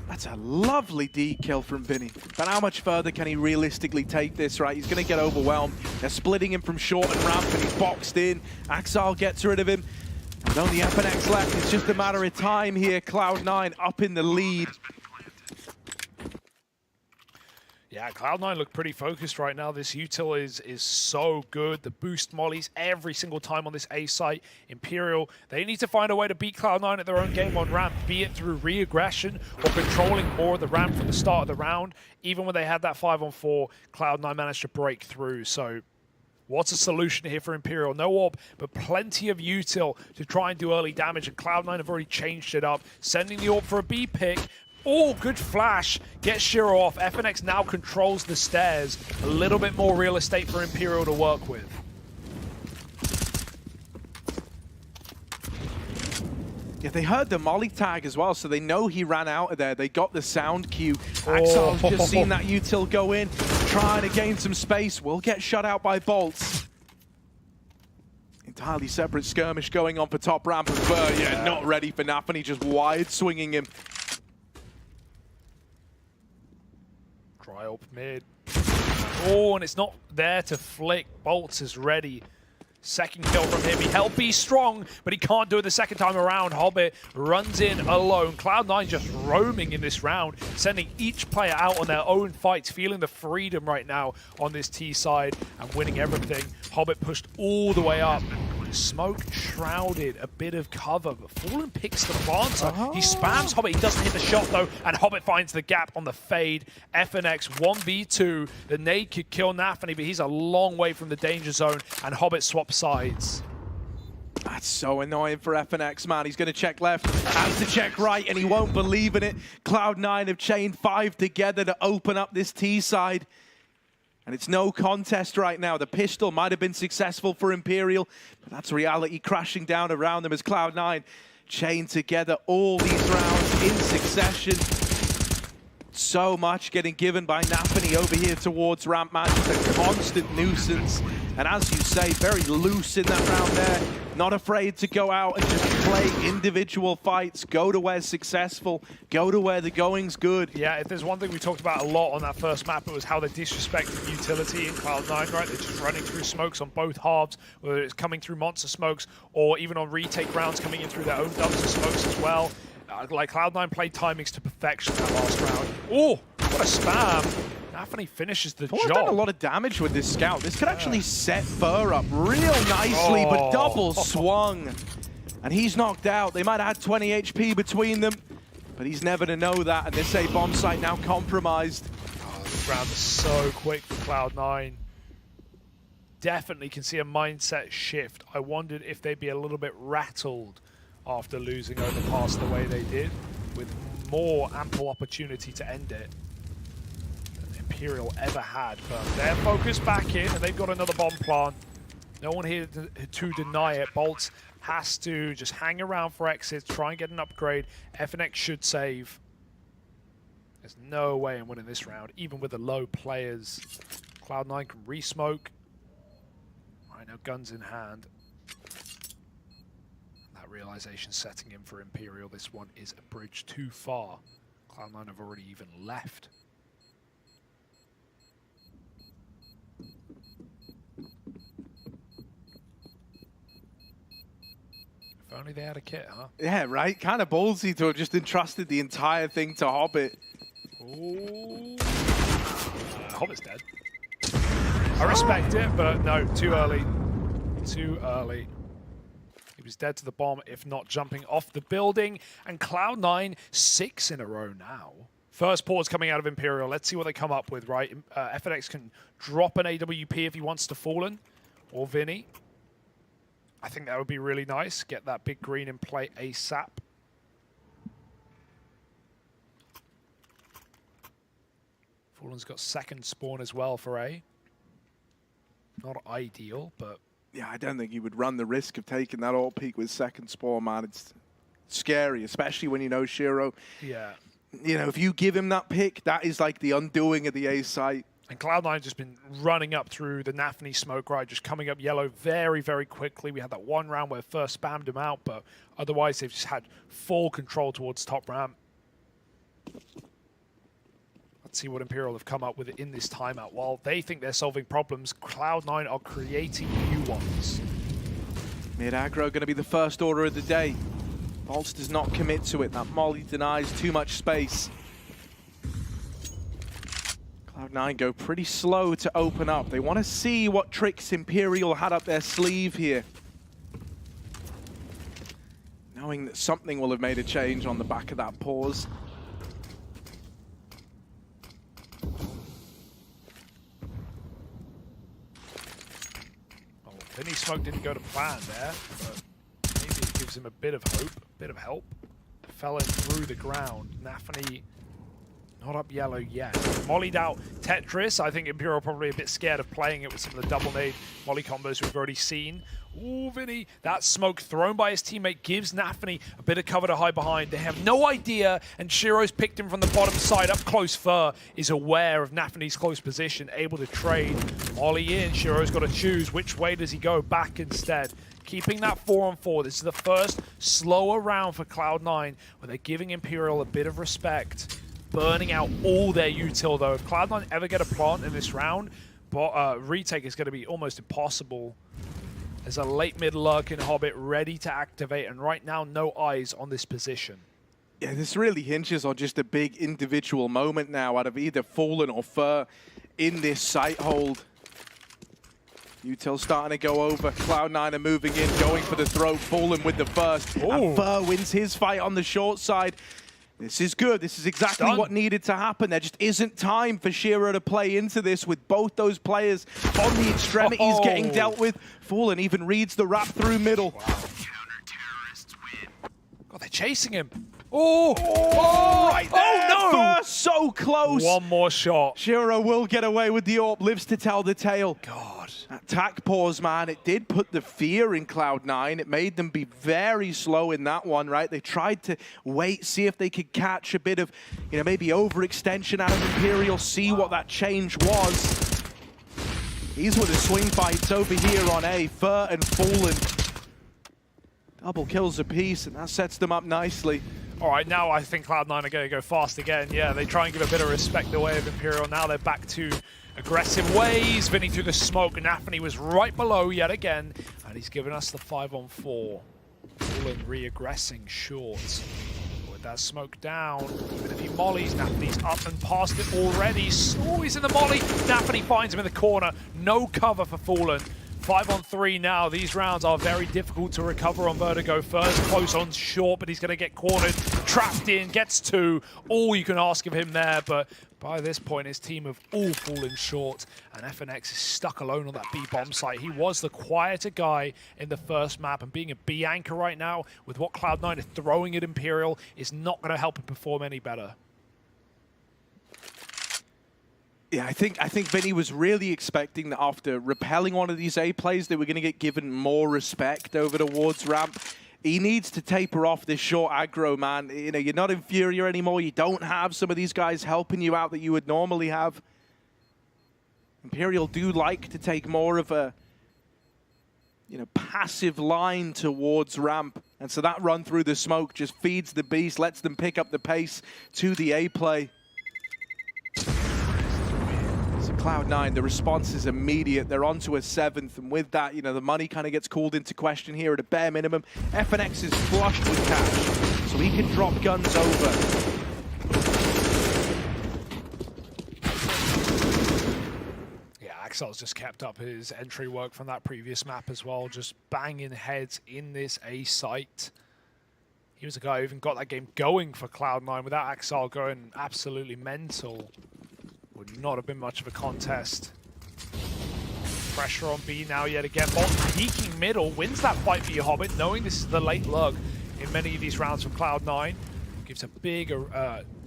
That's a lovely D kill from Vinny. But how much further can he realistically take this, right? He's going to get overwhelmed. They're splitting him from short and ramp, and he's boxed in. Axel gets rid of him. And only FNX left. It's just a matter of time here. Cloud9 up in the lead. Yeah, Cloud9 look pretty focused right now. This util is so good. The boost mollies every single time on this A site. Imperial, they need to find a way to beat Cloud9 at their own game on ramp, be it through re-aggression or controlling more of the ramp from the start of the round. Even when they had that 5-on-4, Cloud9 managed to break through. So what's a solution here for Imperial? No orb, but plenty of util to try and do early damage, and Cloud9 have already changed it up, sending the orb for a B pick. Oh, good flash. Gets Shiro off. FNX now controls the stairs. A little bit more real estate for Imperial to work with. Yeah, they heard the molly tag as well, so they know he ran out of there. They got the sound cue. Axel's just seen that util go in, trying to gain some space. Will get shut out by bolts. Entirely separate skirmish going on for top ramp of Fur. Yeah, not ready for Nafany, just wide swinging him. Try up mid. Oh, and it's not there to flick. Bolts is ready. Second kill from him. He held B strong, but he can't do it the second time around. Hobbit runs in alone. Cloud9 just roaming in this round, sending each player out on their own fights, feeling the freedom right now on this T side and winning everything. Hobbit pushed all the way up. Smoke shrouded a bit of cover, but Fallen picks the planter. He spams Hobbit. He doesn't hit the shot, though, and Hobbit finds the gap on the fade. FNX 1v2. The nade could kill Nafany, but he's a long way from the danger zone, and Hobbit swaps sides. That's so annoying for FNX, man. He's going to check left, has to check right, and he won't believe in it. Cloud9 have chained 5 together to open up this T side. And it's no contest right now. The pistol might have been successful for Imperial, but that's reality crashing down around them as Cloud9 chain together all these rounds in succession. So much getting given by Nafany over here towards ramp, man. Just a constant nuisance. And as you say, very loose in that round there. Not afraid to go out and just play individual fights. Go to where's successful. Go to where the going's good. Yeah, if there's one thing we talked about a lot on that first map, it was how they disrespected utility in Cloud9, right? They're just running through smokes on both halves, whether it's coming through monster smokes or even on retake rounds coming in through their own dumpster smokes as well. Like Cloud9 played timings to perfection that last round. Oh, what a spam. Nafany finishes the job. Done a lot of damage with this scout. This could actually set Fur up real nicely, but double swung. And he's knocked out. They might have had 20 HP between them, but he's never to know that. And this A bomb site now compromised. Oh, this round is so quick for Cloud9. Definitely can see a mindset shift. I wondered if they'd be a little bit rattled after losing Overpass the way they did, with more ample opportunity to end it than Imperial ever had. But they're focused back in, and they've got another bomb plant. No one here to deny it. Bolts has to just hang around for exits, try and get an upgrade. FNX should save. There's no way in winning this round, even with the low players. Cloud9 can re-smoke. Right now, guns in hand. That realization setting in for Imperial. This one is a bridge too far. Cloud9 have already even left. If only they had a kit, huh? Yeah, right? Kind of ballsy to have just entrusted the entire thing to Hobbit. Ooh. Hobbit's dead. I respect it, but no, too early. Too early. He was dead to the bomb, if not jumping off the building. And Cloud9, 6 in a row now. First pause coming out of Imperial. Let's see what they come up with, right? FNX can drop an AWP if he wants to Fallen, or Vinny. I think that would be really nice. Get that big green in play ASAP. Fallen's got second spawn as well for A. Not ideal, but... Yeah, I don't think he would run the risk of taking that all peak with second spawn, man. It's scary, especially when you know Shiro. Yeah. You know, if you give him that pick, that is like the undoing of the A site. And Cloud9 just been running up through the Nafni smoke, right? Just coming up yellow very, very quickly. We had that one round where first spammed him out, but otherwise they've just had full control towards top ramp. Let's see what Imperial have come up with in this timeout. While they think they're solving problems, Cloud9 are creating new ones. Mid-aggro going to be the first order of the day. Bolts does not commit to it. That Molly denies too much space. Cloud9 go pretty slow to open up. They want to see what tricks Imperial had up their sleeve here. Knowing that something will have made a change on the back of that pause. Oh, Vinny smoke didn't go to plan there, but maybe it gives him a bit of hope, a bit of help. Fell in through the ground. Nafni not up yellow yet. Mollied out Tetris. I think Imperial probably a bit scared of playing it with some of the double nade molly combos we've already seen. Ooh, Vinny. That smoke thrown by his teammate gives Nafni a bit of cover to hide behind. They have no idea, and Shiro's picked him from the bottom side. Up close, Fur is aware of Nafni's close position, able to trade. Molly in. Shiro's got to choose. Which way does he go? Back instead. Keeping that 4-on-4. This is the first slower round for Cloud9, where they're giving Imperial a bit of respect. Burning out all their util, though. If Cloud9 ever get a plant in this round, retake is going to be almost impossible. There's a late mid lurk in Hobbit ready to activate, and right now, no eyes on this position. Yeah, this really hinges on just a big individual moment now out of either Fallen or Fur in this site hold. Util starting to go over. Cloud9 are moving in, going for the throw. Fallen with the first. Ooh. And Fur wins his fight on the short side. This is good. This is exactly what needed to happen. There just isn't time for Shiro to play into this with both those players on the extremities getting dealt with. Fallen even reads the wrap through middle. Wow. God, they're chasing him. Oh, right there. Oh, no. First, so close. One more shot. Shiro will get away with the AWP, lives to tell the tale. God. Attack pause, man. It did put the fear in Cloud9. It made them be very slow in that one, right? They tried to wait, see if they could catch a bit of, you know, maybe overextension out of Imperial, see what that change was. These were the swing fights over here on A. Fur and Fallen. Double kills apiece, and that sets them up nicely. All right, now I think Cloud9 are going to go fast again. Yeah, they try and give a bit of respect away of Imperial. Now they're back to aggressive ways. Vinny through the smoke, and Nafni was right below yet again. And he's given us the 5-on-4. Fallen re-aggressing short. With that smoke down, even if he mollies, Nafni's up and past it already. Oh, he's in the molly. Nafni finds him in the corner. No cover for Fallen. 5-on-3 now. These rounds are very difficult to recover on Vertigo. First close on short, but he's going to get cornered. Trapped in, gets 2. All you can ask of him there, but by this point, his team have all fallen short, and FNX is stuck alone on that B bomb site. He was the quieter guy in the first map, and being a B anchor right now with what Cloud9 are throwing at Imperial is not going to help him perform any better. Yeah, I think Vinny was really expecting that after repelling one of these A plays, they were going to get given more respect over towards ramp. He needs to taper off this short aggro, man. You know, you're not inferior anymore. You don't have some of these guys helping you out that you would normally have. Imperial do like to take more of a, you know, passive line towards ramp. And so that run through the smoke just feeds the beast, lets them pick up the pace to the A play. So Cloud9, the response is immediate. They're on to a 7th, and with that, you know, the money kind of gets called into question here at a bare minimum. FNX is flushed with cash, so he can drop guns over. Axel's just kept up his entry work from that previous map as well, just banging heads in this A site. He was the guy who even got that game going for Cloud9. Without Axel going absolutely mental, would not have been much of a contest. Pressure on B now yet again. Bolt peeking middle, wins that fight for your Hobbit, knowing this is the late lug in many of these rounds from Cloud9. Gives a big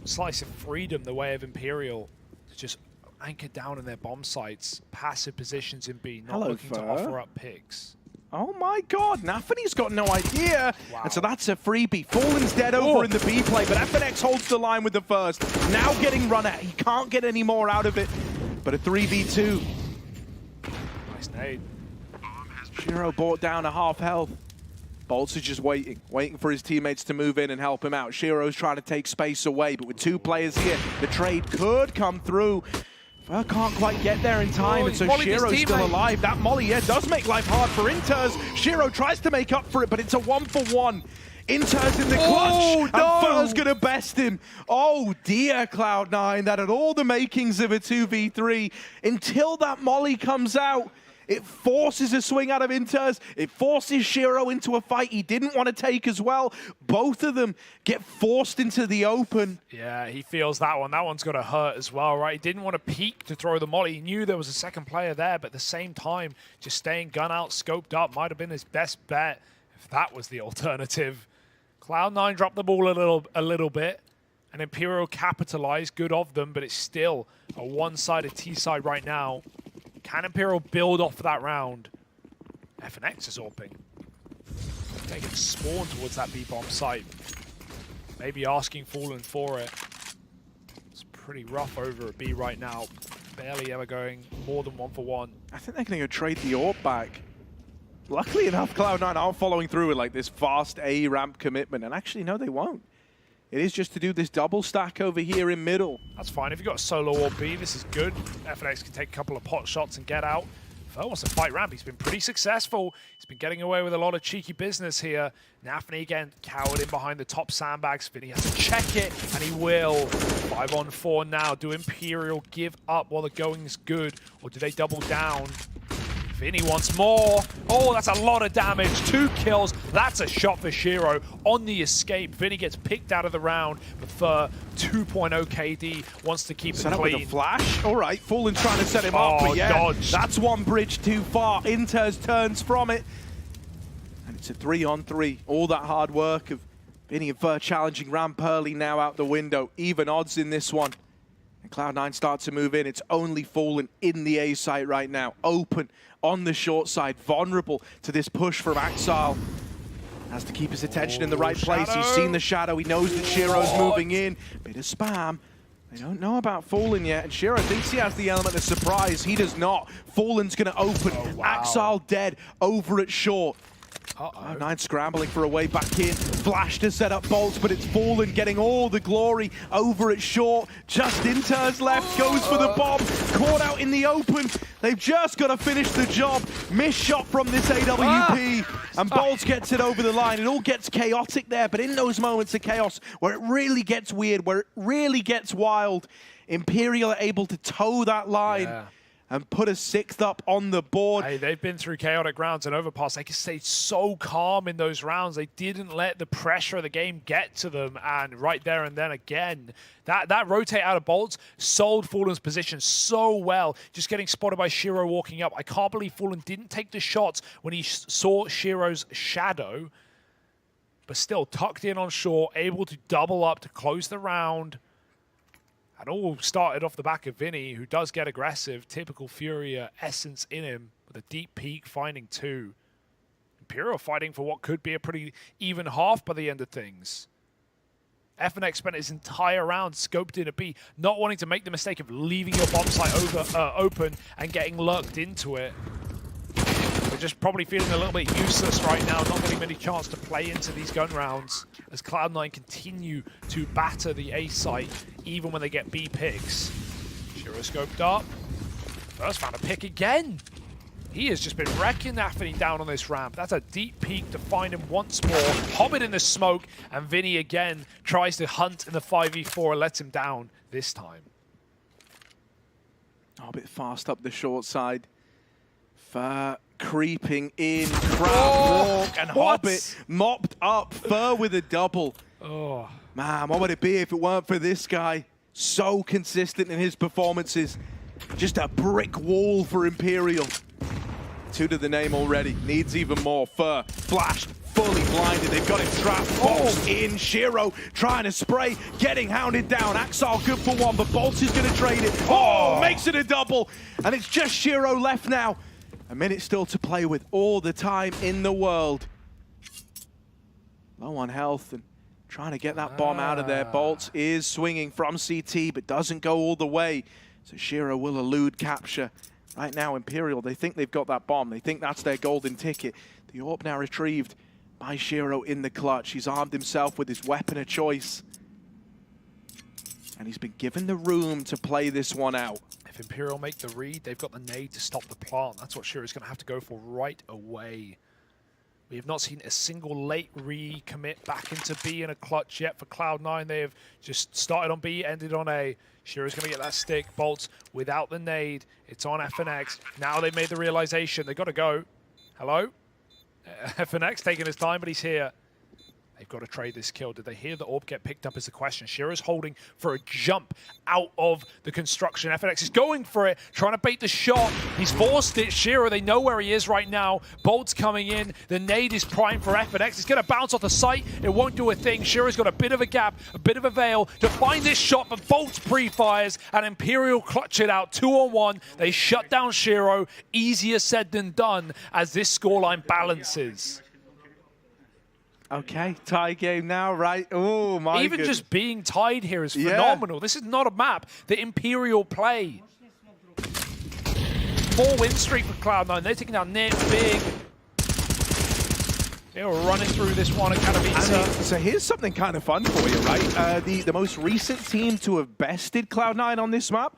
slice of freedom the way of Imperial to just anchor down in their bomb sites, passive positions in B, not looking to offer up picks. Oh my god, Nafany's got no idea. Wow. And so that's a freebie. Fallen's dead over in the B play, but FNX holds the line with the first. Now getting run at. He can't get any more out of it. But a 3v2. Nice nade. Shiro brought down a half health. Bolts is just waiting for his teammates to move in and help him out. Shiro's trying to take space away, but with 2 players here, the trade could come through. Can't quite get there in time, and so Shiro's still alive. That molly, does make life hard for Inters. Shiro tries to make up for it, but it's a 1-for-1. Inters in the clutch, and Fur's gonna best him. Oh dear, Cloud9, that had all the makings of a 2v3 until that molly comes out. It forces a swing out of Inters. It forces Shiro into a fight he didn't want to take as well. Both of them get forced into the open. Yeah, he feels that one. That one's got to hurt as well, right? He didn't want to peek to throw the molly. He knew there was a second player there, but at the same time, just staying gun out, scoped up, might have been his best bet if that was the alternative. Cloud9 dropped the ball a little bit, and Imperial capitalized. Good of them, but it's still a one-sided T-side right now. Can Imperial build off that round? FNX is AWPing. Taking spawn towards that B-bomb site. Maybe asking Fallen for it. It's pretty rough over at B right now. Barely ever going more than 1-for-1. I think they're going to go trade the AWP back. Luckily enough, Cloud9 aren't following through with like this fast A ramp commitment. And actually, no, they won't. It is just to do this double stack over here in middle. That's fine. If you've got a solo or B, this is good. FNX can take a couple of pot shots and get out. Fur wants to fight ramp. He's been pretty successful. He's been getting away with a lot of cheeky business here. Nafany again, cowered in behind the top sandbags. Vinny has to check it, and he will. 5-on-4 now. Do Imperial give up while the going's good, or do they double down? Vinny wants more. Oh, that's a lot of damage. 2 kills. That's a shot for Shiro on the escape. Vinny gets picked out of the round, but for 2.0 KD wants to keep it clean. Set up with a flash. All right, Fallen trying to set him up, but yeah, dodged. That's one bridge too far. Inters turns from it, and it's a 3-on-3. All that hard work of Vinny and Fur challenging ramp early now out the window. Even odds in this one. And Cloud9 starts to move in. It's only Fallen in the A site right now. Open on the short side, vulnerable to this push from Axel. Has to keep his attention in the right place. He's seen the shadow. He knows that Shiro's moving in. Bit of spam. They don't know about Fallen yet, and Shiro thinks he has the element of surprise. He does not. Fallen's going to open. Axel dead over at short. Cloud9 scrambling for a way back in. Flash to set up bolts, but it's Fallen getting all the glory over at short. Just Inters left, goes for the bomb. Caught out in the open. They've just got to finish the job. Missed shot from this AWP. And Bolts gets it over the line. It all gets chaotic there, but in those moments of chaos where it really gets weird, where it really gets wild, Imperial are able to toe that line. And put a 6th up on the board. Hey, they've been through chaotic rounds and overpass. They can stay so calm in those rounds. They didn't let the pressure of the game get to them. And right there and then again, that rotate out of bolts sold Fallen's position so well. Just getting spotted by Shiro walking up. I can't believe Fallen didn't take the shots when he saw Shiro's shadow. But still tucked in on shore, able to double up to close the round. And all started off the back of Vinny, who does get aggressive. Typical Furia essence in him with a deep peak, finding 2. Imperial fighting for what could be a pretty even half by the end of things. FNX spent his entire round scoped in a B, not wanting to make the mistake of leaving your bomb site open and getting lurked into it. They're just probably feeling a little bit useless right now, not getting many chance to play into these gun rounds as Cloud9 continue to batter the A site, even when they get B picks. Shiro scoped up. First found a pick again. He has just been wrecking Anthony down on this ramp. That's a deep peek to find him once more. Hobbit in the smoke, and Vinny again tries to hunt in the 5v4 and lets him down this time. Hobbit fast up the short side. Fur creeping in, crowd walk, and Hobbit mopped up. Fur with a double. Oh. Man, what would it be if it weren't for this guy? So consistent in his performances. Just a brick wall for Imperial. 2 to the name already. Needs even more. Fur flashed, fully blinded. They've got him trapped. Bolts in. Shiro trying to spray, getting hounded down. Axel good for 1, but Bolts is going to trade it. Oh, makes it a double. And it's just Shiro left now. A minute still to play with. All the time in the world. Low on health and trying to get that bomb out of there. Bolts is swinging from CT, but doesn't go all the way. So Shiro will elude capture. Right now, Imperial, they think they've got that bomb. They think that's their golden ticket. The AWP now retrieved by Shiro in the clutch. He's armed himself with his weapon of choice. And he's been given the room to play this one out. If Imperial make the read, they've got the nade to stop the plant. That's what Shiro's going to have to go for right away. We have not seen a single late recommit back into B in a clutch yet for Cloud9. They have just started on B, ended on A. Shiro's going to get that stick. Bolts without the nade. It's on FNX. Now they've made the realization. They've got to go. Hello? FNX taking his time, but he's here. They've got to trade this kill. Did they hear the AWP get picked up is the question. Shiro's holding for a jump out of the construction. FNX is going for it, trying to bait the shot. He's forced it. Shiro, they know where he is right now. Bolt's coming in. The nade is primed for FNX. It's going to bounce off the site. It won't do a thing. Shiro's got a bit of a gap, a bit of a veil to find this shot, but Bolt's pre-fires, and Imperial clutch it out 2-on-1. They shut down Shiro. Easier said than done as this scoreline balances. Okay, tie game now, right? Oh, my Even goodness. just being tied here is phenomenal. This is not a map that Imperial play. 4-win streak for Cloud9. They're taking down Nip big. They were running through this one at Katowice. So here's something kind of fun for you, right? The most recent team to have bested Cloud9 on this map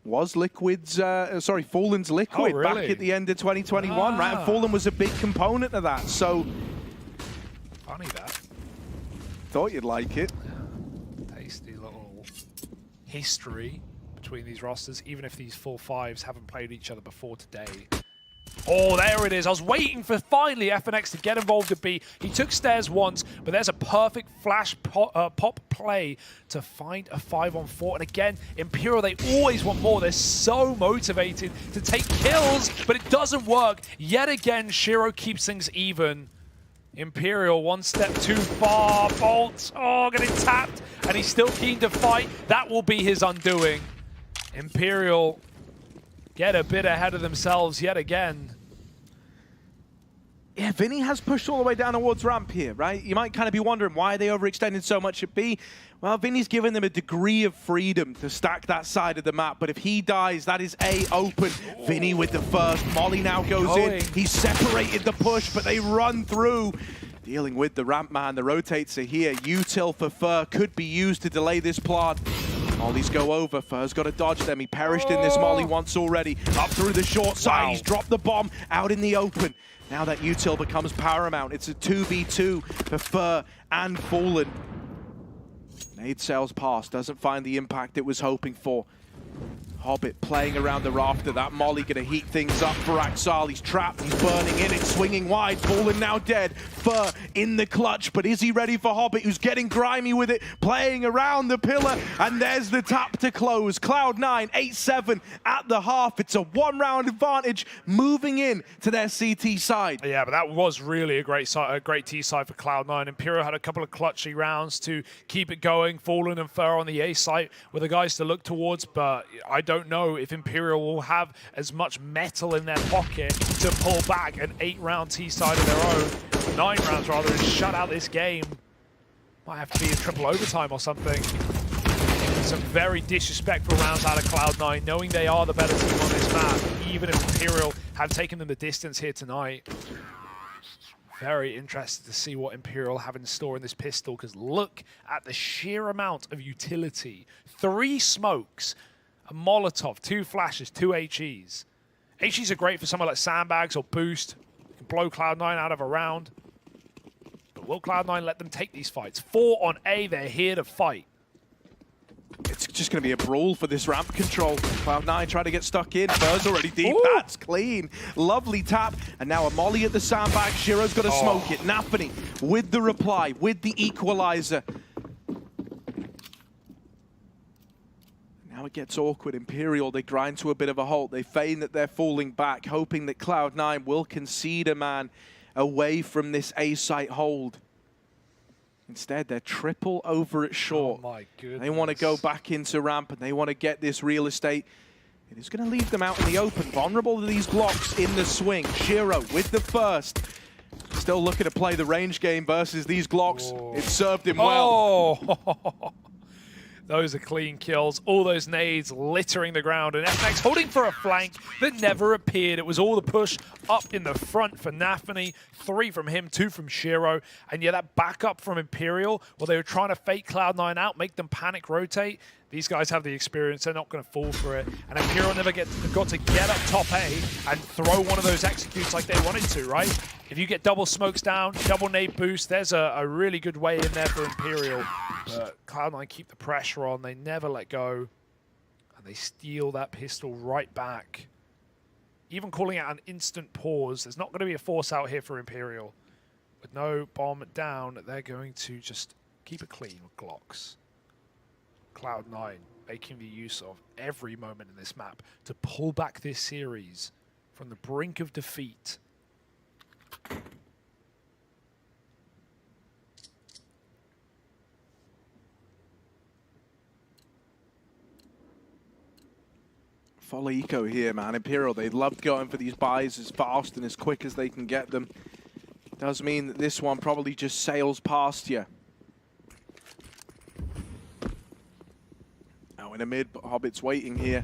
was Liquid's, Fallen's Liquid back at the end of 2021, right? And Fallen was a big component of that, so... Funny that. Thought you'd like it. Tasty little history between these rosters, even if these 4-5s haven't played each other before today. Oh, there it is. I was waiting for finally FNX to get involved at B. He took stairs once, but there's a perfect flash pop play to find a 5-on-4. And again, Imperial, they always want more. They're so motivated to take kills, but it doesn't work. Yet again, Shiro keeps things even. Imperial one step too far. Bolt, getting tapped, and he's still keen to fight. That will be his undoing. Imperial get a bit ahead of themselves yet again. Yeah, Vinny has pushed all the way down towards ramp here, right? You might kind of be wondering why they overextended so much at B. Well, Vinny's given them a degree of freedom to stack that side of the map, but if he dies, that is A open. Vinny with the first. Molly now goes in. He's separated the push, but they run through. Dealing with the ramp man. The rotates are here. Util for Fur could be used to delay this plant. Mollies go over. Fur's got to dodge them. He perished in this Molly once already. Up through the short side. He's dropped the bomb out in the open. Now that Util becomes paramount. It's a 2v2 for Fur and Fallen. Nade sails past. Doesn't find the impact it was hoping for. Hobbit playing around the rafter. That Molly going to heat things up for Axel. He's trapped. He's burning in. It's swinging wide. Fallen now dead. Fur in the clutch. But is he ready for Hobbit, who's getting grimy with it? Playing around the pillar. And there's the tap to close. Cloud9, 8-7 at the half. It's a one-round advantage moving in to their CT side. Yeah, but that was really a great T side for Cloud9. Imperial had a couple of clutchy rounds to keep it going. Fallen and Fur on the A site were the guys to look towards, but I don't know if Imperial will have as much metal in their pocket to pull back an 8-round T side of their own. 9 rounds rather, and shut out this game. Might have to be a triple overtime or something. Some very disrespectful rounds out of Cloud9, knowing they are the better team on this map, even if Imperial have taken them the distance here tonight. Very interested to see what Imperial have in store in this pistol, because look at the sheer amount of utility. 3 smokes, a Molotov, 2 flashes, 2 HEs. HEs are great for someone like Sandbags or Boost. You can blow Cloud9 out of a round. But will Cloud9 let them take these fights? 4 on A, they're here to fight. It's just going to be a brawl for this ramp control. Cloud9 trying to get stuck in. Bird's already deep. Ooh. That's clean. Lovely tap. And now a molly at the sandbag. Shiro's got to smoke it. Nafany with the reply, with the equalizer. Now it gets awkward. Imperial, they grind to a bit of a halt. They feign that they're falling back, hoping that Cloud9 will concede a man away from this A-site hold. Instead, they're triple over at short. Oh my goodness. They want to go back into ramp, and they want to get this real estate. It is going to leave them out in the open, vulnerable to these blocks in the swing. Shiro with the first. Still looking to play the range game versus these Glocks. Oh. It served him well. Oh, those are clean kills. All those nades littering the ground, and FX holding for a flank that never appeared. It was all the push up in the front for Nafany. 3 from him, 2 from Shiro. And yeah, that backup from Imperial, well, they were trying to fake Cloud9 out, make them panic rotate. These guys have the experience. They're not going to fall for it. And Imperial never got to get up top A and throw one of those executes like they wanted to, right? If you get double smokes down, double nade boost, there's a really good way in there for Imperial. But Cloud9 keep the pressure on. They never let go. And they steal that pistol right back. Even calling out an instant pause. There's not going to be a force out here for Imperial. With no bomb down, they're going to just keep it clean with Glocks. Cloud9 making the use of every moment in this map to pull back this series from the brink of defeat. Follow eco here, man. Imperial, they loved going for these buys as fast and as quick as they can get them. Does mean that this one probably just sails past you. Now in a mid, but Hobbit's waiting here.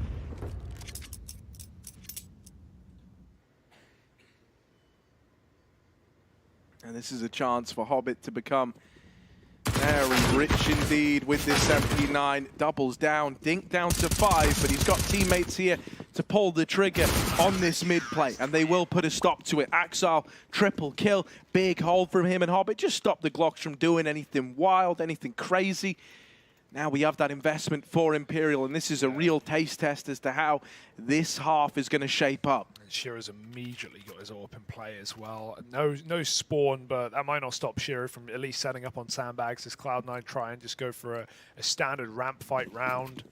And this is a chance for Hobbit to become very rich indeed with this 79. Doubles down, Dink down to 5, but he's got teammates here to pull the trigger on this mid play, and they will put a stop to it. Axel, triple kill, big hold from him and Hobbit. Just stop the Glocks from doing anything wild, anything crazy. Now we have that investment for Imperial, and this is a real taste test as to how this half is going to shape up. And Shiro's immediately got his AWP in play as well. No spawn, but that might not stop Shiro from at least setting up on sandbags as Cloud9 try and just go for a standard ramp fight round.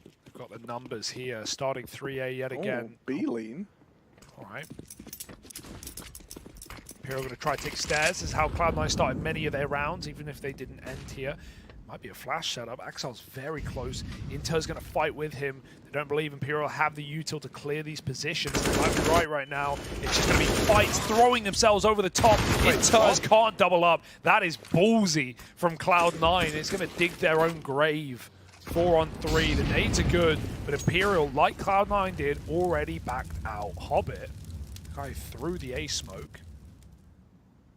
They've got the numbers here, starting 3A yet again. Oh, B-lean. All right. Imperial going to try to take stairs. This is how Cloud9 started many of their rounds, even if they didn't end here. Might be a flash setup. Axel's very close. Inter's going to fight with him. They don't believe Imperial have the util to clear these positions. They might be right now. It's just going to be fights throwing themselves over the top. Inters can't double up. That is ballsy from Cloud9. It's going to dig their own grave. 4 on 3. The nades are good, but Imperial, like Cloud9 did, already backed out. Hobbit, guy through the A smoke,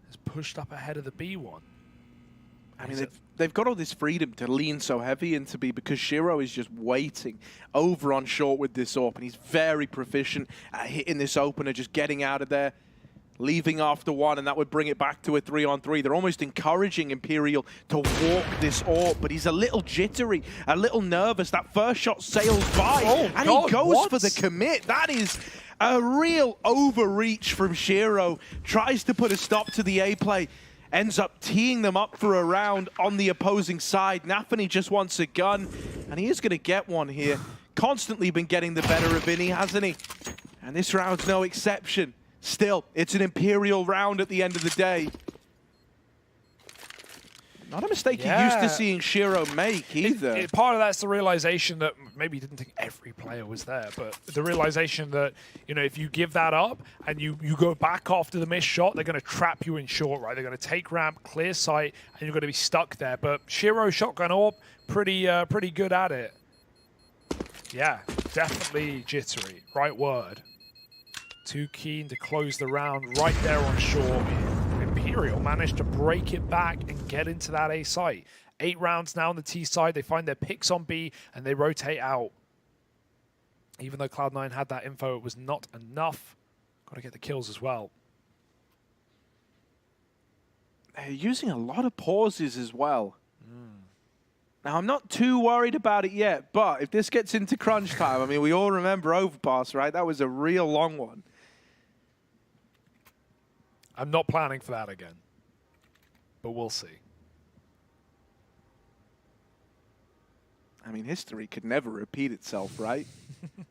has pushed up ahead of the B one. I mean, they've got all this freedom to lean so heavy into B because Shiro is just waiting over on short with this AWP, and he's very proficient at hitting this opener, just getting out of there, leaving after 1, and that would bring it back to a 3-on-3. They're almost encouraging Imperial to walk this AWP, but he's a little jittery, a little nervous. That first shot sails by, and he goes for the commit. That is a real overreach from Shiro. Tries to put a stop to the A play. Ends up teeing them up for a round on the opposing side. Nafany just wants a gun, and he is going to get one here. Constantly been getting the better of Vinny, hasn't he? And this round's no exception. Still, it's an Imperial round at the end of the day. Not a mistake you're used to seeing Shiro make either. Part of that's the realization that maybe he didn't think every player was there, but the realization that, you know, if you give that up and you go back after the missed shot, they're going to trap you in short, right? They're going to take ramp, clear sight, and you're going to be stuck there. But Shiro shotgun AWP, pretty good at it. Yeah, definitely jittery. Right word. Too keen to close the round right there on shore. Imperial managed to break it back and get into that A site. 8 rounds now on the T side. They find their picks on B and they rotate out. Even though Cloud9 had that info, it was not enough. Got to get the kills as well. They're using a lot of pauses as well. Now, I'm not too worried about it yet, but if this gets into crunch time, I mean, we all remember Overpass, right? That was a real long one. I'm not planning for that again, but we'll see. I mean, history could never repeat itself, right?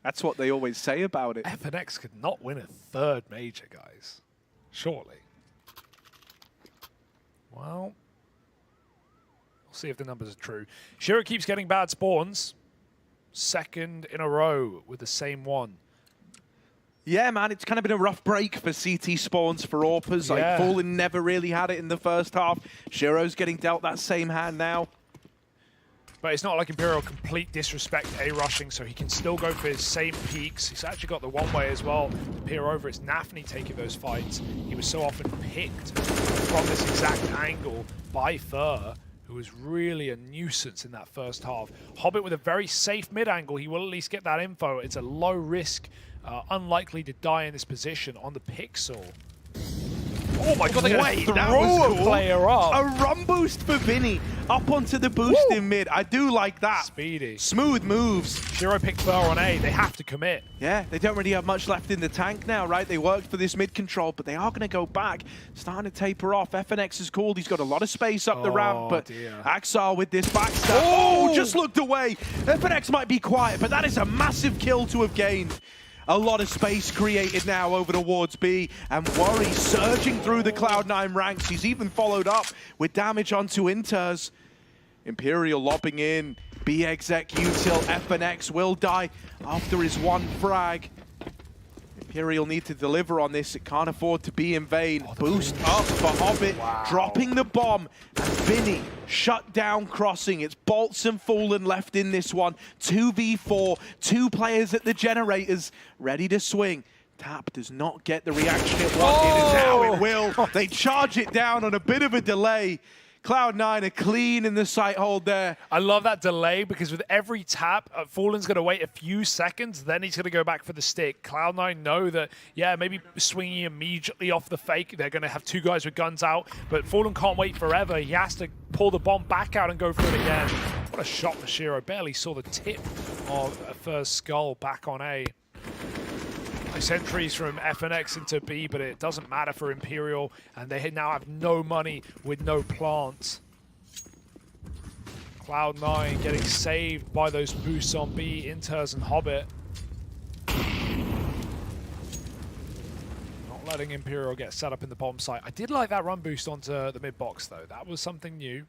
That's what they always say about it. FNX could not win a 3rd major, guys. Surely. Well, we'll see if the numbers are true. Shiro keeps getting bad spawns. 2nd in a row with the same one. Yeah, man, it's kind of been a rough break for CT spawns for AWPers. Like, Fallen never really had it in the first half. Shiro's getting dealt that same hand now. But it's not like Imperial complete disrespect A rushing, so he can still go for his same peaks. He's actually got the one-way as well to peer over. It's Nafny taking those fights. He was so often picked from this exact angle by Fur, who was really a nuisance in that first half. Hobbit with a very safe mid-angle. He will at least get that info. It's a low risk, unlikely to die in this position on the Pixel. Oh my god, they're going to throw a player up. A run boost for Vinny up onto the boost in mid. I do like that. Speedy. Smooth moves. Shiro picked Fur on A. They have to commit. Yeah, they don't really have much left in the tank now, right? They worked for this mid control, but they are going to go back. Starting to taper off. FNX is called. He's got a lot of space up the ramp, but Axar with this backstab. Oh, just looked away. FNX might be quiet, but that is a massive kill to have gained. A lot of space created now over towards B, and Worry surging through the Cloud9 ranks. He's even followed up with damage onto Inters. Imperial lobbing in, B exec util, FNX will die after his 1 frag. Imperial need to deliver on this, it can't afford to be in vain. Boost up for Hobbit, dropping the bomb, and Vinny shut down crossing. It's Bolts and Fallen left in this one. 2v4, 2 players at the generators, ready to swing. Tap does not get the reaction it wanted, and now it will. They charge it down on a bit of a delay. Cloud9 are clean in the sight hold there. I love that delay because with every tap, Fallen's going to wait a few seconds, then he's going to go back for the stick. Cloud9 know that, yeah, maybe swinging immediately off the fake, they're going to have 2 guys with guns out, but Fallen can't wait forever. He has to pull the bomb back out and go for it again. What a shot for Shiro. Barely saw the tip of a first skull back on A. Nice entries from FNX into B, but it doesn't matter for Imperial, and they now have no money with no plants. Cloud9 getting saved by those boosts on B, Inters and Hobbit. Not letting Imperial get set up in the bomb site. I did like that run boost onto the mid box though. That was something new.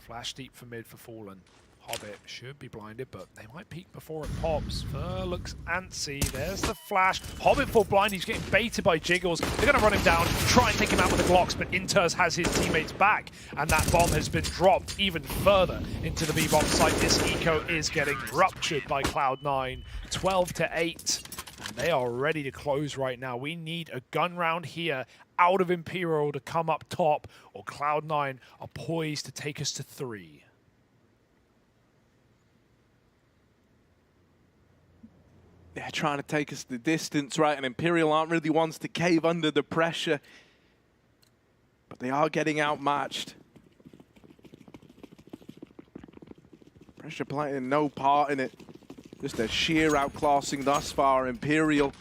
Flash deep for mid for Fallen. Hobbit should be blinded, but they might peek before it pops. Fur looks antsy. There's the flash. Hobbit full blind. He's getting baited by Jiggles. They're going to run him down, try and take him out with the Glocks, but Inters has his teammates back, and that bomb has been dropped even further into the B-bomb site. This eco is getting ruptured by Cloud9. 12-8. And they are ready to close right now. We need a gun round here out of Imperial to come up top, or Cloud9 are poised to take us to 3. They're trying to take us the distance, right? And Imperial aren't really ones to cave under the pressure. But they are getting outmatched. Pressure playing no part in it. Just a sheer outclassing thus far. Imperial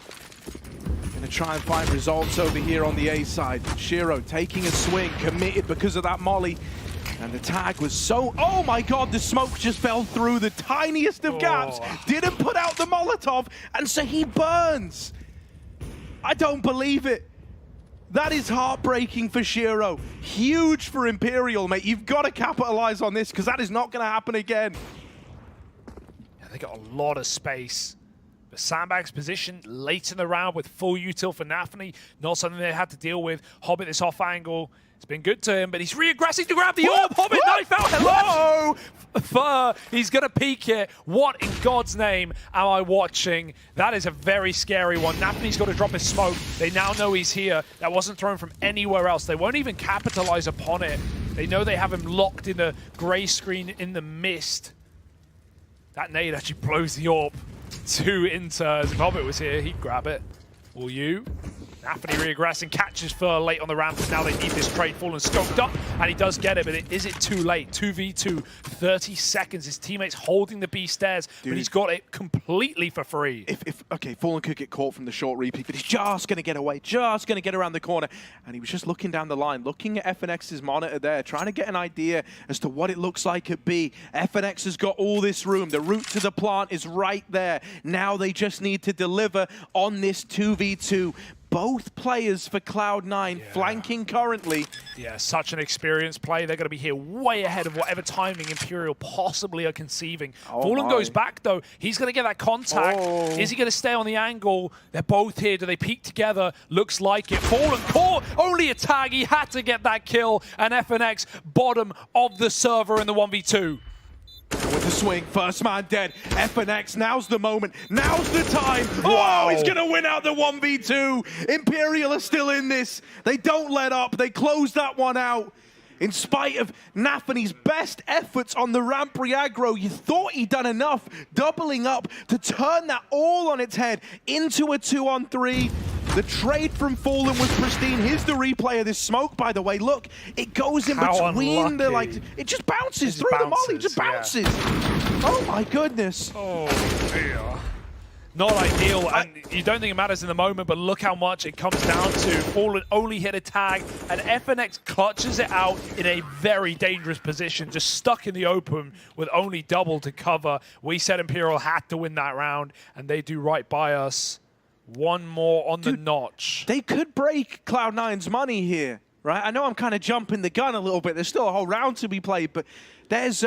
going to try and find results over here on the A side. Shiro taking a swing, committed because of that molly. And the tag was so... Oh my god, the smoke just fell through the tiniest of gaps. Didn't put out the Molotov, and so he burns. I don't believe it. That is heartbreaking for Shiro. Huge for Imperial, mate. You've got to capitalize on this, because that is not going to happen again. Yeah, they got a lot of space. But Sandbag's position late in the round with full util for Nafany, not something they had to deal with. Hobbit this off angle. It's been good to him, but he's re-aggressing to grab the orb. Hobbit knife out. Hello! Fur. He's going to peek it. What in God's name am I watching? That is a very scary one. Nafany's got to drop his smoke. They now know he's here. That wasn't thrown from anywhere else. They won't even capitalize upon it. They know they have him locked in a gray screen in the mist. That nade actually blows the orb to Inters. If Hobbit was here, he'd grab it. Will you? Nafany re-aggressing, catches Fur late on the ramp, but now they need this trade. Fallen scoped up, and he does get it, but is it too late? 2v2, 30 seconds. His teammate's holding the B stairs, but he's got it completely for free. Okay, Fallen could get caught from the short repeat, but he's just going to get away, just going to get around the corner. And he was just looking down the line, looking at FNX's monitor there, trying to get an idea as to what it looks like at B. FNX has got all this room. The route to the plant is right there. Now they just need to deliver on this 2v2. Both players for Cloud9 flanking currently. Yeah, such an experienced play. They're going to be here way ahead of whatever timing Imperial possibly are conceiving. Fallen goes back, though. He's going to get that contact. Is he going to stay on the angle? They're both here. Do they peek together? Looks like it. Fallen caught. Only a tag. He had to get that kill. And FNX bottom of the server in the 1v2. With the swing, first man dead. FNX, now's the moment. Now's the time. Wow. Oh, he's going to win out the 1v2. Imperial are still in this. They don't let up. They close that one out. In spite of Nafany's best efforts on the ramp re-aggro, you thought he'd done enough, doubling up to turn that all on its head into a 2-on-3. The trade from Fallen was pristine. Here's the replay of this smoke, by the way. Look, it goes in between the, like, it just bounces through the molly, just bounces. Oh my goodness. Oh dear. Not ideal, and you don't think it matters in the moment, but look how much it comes down to. Fallen only hit a tag, and FNX clutches it out in a very dangerous position, just stuck in the open with only double to cover. We said Imperial had to win that round, and they do right by us. One more on the notch. They could break Cloud9's money here, right? I know I'm kind of jumping the gun a little bit. There's still a whole round to be played, but there's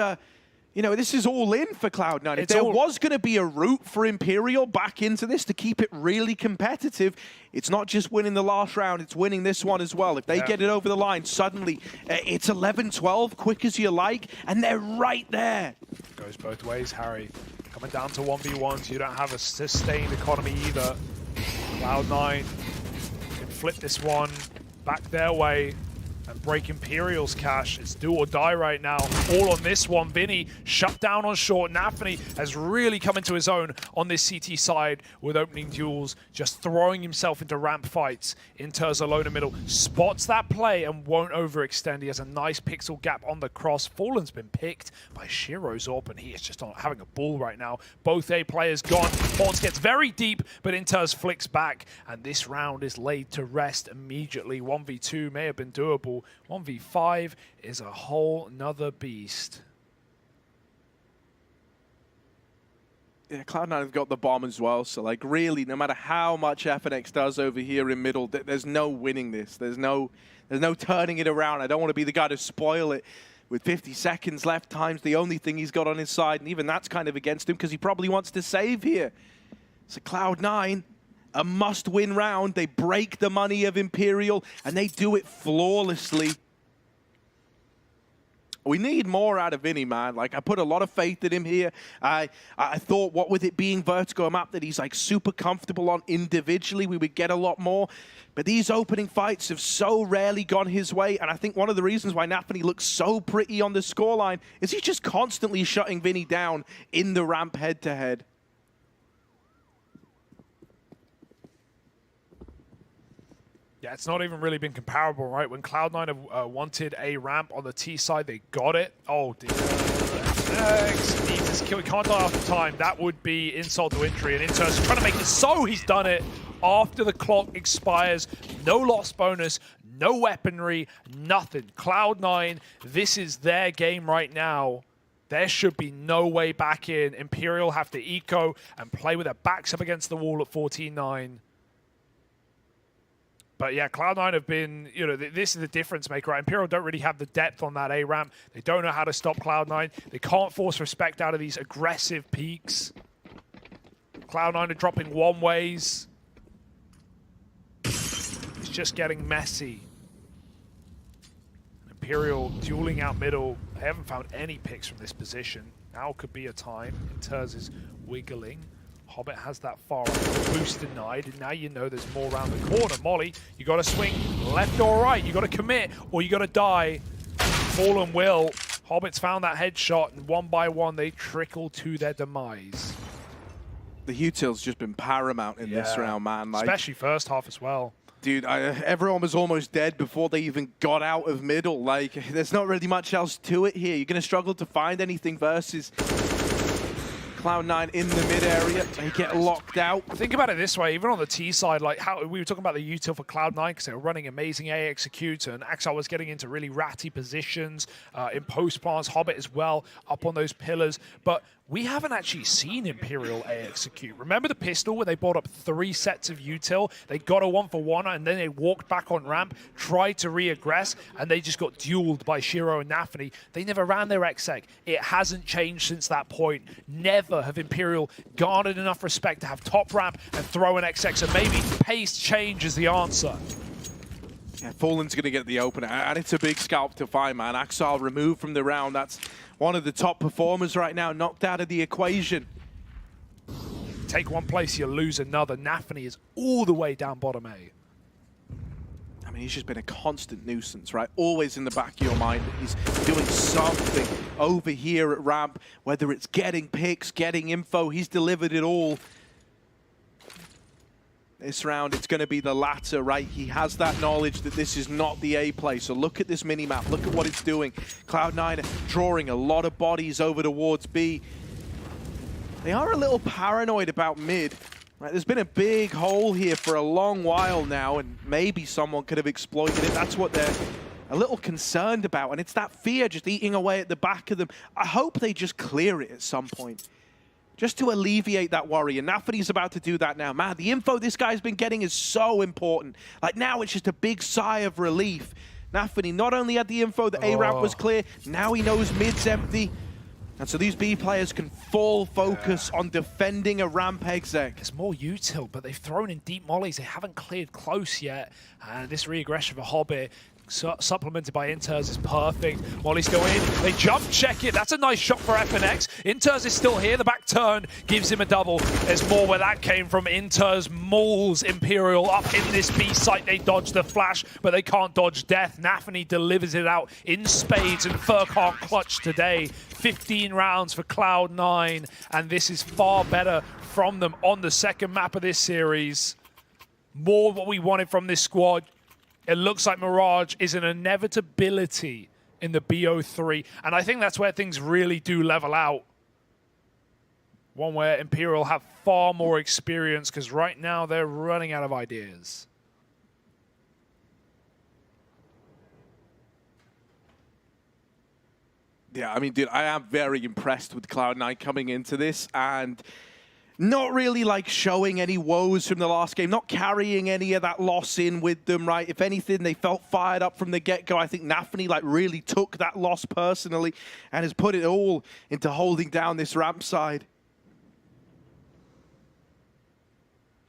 you know, this is all in for Cloud9. If there was going to be a route for Imperial back into this to keep it really competitive, it's not just winning the last round, it's winning this one as well. If they get it over the line, suddenly it's 11-12, quick as you like, and they're right there. Goes both ways, Harry. Coming down to 1v1s, you don't have a sustained economy either. Cloud9 can flip this one back their way and break Imperial's cash. It's do or die right now. All on this one. Vinny shut down on short. Nafany has really come into his own on this CT side with opening duels, just throwing himself into ramp fights. Inters alone in middle. Spots that play and won't overextend. He has a nice pixel gap on the cross. Fallen's been picked by Shiro's Orb, and he is just not having a ball right now. Both A players gone. Horns gets very deep, but Inters flicks back, and this round is laid to rest immediately. 1v2 may have been doable. 1v5 is a whole nother beast. Yeah, Cloud9 have got the bomb as well, so like really, no matter how much FNX does over here in middle, there's no winning this. There's no turning it around. I don't want to be the guy to spoil it. With 50 seconds left, time's the only thing he's got on his side, and even that's kind of against him because he probably wants to save here. So Cloud9, a must-win round. They break the money of Imperial, and they do it flawlessly. We need more out of Vinny, man. Like, I put a lot of faith in him here. I thought, what with it being vertigo, a map that he's like super comfortable on individually, we would get a lot more. But these opening fights have so rarely gone his way, and I think one of the reasons why Nafany looks so pretty on the scoreline is he's just constantly shutting Vinny down in the ramp head-to-head. Yeah, it's not even really been comparable, right? When Cloud9 have wanted a ramp on the T side, they got it. Oh, dear. Next, needs his kill. He can't die after time. That would be insult to injury. And Inters trying to make it so he's done it after the clock expires. No loss bonus, no weaponry, nothing. Cloud9, this is their game right now. There should be no way back in. Imperial have to eco and play with their backs up against the wall at 14-9. But yeah, Cloud9 have been, you know, this is the difference maker, right? Imperial don't really have the depth on that A ramp. They don't know how to stop Cloud9. They can't force respect out of these aggressive peaks. Cloud9 are dropping one ways. It's just getting messy. Imperial dueling out middle. I haven't found any picks from this position. Now could be a time. Inters is wiggling. Hobbit has that far right boost denied, and now you know there's more around the corner. Molly, you got to swing left or right. You got to commit, or you got to die. Fallen will. Hobbit's found that headshot, and one by one they trickle to their demise. The util's just been paramount in this round, man. Like, especially first half as well. Dude, everyone was almost dead before they even got out of middle. Like, there's not really much else to it here. You're going to struggle to find anything versus Cloud9 in the mid area. They get locked out. Think about it this way, even on the T side, like how we were talking about the util for Cloud9 because they were running amazing A executor, and Axel was getting into really ratty positions in post plants, Hobbit as well, up on those pillars. But we haven't actually seen Imperial A execute. Remember the pistol where they brought up 3 sets of util? They got a 1-for-1 and then they walked back on ramp, tried to re-aggress, and they just got dueled by Shiro and Nafany. They never ran their exec. It hasn't changed since that point. Never have Imperial garnered enough respect to have top ramp and throw an exec, so maybe pace change is the answer. Yeah, Fallen's going to get the opener, and it's a big scalp to find, man. Axel removed from the round. That's one of the top performers right now, knocked out of the equation. Take one place, you lose another. Nafany is all the way down bottom A. I mean, he's just been a constant nuisance, right? Always in the back of your mind. He's doing something over here at ramp, whether it's getting picks, getting info. He's delivered it all. This round, it's going to be the latter, right? He has that knowledge that this is not the A play. So look at this mini-map. Look at what it's doing. Cloud9 drawing a lot of bodies over towards B. They are a little paranoid about mid. Right? There's been a big hole here for a long while now, and maybe someone could have exploited it. That's what they're a little concerned about, and it's that fear just eating away at the back of them. I hope they just clear it at some point, just to alleviate that worry. And Nafany's about to do that now. Man, the info this guy's been getting is so important. Like, now it's just a big sigh of relief. Nafany not only had the info that A ramp was clear, now he knows mid's empty. And so these B players can full focus on defending a ramp exec. There's more util, but they've thrown in deep mollies. They haven't cleared close yet. And this re-aggression for Hobbit, supplemented by Inters, is perfect. Mollies go in, they jump check it. That's a nice shot for FNX. Inters is still here. The back turn gives him a double. There's more where that came from. Inters mauls Imperial up in this B site. They dodge the flash, but they can't dodge death. Nafany delivers it out in spades, and Furkan clutch today. 15 rounds for Cloud9, and this is far better from them on the second map of this series. More what we wanted from this squad. It looks like Mirage is an inevitability in the BO3, and I think that's where things really do level out. One where Imperial have far more experience, because right now they're running out of ideas. Yeah, I mean, dude, I am very impressed with Cloud9 coming into this, and not really like showing any woes from the last game, not carrying any of that loss in with them, right? If anything, they felt fired up from the get-go. I think Nafany like really took that loss personally and has put it all into holding down this ramp side.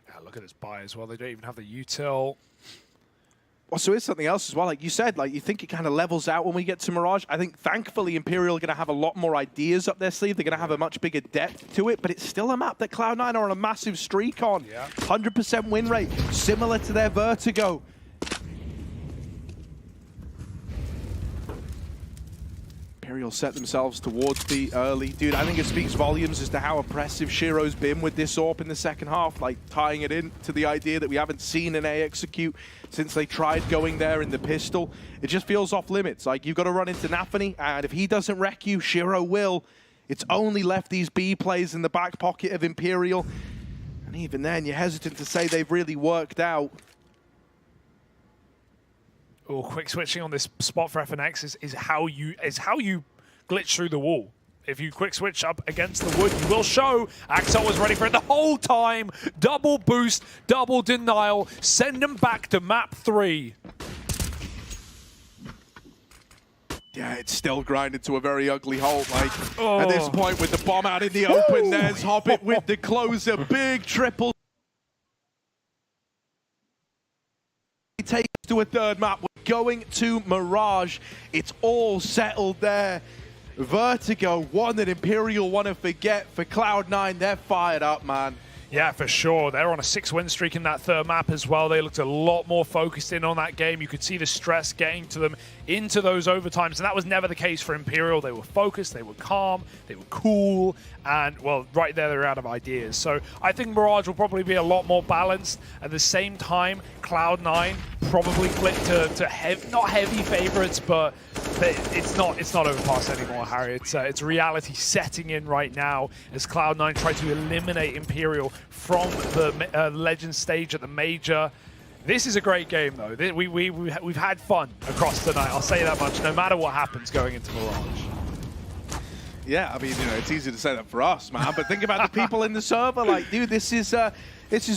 Yeah, look at this buy as well. They don't even have the util. Also, is something else as well. Like you said, like you think it kind of levels out when we get to Mirage. I think thankfully Imperial are going to have a lot more ideas up their sleeve. They're going to have a much bigger depth to it, but it's still a map that Cloud9 are on a massive streak on. 100% win rate, similar to their Vertigo. Imperial set themselves towards B early. Dude, I think it speaks volumes as to how oppressive Shiro's been with this AWP in the second half, like tying it in to the idea that we haven't seen an A execute since they tried going there in the pistol. It just feels off limits. Like, you've got to run into Nafany, and if he doesn't wreck you, Shiro will. It's only left these B plays in the back pocket of Imperial, and even then, you're hesitant to say they've really worked out. Oh, quick switching on this spot for FNX is how you glitch through the wall. If you quick switch up against the wood, you will show. Axel was ready for it the whole time. Double boost, double denial. Send them back to map 3. Yeah, it's still grinded to a very ugly halt. Like, at this point, with the bomb out in the open, there's Hobbit with the closer. Big triple. He takes to a third map. We're going to Mirage. It's all settled there. Vertigo, one that Imperial want to forget. For Cloud9, they're fired up, man. Yeah, for sure. They're on a 6-win streak in that third map as well. They looked a lot more focused in on that game. You could see the stress getting to them into those overtimes, and that was never the case for Imperial. They were focused, they were calm, they were cool, and, well, right there, they're out of ideas. So I think Mirage will probably be a lot more balanced. At the same time, Cloud9 probably flipped to not heavy favorites, but it's not overpass anymore, Harry. It's reality setting in right now as Cloud9 try to eliminate Imperial from the Legend stage at the Major. This is a great game, though. We've had fun across the night. I'll say that much, no matter what happens going into Mirage. Yeah, I mean, you know, it's easy to say that for us, man, but think about the people in the server. Like, dude, this is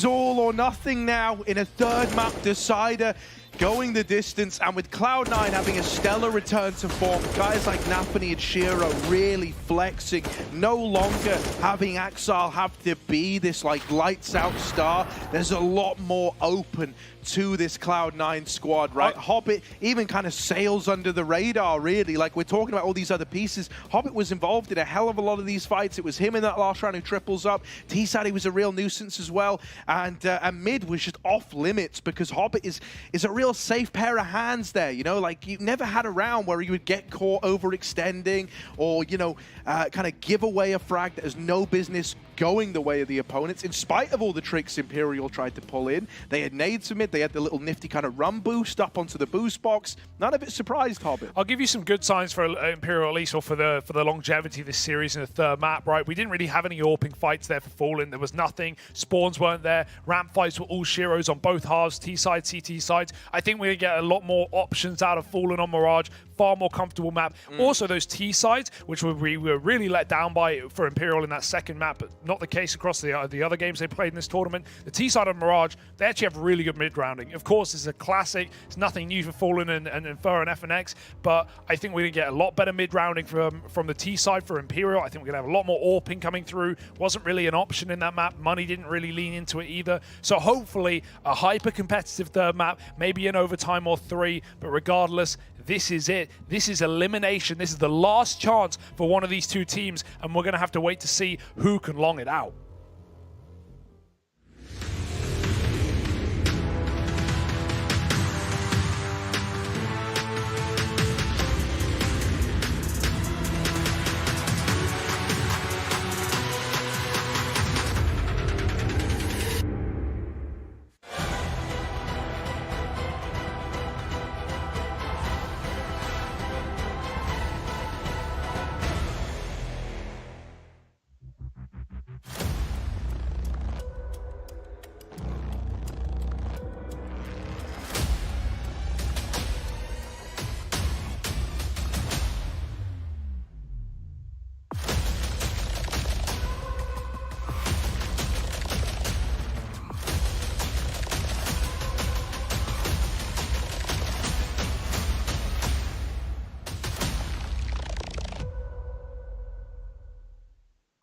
all or nothing now in a third map decider, going the distance, and with Cloud9 having a stellar return to form, guys like Nafany and Shiro really flexing, no longer having Axile have to be this like lights out star. There's a lot more open to this Cloud9 squad, right? Hobbit even kind of sails under the radar, really. Like, we're talking about all these other pieces. Hobbit was involved in a hell of a lot of these fights. It was him in that last round who triples up. T-side, he was a real nuisance as well. And mid was just off limits because Hobbit is a real safe pair of hands there, you know? Like, you never had a round where you would get caught overextending or, you know, kind of give away a frag that has no business going the way of the opponents. In spite of all the tricks Imperial tried to pull in, they had nades from mid, they had the little nifty kind of run boost up onto the boost box. None of it surprised Hobbit. I'll give you some good signs for Imperial, at least, or for the longevity of this series in the third map, right? We didn't really have any AWPing fights there for Fallen. There was nothing. Spawns weren't there. Ramp fights were all Shiros on both halves, T-side, CT sides. I think we're going to get a lot more options out of Fallen on Mirage. Far more comfortable map. Also, those T-sides, which we were really let down by for Imperial in that second map, but not the case across the other games they played in this tournament. The T-side of Mirage, they actually have really good mid-rounding. Of course, it's a classic. It's nothing new for Fallen and Fur and FNX, but I think we're going to get a lot better mid-rounding from the T-side for Imperial. I think we're going to have a lot more AWPing coming through. Wasn't really an option in that map. Money didn't really lean into it either. So hopefully, a hyper-competitive third map, maybe an overtime or 3, but regardless, this is it. This is elimination. This is the last chance for one of these two teams, and we're going to have to wait to see who can long it out.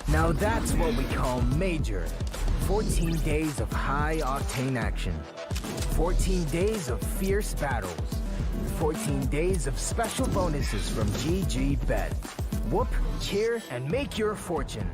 Now that's what we call major. 14 days of high-octane action. 14 days of fierce battles. 14 days of special bonuses from GG Bet. Whoop, cheer, and make your fortune.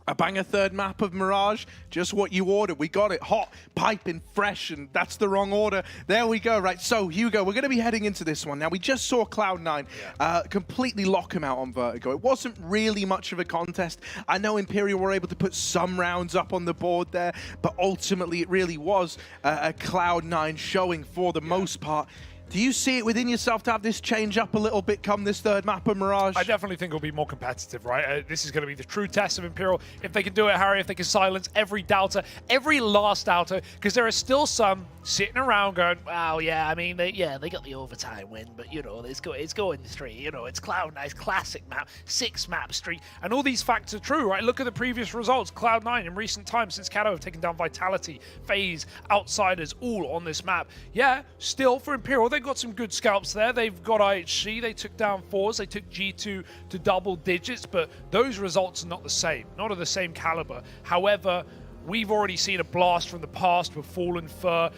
A banger third map of Mirage, just what you ordered. We got it hot, piping, fresh, and that's the wrong order. There we go, right? So, Hugo, we're going to be heading into this one. Now, we just saw Cloud9 completely lock him out on Vertigo. It wasn't really much of a contest. I know Imperial were able to put some rounds up on the board there, but ultimately it really was a Cloud9 showing for the most part. Do you see it within yourself to have this change up a little bit come this third map of Mirage? I definitely think it'll be more competitive, right? This is going to be the true test of Imperial. If they can do it, Harry, if they can silence every doubter, every last doubter, because there are still some sitting around going, wow, yeah, I mean, they got the overtime win, but, you know, it's going straight. You know, it's Cloud9's classic map, 6-map streak, and all these facts are true, right? Look at the previous results. Cloud9 in recent times since Kato have taken down Vitality, FaZe, Outsiders, all on this map. Yeah, still for Imperial, they've got some good scalps there. They've got IHC, they took down 4s, they took G2 to double digits, but those results are not the same, not of the same caliber. However, we've already seen a blast from the past with Fallen Fur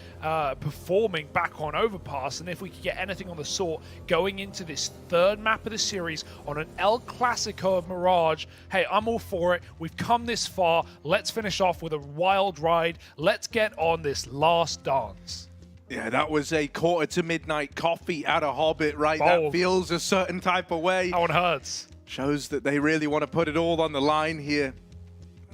performing back on Overpass, and if we could get anything on the sort going into this third map of the series on an El Clasico of Mirage, hey, I'm all for it. We've come this far. Let's finish off with a wild ride. Let's get on this last dance. Yeah, that was a quarter to midnight coffee at a Hobbit, right? Bold. That feels a certain type of way. That one hurts. Shows that they really want to put it all on the line here.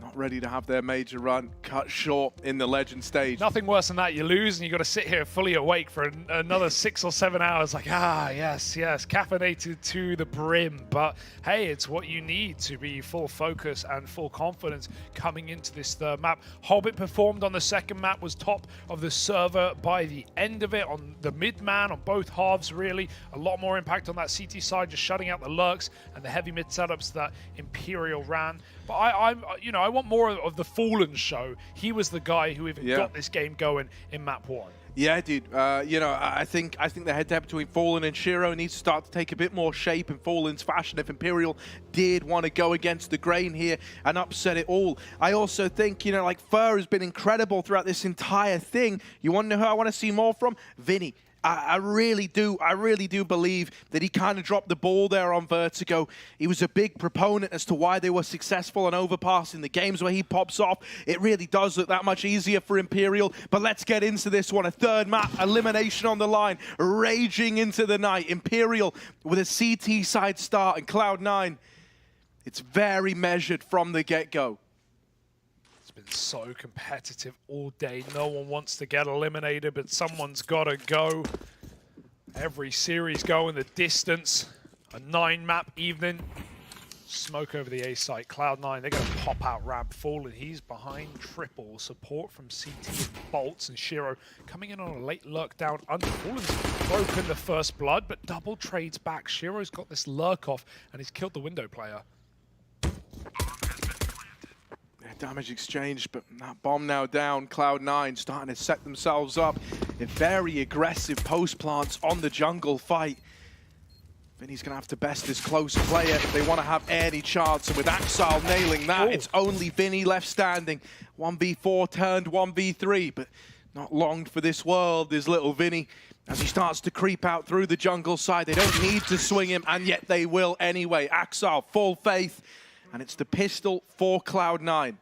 Not ready to have their major run cut short in the Legend stage. Nothing worse than that. You lose and you got to sit here fully awake for another 6 or 7 hours. Like, yes, caffeinated to the brim. But hey, it's what you need to be full focus and full confidence coming into this third map. Hobbit performed on the second map, was top of the server by the end of it on the mid-man on both halves, really. A lot more impact on that CT side, just shutting out the lurks and the heavy mid setups that Imperial ran. But I want more of the Fallen show. He was the guy who even got this game going in map 1. Yeah, dude. I think the head-to-head between Fallen and Shiro needs to start to take a bit more shape in Fallen's fashion if Imperial did want to go against the grain here and upset it all. I also think, Fur has been incredible throughout this entire thing. You want to know who I want to see more from? Vinny. I really do believe that he kind of dropped the ball there on Vertigo. He was a big proponent as to why they were successful on Overpass in the games where he pops off. It really does look that much easier for Imperial. But let's get into this one. A third map, elimination on the line, raging into the night. Imperial with a CT side start and Cloud9. It's very measured from the get-go. Been so competitive all day. No one wants to get eliminated, but someone's got to go. Every series going the distance. A 9-map evening. Smoke over the A site. Cloud9, they're going to pop out ramp. Fallen, he's behind triple. Support from CT and Bolts, and Shiro coming in on a late lurk down under. Fallen's broken the first blood, but double trades back. Shiro's got this lurk off, and he's killed the window player. Damage exchange, but that bomb now down. Cloud9 starting to set themselves up in very aggressive post plants on the jungle fight. Vinny's going to have to best this close player if they want to have any chance. And with Axile nailing that, it's only Vinny left standing. 1v4 turned 1v3, but not long for this world is little Vinny. As he starts to creep out through the jungle side, they don't need to swing him, and yet they will anyway. Axile, full faith, and it's the pistol for Cloud9.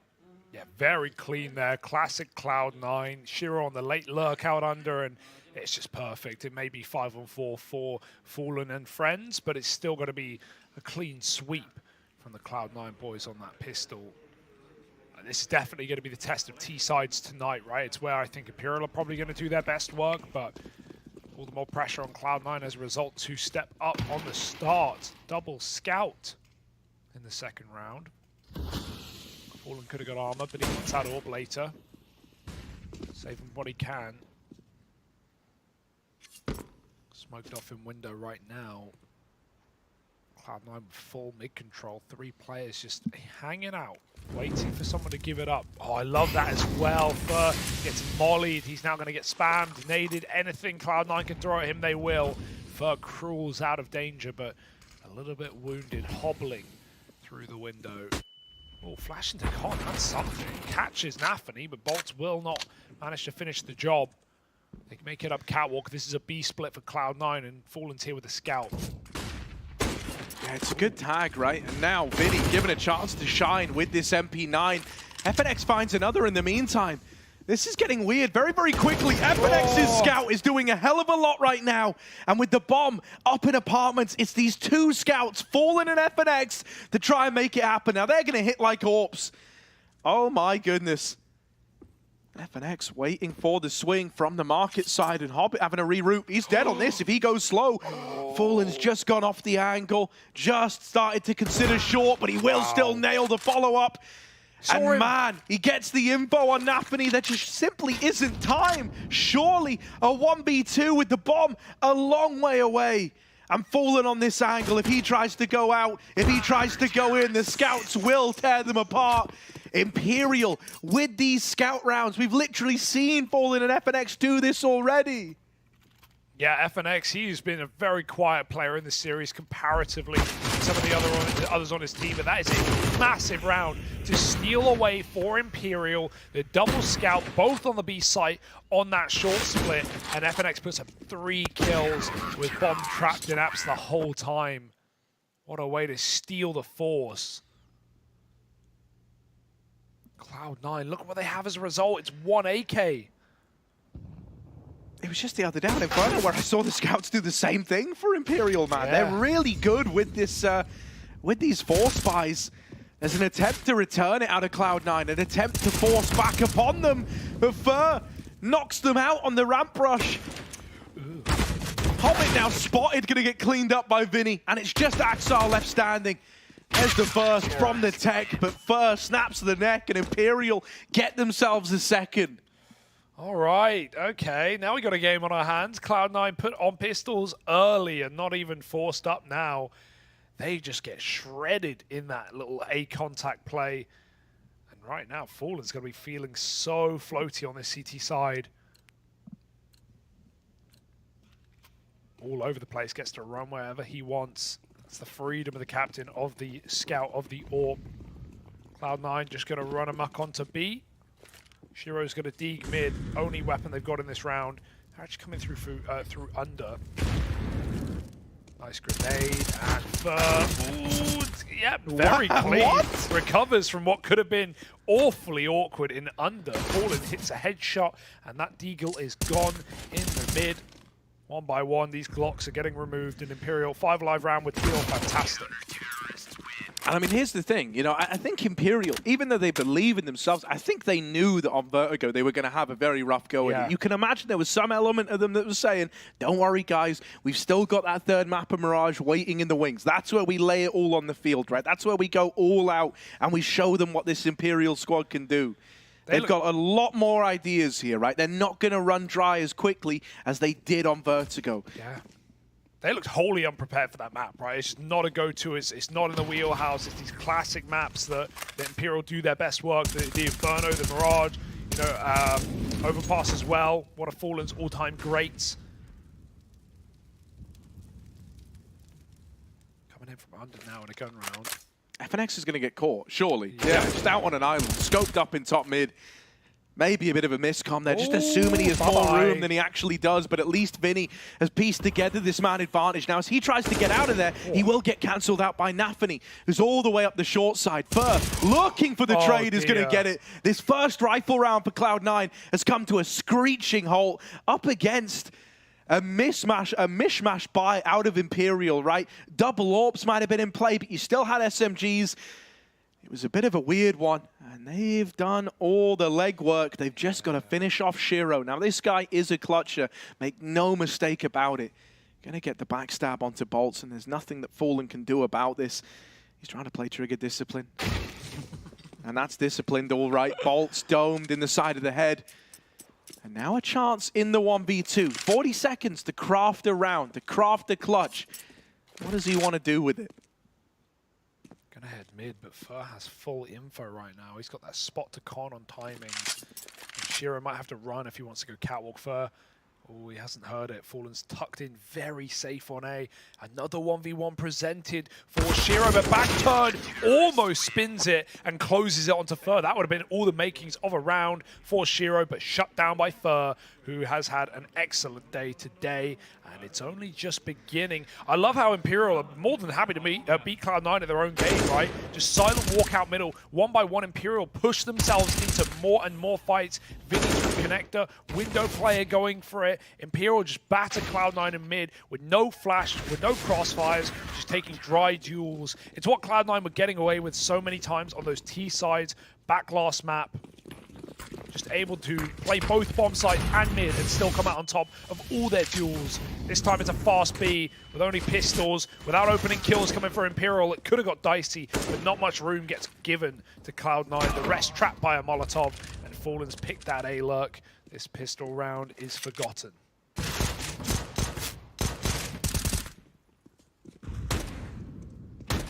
Yeah, very clean there. Classic Cloud9. Shiro on the late lurk out under, and it's just perfect. It may be 5-on-4 for Fallen and friends, but it's still going to be a clean sweep from the Cloud9 boys on that pistol. This is definitely going to be the test of T-sides tonight, right? It's where I think Imperial are probably going to do their best work, but all the more pressure on Cloud9 as a result to step up on the start. Double scout in the second round. Fallen could have got armor, but he gets that orb later. Saving what he can. Smoked off in window right now. Cloud9 with full mid control. 3 players just hanging out, waiting for someone to give it up. Oh, I love that as well. Fur gets mollied. He's now going to get spammed, naded. Anything Cloud9 can throw at him, they will. Fur crawls out of danger, but a little bit wounded, hobbling through the window. Oh, flash into con, that's something. Catches Nafany, but Bolts will not manage to finish the job. They can make it up catwalk. This is a B split for Cloud9, and Fallen's here with a scout. Yeah, Yeah, it's a good tag, right? And now Vinny given a chance to shine with this MP9. FNX finds another in the meantime. This is getting weird very, very quickly. FNX's scout is doing a hell of a lot right now. And with the bomb up in apartments, it's these two scouts, Fallen and FNX, to try and make it happen. Now they're going to hit like Orps. Oh my goodness. FNX waiting for the swing from the market side, and Hobbit having a reroute. He's dead on this if he goes slow. Fallen's just gone off the angle, just started to consider short, but he will still nail the follow-up. And man, he gets the info on Nafany. There just simply isn't time. Surely a 1v2 with the bomb a long way away. And Fallen on this angle, if he tries to go out, if he tries to go in, the scouts will tear them apart. Imperial with these scout rounds. We've literally seen Fallen and FNX do this already. Yeah, FNX, he's been a very quiet player in this series comparatively to some of the others on his team, but that is a massive round to steal away for Imperial. The double scout, both on the B site on that short split, and FNX puts up 3 kills with bomb trapped in apps the whole time. What a way to steal the force. Cloud9, look at what they have as a result. It's 1 AK. It was just the other day on Inferno where I saw the scouts do the same thing for Imperial, man. Yeah. They're really good with this, with these force buys. There's an attempt to return it out of Cloud9, an attempt to force back upon them, but Fur knocks them out on the ramp rush. Hobbit now spotted, gonna get cleaned up by Vinny, and it's just Axar left standing. There's the first from the tech, but Fur snaps the neck, and Imperial get themselves a second. All right, okay. Now we got a game on our hands. Cloud9 put on pistols early and not even forced up now. They just get shredded in that little A contact play. And right now, Fallen's going to be feeling so floaty on this CT side. All over the place, gets to run wherever he wants. That's the freedom of the captain of the scout of the AWP. Cloud9 just going to run amok onto B. Shiro's going to deke mid, only weapon they've got in this round. They're actually coming through under. Nice grenade, and yep, very clean. What? Recovers from what could have been awfully awkward in under. Fallen hits a headshot, and that deagle is gone in the mid. One by one, these Glocks are getting removed, and Imperial 5 live round would feel fantastic. And I mean, here's the thing, you know, I think Imperial, even though they believe in themselves, I think they knew that on Vertigo they were going to have a very rough go at it. You can imagine there was some element of them that was saying, don't worry guys, we've still got that third map of Mirage waiting in the wings. That's where we lay it all on the field, right? That's where we go all out and we show them what this Imperial squad can do. They've got a lot more ideas here, right? They're not going to run dry as quickly as they did on Vertigo. Yeah. They looked wholly unprepared for that map, right? It's just not a go-to. It's not in the wheelhouse. It's these classic maps that Imperial do their best work. The Inferno, the Mirage, you know, Overpass as well. One of Fallen's all-time greats. Coming in from under now in a gun round. FNX is going to get caught, surely. Yeah, just out on an island, scoped up in top mid. Maybe a bit of a miscom there, just assuming he has more room than he actually does, but at least Vinny has pieced together this man advantage. Now, as he tries to get out of there, he will get cancelled out by Nafany, who's all the way up the short side. Fur, looking for the trade, is going to get it. This first rifle round for Cloud9 has come to a screeching halt up against a mishmash buy out of Imperial, right? Double AWPs might have been in play, but you still had SMGs. It was a bit of a weird one, and they've done all the legwork. They've just got to finish off Shiro. Now, this guy is a clutcher. Make no mistake about it. Going to get the backstab onto Bolts, and there's nothing that Fallen can do about this. He's trying to play trigger discipline. And that's disciplined all right. Bolts domed in the side of the head. And now a chance in the 1v2. 40 seconds to craft a round, to craft a clutch. What does he want to do with it? Gonna head mid, but Fur has full info right now. He's got that spot to con on timings. And Shiro might have to run if he wants to go catwalk. Fur Oh, he hasn't heard it. Fallen's tucked in very safe on A. Another 1v1 presented for Shiro, but back turn almost spins it and closes it onto Fur. That would have been all the makings of a round for Shiro, but shut down by Fur, who has had an excellent day today, and it's only just beginning. I love how Imperial are more than happy to beat Cloud9 at their own game, right? Just silent walkout middle. One by one, Imperial push themselves into more and more fights. Vinny through connector, window player going for it. Imperial just batter Cloud9 in mid with no flash, with no crossfires, just taking dry duels. It's what Cloud9 were getting away with so many times on those T sides, back last map. Just able to play both bomb side and mid and still come out on top of all their duels. This time it's a fast B with only pistols, without opening kills coming for Imperial. It could have got dicey, but not much room gets given to Cloud9. The rest trapped by a Molotov, and Fallen's picked that A-lurk. This pistol round is forgotten.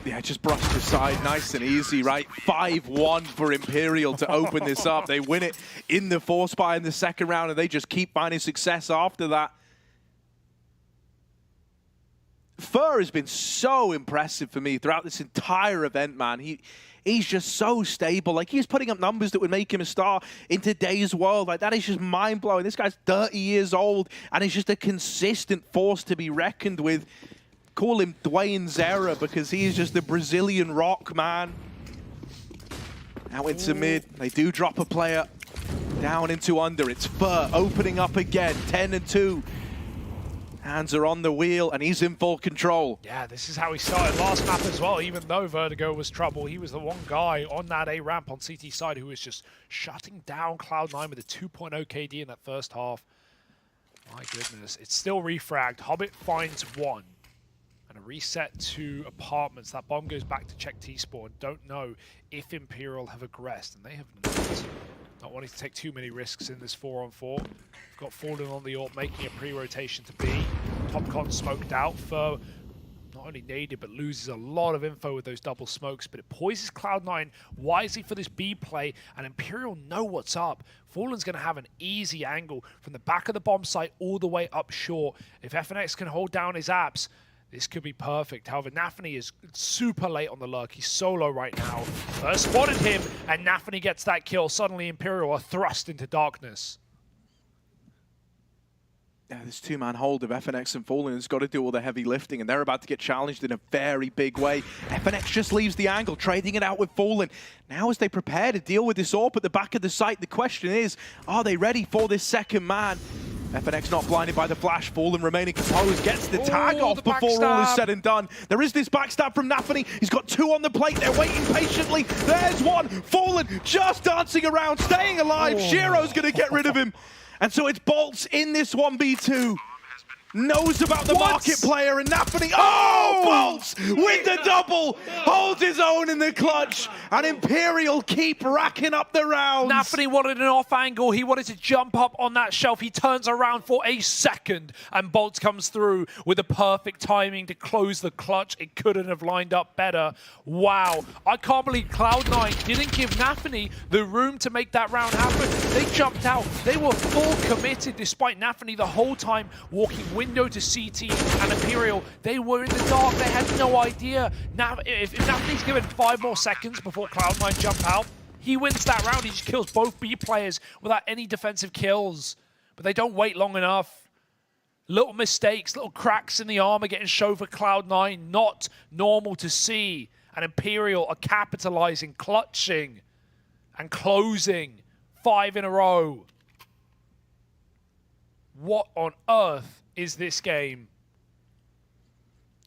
Yeah, just brushed aside, nice and easy, right? 5-1 for Imperial to open this up. They win it in the force buy in the second round, and they just keep finding success after that. Fur has been so impressive for me throughout this entire event, man. He's just so stable. Like, he's putting up numbers that would make him a star in today's world. Like, that is just mind-blowing. This guy's 30 years old, and he's just a consistent force to be reckoned with. Call him Dwayne Zera because he is just the Brazilian rock, man. Out into mid. They do drop a player down into under. It's Fur opening up again. 10-2. Hands are on the wheel, and he's in full control. Yeah, this is how he started last map as well. Even though Vertigo was trouble, he was the one guy on that A ramp on CT side who was just shutting down Cloud9 with a 2.0 KD in that first half. My goodness. It's still refragged. Hobbit finds one. And a reset to apartments. That bomb goes back to check T-spawn. Don't know if Imperial have aggressed, and they have not. Not wanting to take too many risks in this 4-on-4. Got Fallen on the AWP, making a pre-rotation to B. Topcon smoked out for not only naded, but loses a lot of info with those double smokes, but it poises Cloud9 wisely for this B play, and Imperial know what's up. Fallen's going to have an easy angle from the back of the bomb site all the way up short. If FNX can hold down his apps, this could be perfect. However, Nafany is super late on the lurk. He's solo right now. First spotted him, and Nafany gets that kill. Suddenly, Imperial are thrust into darkness. Yeah, this two-man hold of FNX and Fallen has got to do all the heavy lifting, and they're about to get challenged in a very big way. FNX just leaves the angle, trading it out with Fallen. Now as they prepare to deal with this AWP at the back of the site, the question is, are they ready for this second man? FNX not blinded by the flash. Fallen remaining composed, gets the tag off before all is said and done. There is this backstab from Nafany. He's got two on the plate. They're waiting patiently. There's one. Fallen just dancing around, staying alive. Shiro's going to get rid of him. And so it's Bolts in this 1v2. Knows about the market player, and Nafany, Bolts with the double, holds his own in the clutch, and Imperial keep racking up the rounds. Nafany wanted an off angle, he wanted to jump up on that shelf, he turns around for a second, and Bolts comes through with the perfect timing to close the clutch. It couldn't have lined up better. Wow, I can't believe Cloud9 didn't give Nafany the room to make that round happen. They jumped out, they were full committed despite Nafany the whole time walking window to CT and Imperial. They were in the dark, they had no idea. Now, if Nafany's given 5 more seconds before Cloud9 jump out, he wins that round. He just kills both B players without any defensive kills. But they don't wait long enough. Little mistakes, little cracks in the armor getting shown for Cloud9. Not normal to see. And Imperial are capitalizing, clutching, and closing 5 in a row. What on earth is this game?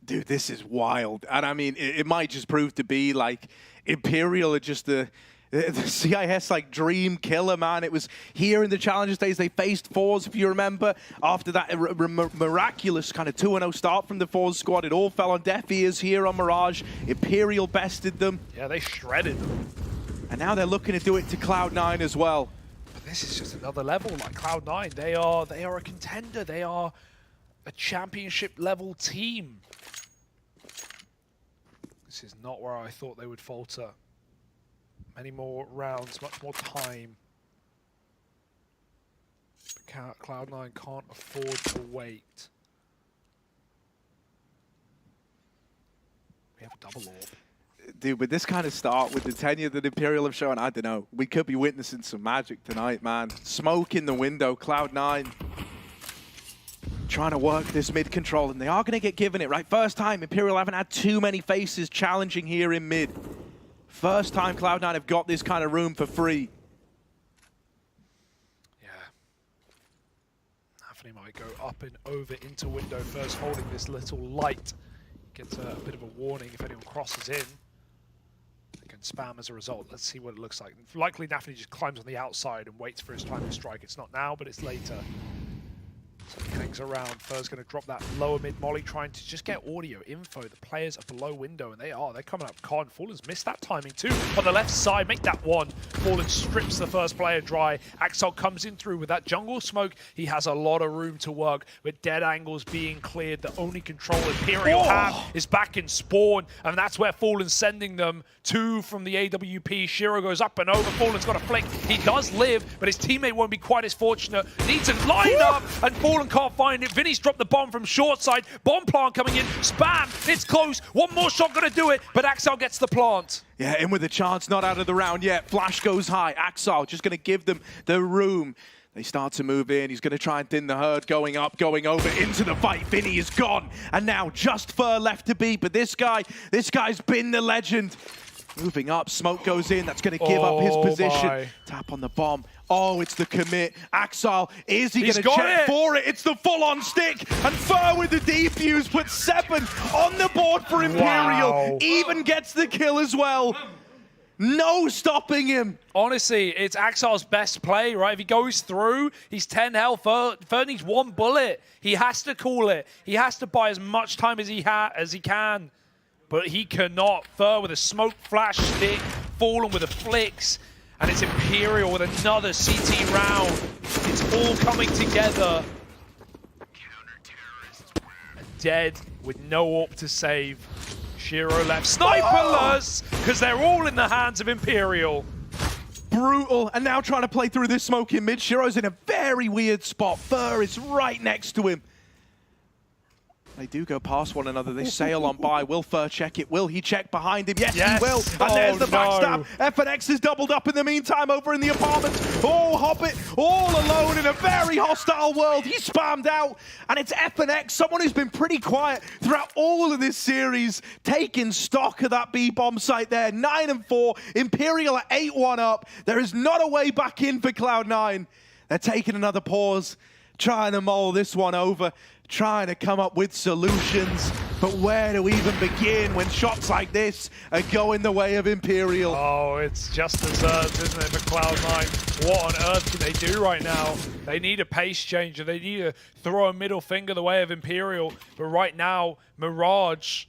Dude, this is wild. And I mean, it might just prove to be like Imperial are just the CIS like dream killer, man. It was here in the Challenger days. They faced Fours, if you remember. After that miraculous kind of 2-0 start from the Fours squad, it all fell on deaf ears here on Mirage. Imperial bested them. Yeah, they shredded them. And now they're looking to do it to Cloud9 as well. But this is just another level. Like Cloud9, they are a contender. They are a championship level team. This is not where I thought they would falter. Many more rounds, much more time. Cloud9 can't afford to wait. We have a double orb. Dude, with this kind of start, with the tenure that Imperial have shown, I don't know. We could be witnessing some magic tonight, man. Smoke in the window, Cloud9 trying to work this mid control, and they are going to get given it, right? First time, Imperial haven't had too many faces challenging here in mid. First time Cloud9 have got this kind of room for free. Yeah. Anthony might go up and over into window first, holding this little light. Gets a bit of a warning if anyone crosses in. They can spam as a result. Let's see what it looks like. Likely Nafny just climbs on the outside and waits for his time to strike. It's not now, but it's later. So he hangs around. Fur's going to drop that lower mid molly, trying to just get audio info. The players are below window, and they're coming up. Khan Fallen's missed that timing too. On the left side, make that one. Fallen strips the first player dry. Axel comes in through with that jungle smoke. He has a lot of room to work with dead angles being cleared. The only control Imperial have is back in spawn, and that's where Fallen's sending them. 2 from the AWP. Shiro goes up and over. Fallen's got a flick. He does live, but his teammate won't be quite as fortunate. Needs a line up, and Fallen can't find it. Vinny's dropped the bomb from short side. Bomb plant coming in. Spam. It's close. One more shot going to do it, but Axel gets the plant. Yeah, in with a chance, not out of the round yet. Flash goes high. Axel just going to give them the room. They start to move in. He's going to try and thin the herd, going up, going over into the fight. Vinny is gone. And now just Fur left to beat. But this guy's been the legend. Moving up, smoke goes in. That's going to give up his position. My. Tap on the bomb. Oh, it's the commit. Axel, is he going to check for it? It's the full-on stick. And Fur with the defuse puts 7 on the board for Imperial. Wow. Even gets the kill as well. No stopping him. Honestly, it's Axel's best play, right? If he goes through, he's 10 health. Fur needs 1 bullet. He has to call it. He has to buy as much time as he can. But he cannot. Fur with a smoke flash stick, Fallen with a flicks, and it's Imperial with another CT round. It's all coming together. And dead with no AWP to save. Shiro left sniperless, because they're all in the hands of Imperial. Brutal, and now trying to play through this smoke in mid. Shiro's in a very weird spot. Fur is right next to him. They do go past one another. They sail on by. Will Fur check it? Will he check behind him? Yes, he will. And there's the backstab. FNX is doubled up in the meantime over in the apartment. Oh, Hobbit all alone in a very hostile world. He's spammed out. And it's FNX, someone who's been pretty quiet throughout all of this series, taking stock of that B-bomb site there. 9-4. Imperial at 8-1 up. There is not a way back in for Cloud9. They're taking another pause, trying to mull this one over, trying to come up with solutions. But where do we even begin when shots like this are going the way of Imperial? Oh, it's just deserved, isn't it, for Cloud9? What on earth can they do right now? They need a pace changer. They need to throw a middle finger the way of Imperial. But right now, Mirage,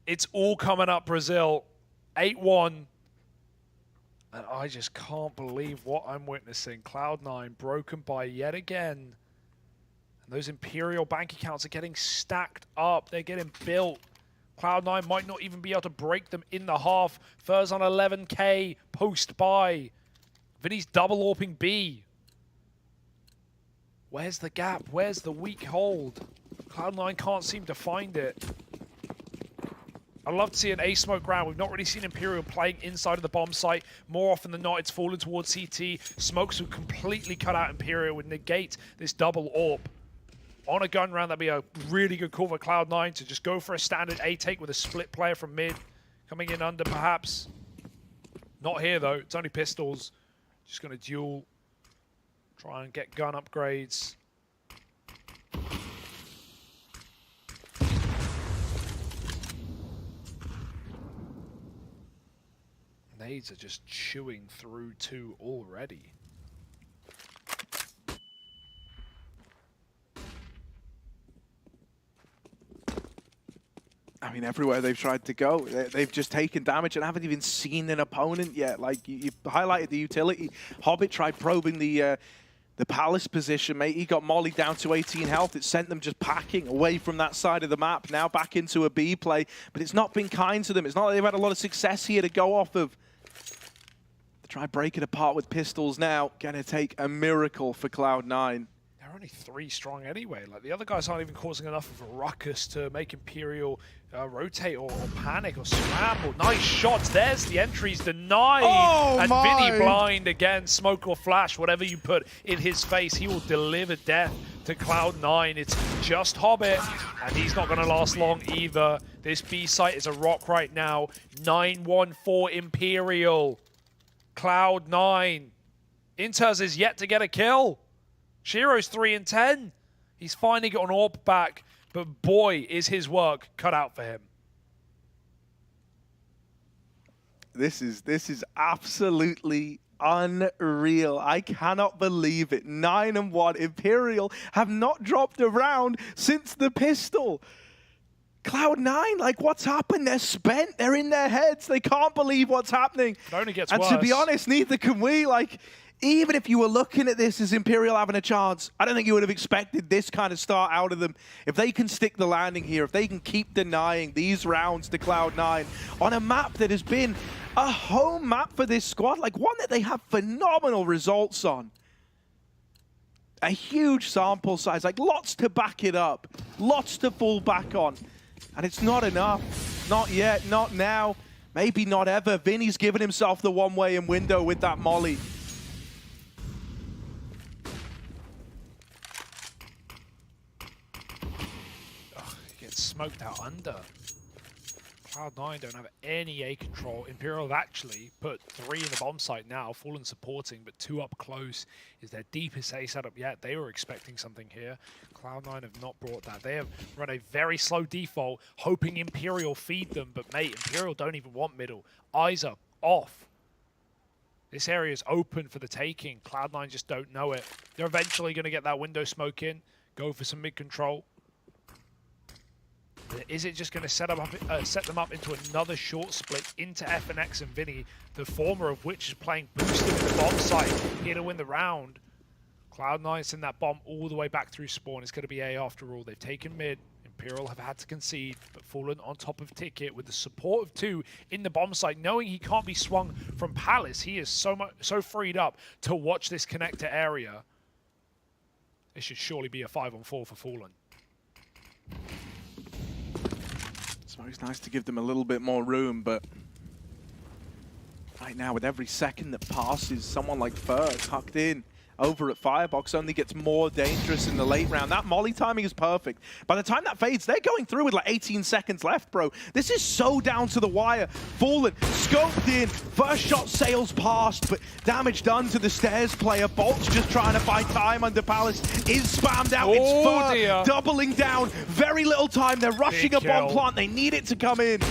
it's all coming up Brazil. 8-1. And I just can't believe what I'm witnessing. Cloud9 broken by yet again. And those Imperial bank accounts are getting stacked up. They're getting built. Cloud9 might not even be able to break them in the half. Fur's on 11k post-buy. Vinny's double AWPing B. Where's the gap? Where's the weak hold? Cloud9 can't seem to find it. I'd love to see an A-smoke round. We've not really seen Imperial playing inside of the bomb site. More often than not, it's fallen towards CT. Smokes would completely cut out Imperial, would negate this double AWP. On a gun round, that'd be a really good call for Cloud9 to just go for a standard A-take with a split player from mid. Coming in under, perhaps. Not here, though. It's only pistols. Just going to duel. Try and get gun upgrades. Nades are just chewing through 2 already. I mean, everywhere they've tried to go, they've just taken damage and haven't even seen an opponent yet. Like, you highlighted the utility. Hobbit tried probing the Palace position, mate. He got Molly down to 18 health. It sent them just packing away from that side of the map, now back into a B play. But it's not been kind to them. It's not like they've had a lot of success here to go off of. They try break it apart with pistols now. Gonna take a miracle for Cloud9. only 3 strong anyway. Like, the other guys aren't even causing enough of a ruckus to make Imperial rotate or panic or scramble. Nice shots. There's the entries denied. Oh, and my. Vinny blind again. Smoke or flash, whatever you put in his face, he will deliver death to Cloud9. It's just Hobbit, and he's not going to last long either. This B site is a rock right now. 9-1-4 Imperial. Cloud9. Inters is yet to get a kill. Shiro's 3-10. He's finally got an AWP back, but boy, is his work cut out for him. This is absolutely unreal. I cannot believe it. 9-1. Imperial have not dropped a round since the pistol. Cloud9, like, what's happened? They're spent. They're in their heads. They can't believe what's happening. It only gets and worse. to be honest, neither can we. Like, even if you were looking at this as Imperial having a chance, I don't think you would have expected this kind of start out of them. If they can stick the landing here, if they can keep denying these rounds to Cloud9 on a map that has been a home map for this squad, like one that they have phenomenal results on. A huge sample size, like lots to back it up, lots to fall back on. And it's not enough. Not yet, not now, maybe not ever. Vinny's given himself the one-way in window with that molly. Smoked out under. Cloud9 don't have any A control. Imperial have actually put 3 in the bomb site now, Fallen supporting, but 2 up close is their deepest A setup yet. They were expecting something here. Cloud9 have not brought that. They have run a very slow default, hoping Imperial feed them, but mate, Imperial don't even want middle. Eyes are off. This area is open for the taking. Cloud9 just don't know it. They're eventually going to get that window smoke in, go for some mid control. Is it just going to set them up into another short split into FNX and Vinny, the former of which is playing boosted in the bomb site here to win the round? Cloud9 send that bomb all the way back through spawn. It's going to be A after all. They've taken mid. Imperial have had to concede, but Fallen on top of Ticket with the support of 2 in the bomb site, knowing he can't be swung from Palace. He is so freed up to watch this connector area. It should surely be a 5-on-4 for Fallen. It's always nice to give them a little bit more room, but right now, with every second that passes, someone like Fur tucked in over at Firebox only gets more dangerous in the late round. That molly timing is perfect. By the time that fades, they're going through with like 18 seconds left, bro. This is so down to the wire. Fallen, scoped in, first shot sails past, but damage done to the stairs player. Bolt's just trying to find time under Palace. Is spammed out. It's Fur dear. Doubling down. Very little time. They're rushing Big a bomb kill. plant. They need it to come in.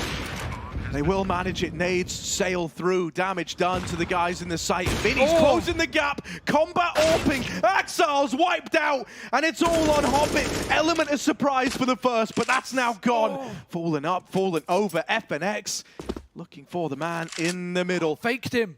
They will manage it. Nades sail through. Damage done to the guys in the site. Vinny's closing the gap. Combat AWPing. Exiles wiped out. And it's all on Hobbit. Element of surprise for the first, but that's now gone. Fallen up, fallen over. FNX looking for the man in the middle. Faked him.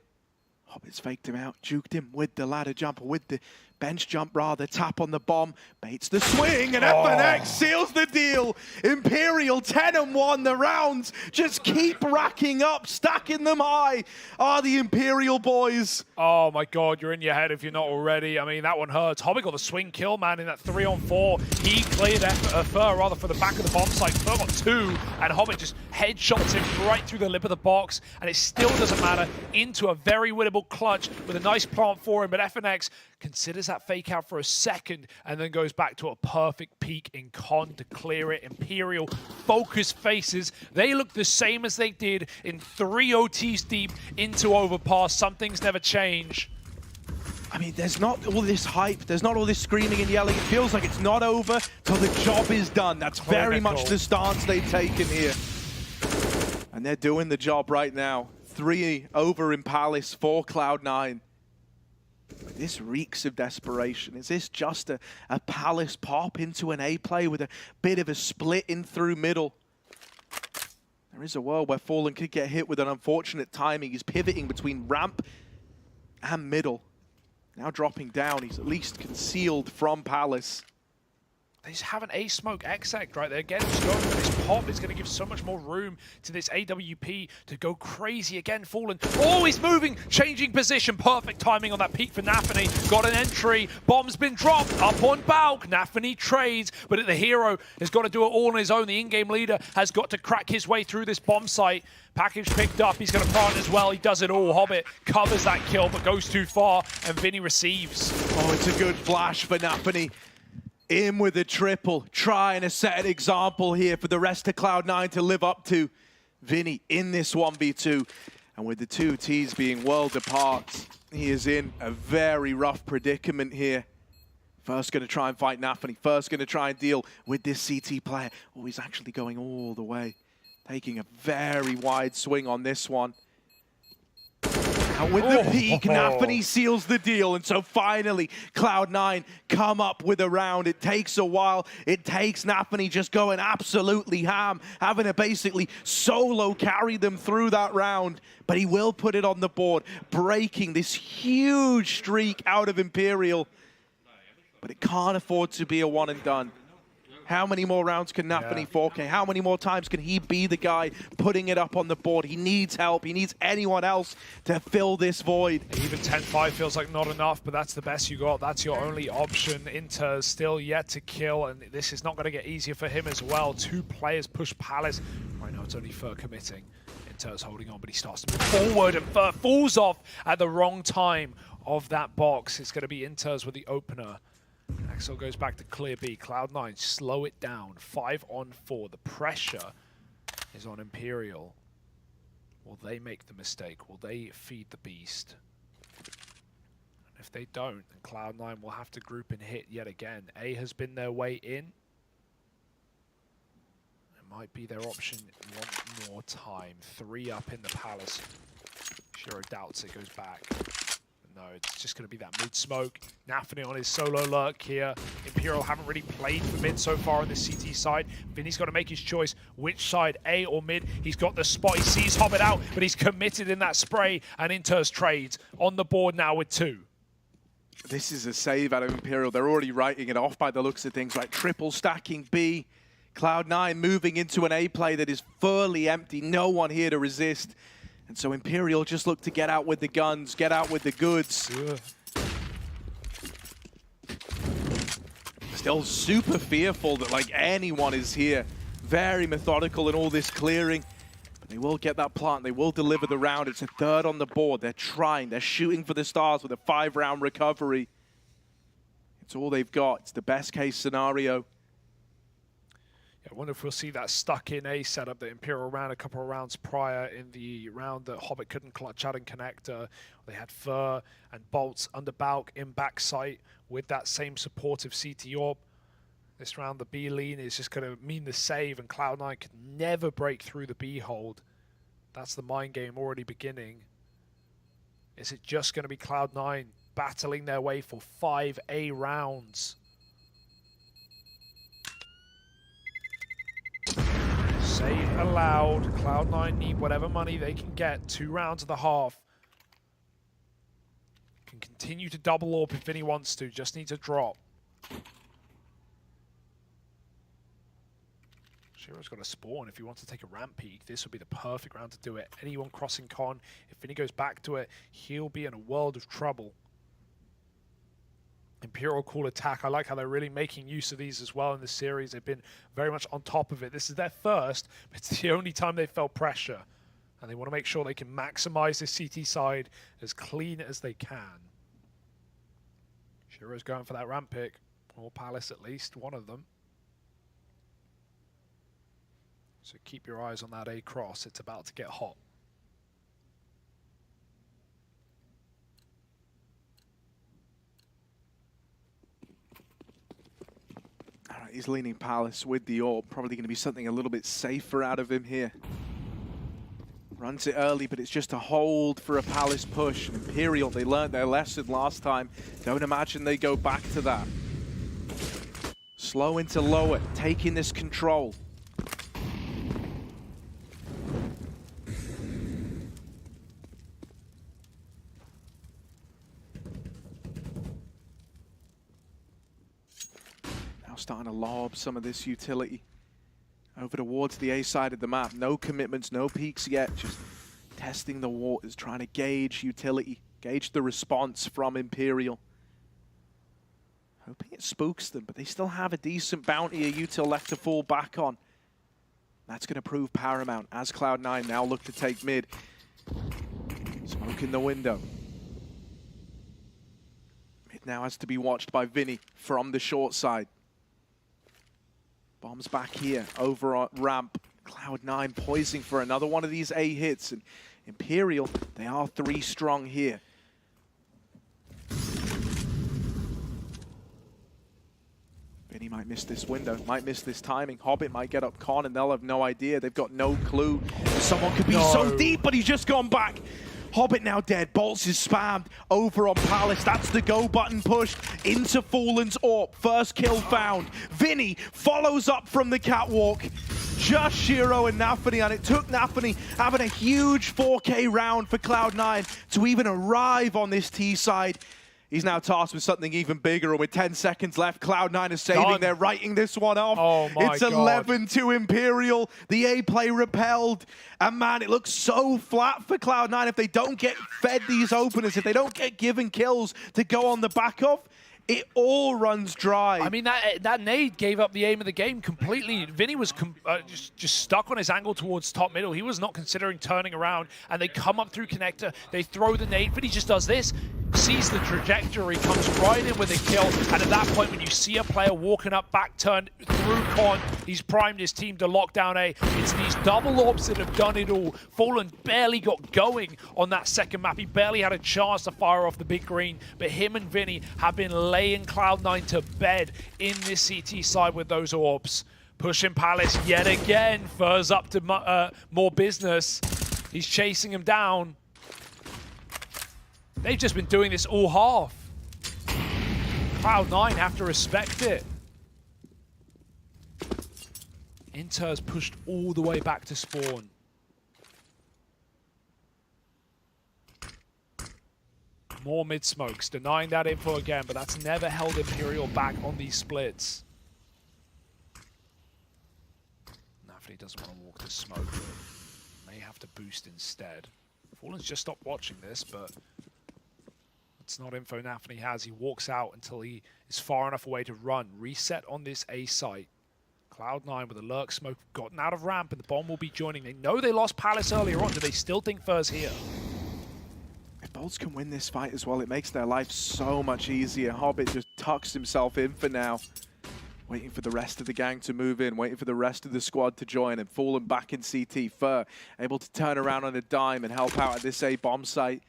Hobbit's faked him out. Juked him with the ladder jump, or with the bench jump rather. Tap on the bomb. Baits the swing, and FNX seals the deal. Imperial 10-1. The rounds just keep racking up, stacking them high. Are the Imperial boys. Oh my god, you're in your head if you're not already. I mean, that one hurts. Hobbit got the swing kill, man, in that 3-on-4. He cleared Fur rather for the back of the bomb site. Fur got 2, and Hobbit just headshots him right through the lip of the box, and it still doesn't matter. Into a very winnable clutch with a nice plant for him, but FNX considers that fake out for a second and then goes back to a perfect peek in con to clear it. Imperial focus faces. They look the same as they did in 3 OTs deep into Overpass. Some things never change. I mean, there's not all this hype. There's not all this screaming and yelling. It feels like it's not over till the job is done. That's very much the stance they've taken here. And they're doing the job right now. 3 over in Palace for Cloud9. This reeks of desperation. Is this just a Palace pop into an A play with a bit of a split in through middle? There is a world where Fallen could get hit with an unfortunate timing. He's pivoting between ramp and middle. Now dropping down, he's at least concealed from Palace. They just have an A-Smoke X-Egg right there. Again, just going for this pop is going to give so much more room to this AWP to go crazy. Again, Fallen always moving, changing position. Perfect timing on that peak for Nafany. Got an entry. Bomb's been dropped. Up on Balk. Nafany trades, but the hero has got to do it all on his own. The in-game leader has got to crack his way through this bomb site. Package picked up. He's going to plant as well. He does it all. Hobbit covers that kill, but goes too far, and Vinny receives. Oh, it's a good flash for Nafany. In with a triple, trying to set an example here for the rest of Cloud9 to live up to. Vinny in this 1v2, and with the two Ts being worlds apart, he is in a very rough predicament here. First going to try and fight Nafany, first going to try and deal with this CT player. Oh, he's actually going all the way, taking a very wide swing on this one. And with the peak, Nafany seals the deal, and so finally, Cloud9 come up with a round. It takes a while. It takes Nafany just going absolutely ham, having to basically solo carry them through that round. But he will put it on the board, breaking this huge streak out of Imperial. But it can't afford to be a one and done. How many more rounds can Nafany 4K? How many more times can he be the guy putting it up on the board? He needs help. He needs anyone else to fill this void. Even 10-5 feels like not enough, but that's the best you got. That's your only option. Inter still yet to kill, and this is not going to get easier for him as well. Two players push Palace. Right now it's only Fur committing. Inter's holding on, but he starts to move forward, and Fur falls off at the wrong time of that box. It's going to be Inter's with the opener. Axel goes back to clear B. Cloud9, slow it down. 5 on 4. The pressure is on Imperial. Will they make the mistake? Will they feed the beast? And if they don't, then Cloud9 will have to group and hit yet again. A has been their way in. It might be their option one more time. 3 up in the Palace. Shiro doubts it, goes back. No, it's just going to be that mid-smoke. Nafany on his solo lurk here. Imperial haven't really played for mid so far on the CT side. Vinny's got to make his choice. Which side, A or mid? He's got the spot. He sees Hobbit out, but he's committed in that spray. And Inter's trades on the board now with 2. This is a save out of Imperial. They're already writing it off by the looks of things. Like triple stacking B. Cloud9 moving into an A play that is fully empty. No one here to resist. And so Imperial just look to get out with the guns, get out with the goods. Still super fearful that like anyone is here. Very methodical in all this clearing. But they will get that plant, they will deliver the round. It's a 3rd on the board. They're trying, they're shooting for the stars with a 5-round recovery. It's all they've got. It's the best case scenario. I wonder if we'll see that stuck in A setup that Imperial ran a couple of rounds prior in the round that Hobbit couldn't clutch out in connector. They had Fur and Bolts under Balk in backside with that same supportive CT orb. This round the B lean is just going to mean the save, and Cloud9 could never break through the B hold. That's the mind game already beginning. Is it just going to be Cloud9 battling their way for 5 A rounds? Save allowed. Cloud9 need whatever money they can get. 2 rounds of the half. Can continue to double orb if Vinny wants to. Just needs a drop. Shiro's got a spawn. If he wants to take a ramp peek, this would be the perfect round to do it. Anyone crossing con, if Vinny goes back to it, he'll be in a world of trouble. Imperial cool attack. I like how they're really making use of these as well in the series. They've been very much on top of it. This is their first, but it's the only time they felt pressure. And they want to make sure they can maximize this CT side as clean as they can. Shiro's going for that ramp pick. Or Palace at least, one of them. So keep your eyes on that A cross. It's about to get hot. He's leaning Palace with the orb. Probably going to be something a little bit safer out of him here. Runs it early, but it's just a hold for a Palace push. Imperial, they learned their lesson last time. Don't imagine they go back to that. Slow into lower, taking this control. starting to lob some of this utility over towards the A side of the map. No commitments, no peeks yet, just testing the waters, trying to gauge utility, gauge the response from Imperial. Hoping it spooks them, but they still have a decent bounty of util left to fall back on. That's going to prove paramount as Cloud9 now look to take mid. Smoke in the window. Mid now has to be watched by Vinny from the short side. Bombs back here, over on ramp. Cloud9 poising for another one of these A hits. And Imperial, they are 3 strong here. Vinny might miss this window, might miss this timing. Hobbit might get up con and they'll have no idea. They've got no clue. Someone could be so deep, but he's just gone back. Hobbit now dead. Bolts is spammed over on Palace. That's the go button pushed into Fallen's AWP. First kill found. Vinny follows up from the catwalk. Just Shiro and Nafany, and it took Nafany having a huge 4K round for Cloud9 to even arrive on this T side. He's now tasked with something even bigger, and with 10 seconds left, Cloud9 is saving. Done. They're writing this one off. Oh my it's God. 11 to Imperial. The A play repelled. And man, it looks so flat for Cloud9 if they don't get fed these openers, if they don't get given kills to go on the back of. It all runs dry. I mean, that nade gave up the aim of the game completely. Vinny was just stuck on his angle towards top middle. He was not considering turning around, and they come up through connector. They throw the nade. Vinny just does this, sees the trajectory, comes right in with a kill, and at that point, when you see a player walking up, back turned through con, he's primed his team to lock down A. It's these double orbs that have done it all. Fallen barely got going on that second map. He barely had a chance to fire off the big green, but him and Vinny have been laying Cloud9 to bed in this CT side with those orbs. Pushing Palace yet again. Furs up to more business. He's chasing him down. They've just been doing this all half. Cloud9 have to respect it. Inter's pushed all the way back to spawn. More mid-smokes, denying that info again, but that's never held Imperial back on these splits. Nafany doesn't want to walk the smoke, but may have to boost instead. Fallen's just stopped watching this, but it's not info Nafany has. He walks out until he is far enough away to run. Reset on this A site. Cloud9 with a lurk smoke gotten out of ramp, and the bomb will be joining. They know they lost Palace earlier on. Do they still think Fur's here? If Bolts can win this fight as well, it makes their life so much easier. Hobbit just tucks himself in for now. Waiting for the rest of the gang to move in, waiting for the rest of the squad to join, and Fallen back in CT. Fur able to turn around on a dime and help out at this A bomb site.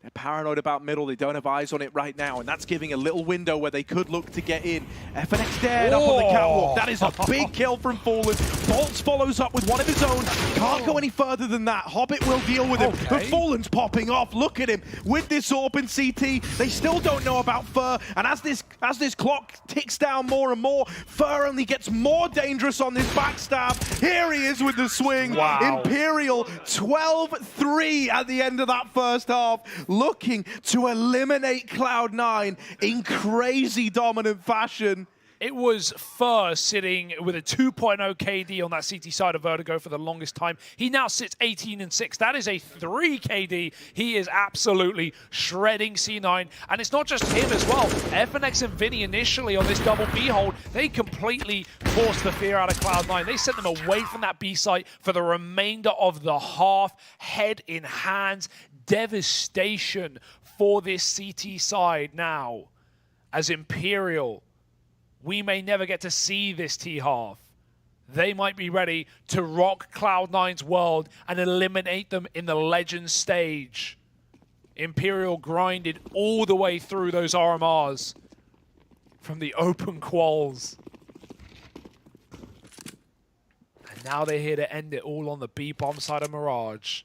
They're paranoid about middle. They don't have eyes on it right now, and that's giving a little window where they could look to get in. FNX dead up on the catwalk. That is a big kill from Fallen. Bolts follows up with one of his own. Can't go any further than that. Hobbit will deal with him, but Fallen's popping off. Look at him with this AWP in CT. They still don't know about Fur, and as this clock ticks down more and more, Fur only gets more dangerous on this backstab. Here he is with the swing. Wow. Imperial 12-3 at the end of that first half, looking to eliminate Cloud9 in crazy dominant fashion. It was Fur sitting with a 2.0 KD on that CT side of Vertigo for the longest time. He now sits 18-6. That is a 3 KD. He is absolutely shredding C9. And it's not just him as well. FNX and Vinny initially on this double B hold, they completely forced the fear out of Cloud9. They sent them away from that B site for the remainder of the half. Head in hands. Devastation for this CT side now. As Imperial, we may never get to see this T-half. They might be ready to rock Cloud9's world and eliminate them in the Legends stage. Imperial grinded all the way through those RMRs from the open quals. And now they're here to end it all on the B-bomb side of Mirage.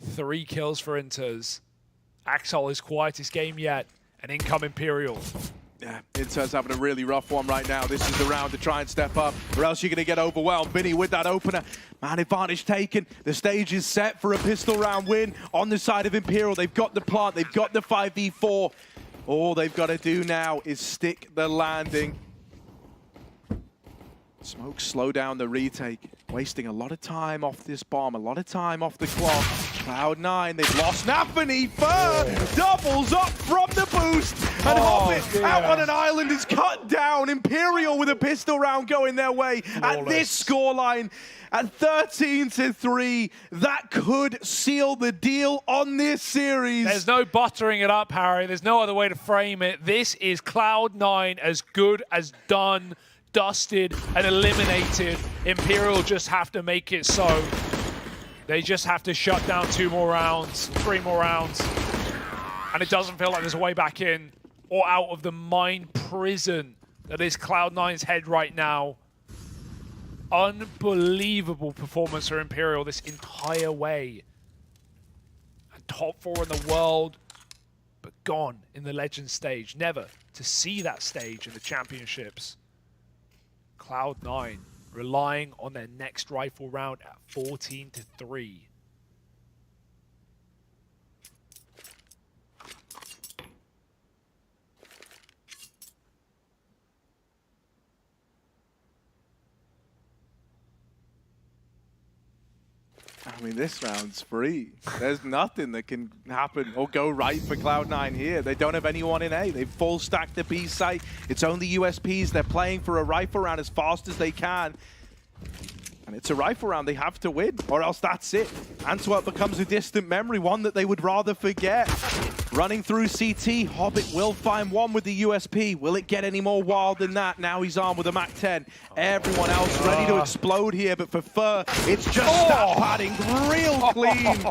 3 kills for Inters. Axel, his quietest game yet. And in come Imperial. Yeah, Inter's having a really rough one right now. This is the round to try and step up, or else you're going to get overwhelmed. Vinny with that opener. Man, advantage taken. The stage is set for a pistol round win on the side of Imperial. They've got the plant. They've got the 5v4. All they've got to do now is stick the landing. Smoke slow down the retake, wasting a lot of time off this bomb, a lot of time off the clock. Cloud9, they've lost Nafany. Fur doubles up from the boost, and Hobbit out on an island is cut down. Imperial with a pistol round going their way at this scoreline. At 13-3, that could seal the deal on this series. There's no buttering it up, Harry. There's no other way to frame it. This is Cloud9 as good as done, dusted, and eliminated. Imperial just have to make it so. They just have to shut down 2 more rounds, 3 more rounds. And it doesn't feel like there's a way back in or out of the mind prison that is Cloud9's head right now. Unbelievable performance for Imperial this entire way. And top 4 in the world, but gone in the Legends stage. Never to see that stage in the championships. Cloud9 relying on their next rifle round at 14-3. I mean, this round's free. There's nothing that can happen or go right for Cloud9 here. They don't have anyone in A. They've full stacked the B site. It's only USPs. They're playing for a rifle round as fast as they can. And it's a rifle round they have to win, or else that's it. Antwerp becomes a distant memory, one that they would rather forget. Running through CT, Hobbit will find one with the USP. Will it get any more wild than that? Now he's armed with a MAC-10. Everyone else ready to explode here, but for Fur, it's just stat padding real clean.